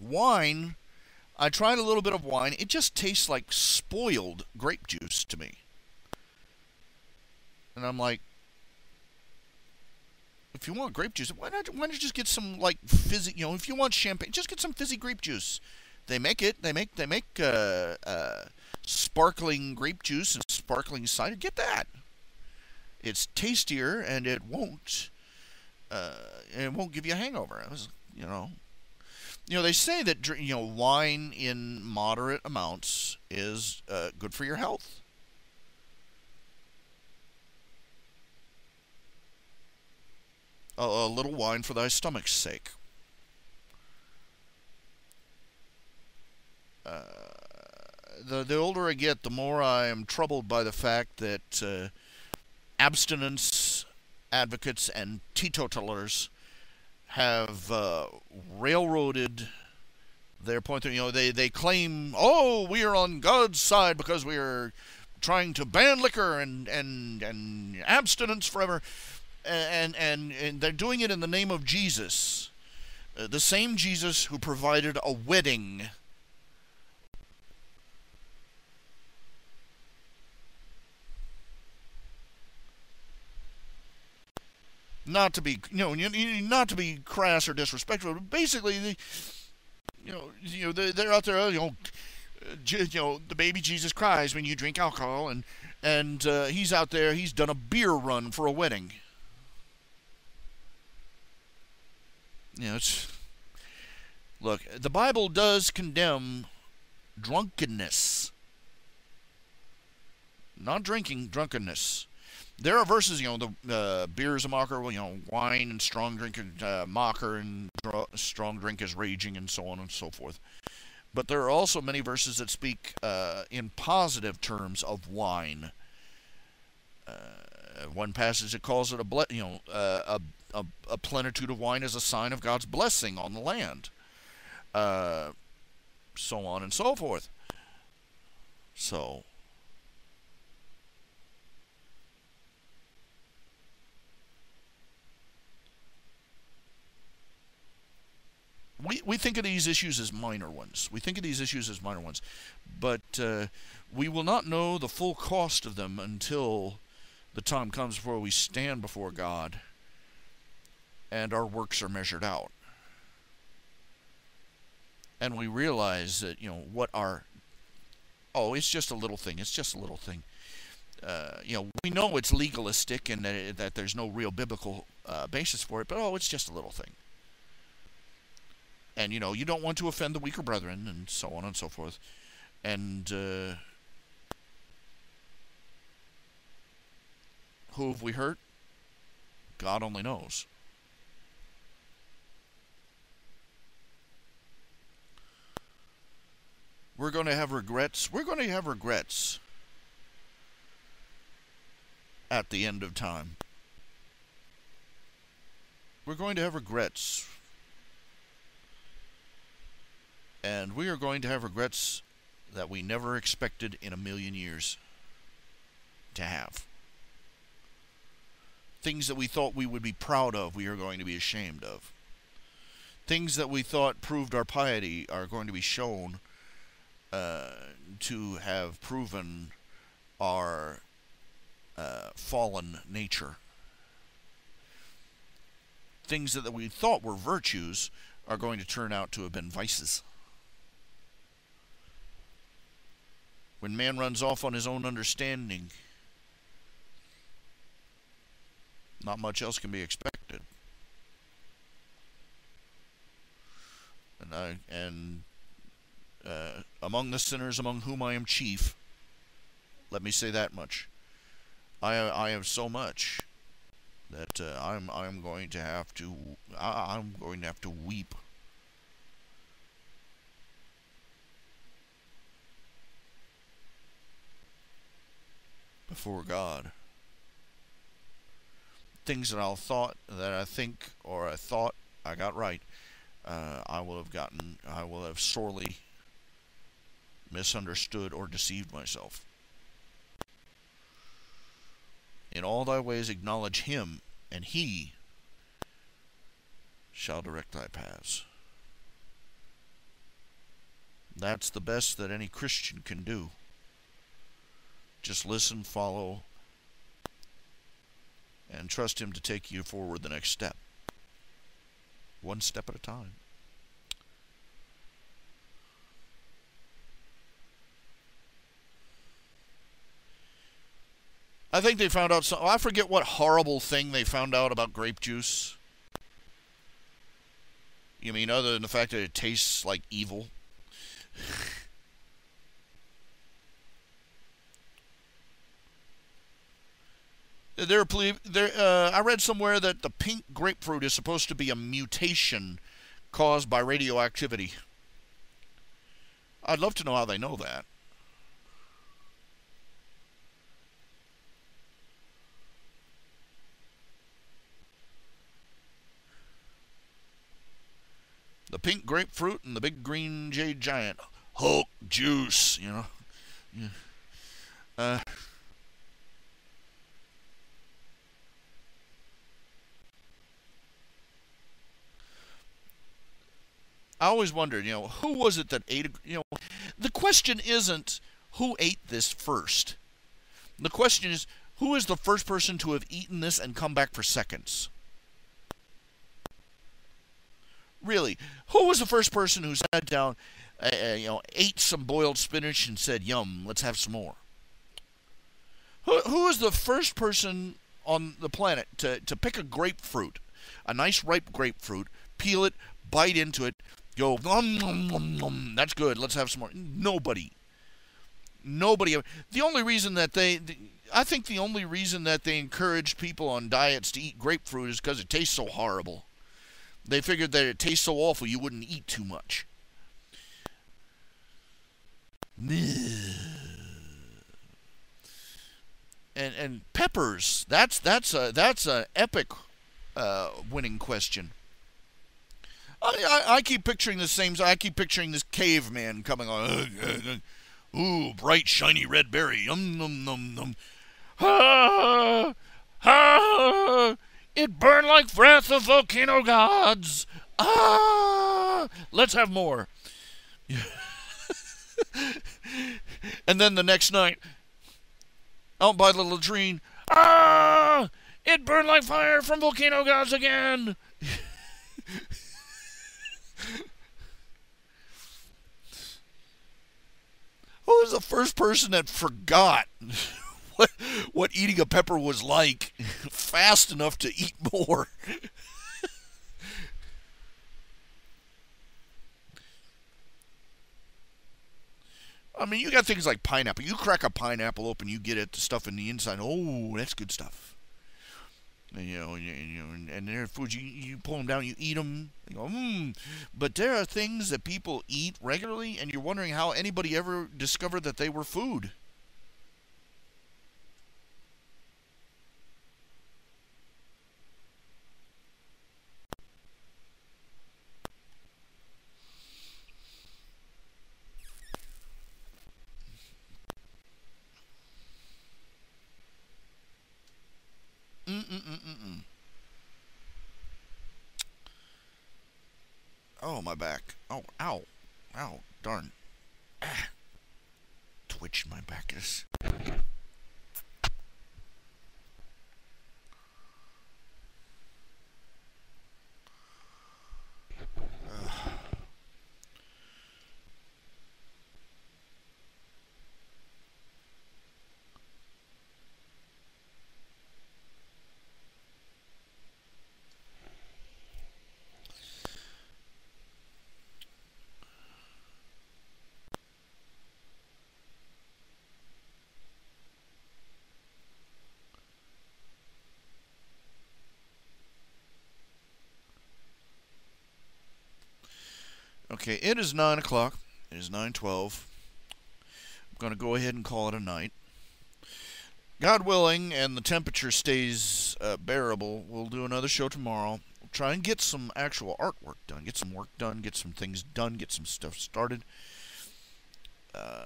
Wine, I tried a little bit of wine. It just tastes like spoiled grape juice to me. And I'm like, if you want grape juice, why don't you just get some, like, fizzy, if you want champagne, just get some fizzy grape juice. They make sparkling grape juice and sparkling cider. Get that. It's tastier, and it won't give you a hangover. It was, they say that wine in moderate amounts is good for your health. a little wine for thy stomach's sake. The older I get, the more I am troubled by the fact that abstinence advocates and teetotalers have railroaded their point. They claim, oh, we are on God's side because we are trying to ban liquor and abstinence forever, and they're doing it in the name of Jesus, the same Jesus who provided a wedding. Not to be, not to be crass or disrespectful, but basically, they're out there, the baby Jesus cries when you drink alcohol, and he's out there, he's done a beer run for a wedding. Look, the Bible does condemn drunkenness, not drinking, drunkenness. There are verses, the beer is a mocker, wine and strong drink mocker, and strong drink is raging, and so on and so forth. But there are also many verses that speak in positive terms of wine. One passage that calls it a plenitude of wine as a sign of God's blessing on the land. So on and so forth. So we think of these issues as minor ones. But we will not know the full cost of them until the time comes before we stand before God and our works are measured out. And we realize that, it's just a little thing. We know it's legalistic and that there's no real biblical basis for it, but it's just a little thing. And, you don't want to offend the weaker brethren, and so on and so forth. And who have we hurt? God only knows. We're going to have regrets. At the end of time. We're going to have regrets. And we are going to have regrets that we never expected in a million years to have. Things that we thought we would be proud of, we are going to be ashamed of. Things that we thought proved our piety are going to be shown to have proven our fallen nature. Things that we thought were virtues are going to turn out to have been vices. When man runs off on his own understanding, not much else can be expected. And among the sinners among whom I am chief, let me say that much. I have so much that I'm going to have to weep. Before God. Things that I thought I got right, I will have sorely misunderstood or deceived myself. In all thy ways acknowledge him, and he shall direct thy paths. That's the best that any Christian can do. Just listen, follow, and trust him to take you forward the next step. One step at a time. I think they found out I forget what horrible thing they found out about grape juice. You mean other than the fact that it tastes like evil? I read somewhere that the pink grapefruit is supposed to be a mutation caused by radioactivity. I'd love to know how they know that. The pink grapefruit and the big green jade giant. Hulk juice, you know. Yeah. I always wondered, who was it that ate, the question isn't who ate this first. The question is, who is the first person to have eaten this and come back for seconds? Really, who was the first person who sat down, ate some boiled spinach and said, "Yum, let's have some more"? Who was the first person on the planet to pick a grapefruit, a nice ripe grapefruit, peel it, bite into it, go, nom, nom, nom, nom, that's good, let's have some more? Nobody. The only reason that I think the only reason that they encouraged people on diets to eat grapefruit is because it tastes so horrible. They figured that it tastes so awful you wouldn't eat too much. And peppers, that's an epic winning question. I keep picturing the same. I keep picturing this caveman coming on. Ooh, bright shiny red berry. Yum num num num. Ha ha! It burned like wrath of volcano gods. Ah! Let's have more. And then the next night, out by the latrine, ah! It burned like fire from volcano gods again. Who was the first person that forgot what eating a pepper was like fast enough to eat more? I mean, you got things like pineapple. You crack a pineapple open, you get it, the stuff in the inside. Oh, that's good stuff. And, and there are foods you pull them down, you eat them. You go, But there are things that people eat regularly, and you're wondering how anybody ever discovered that they were food. Oh, my back. Oh, ow. Ow, darn. Twitch my back is. Okay, it is 9 o'clock. It is 9:12. I'm going to go ahead and call it a night. God willing, and the temperature stays bearable, we'll do another show tomorrow. We'll try and get some actual artwork done, get some work done, get some things done, get some stuff started.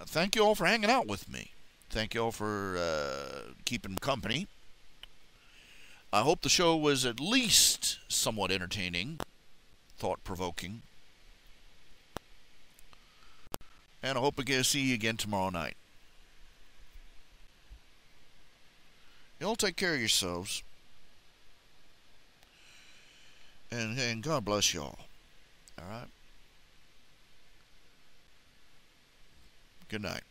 Thank you all for hanging out with me. Thank you all for keeping company. I hope the show was at least somewhat entertaining, thought-provoking. And I hope I get to see you again tomorrow night. Y'all take care of yourselves. And God bless y'all. All right? Good night.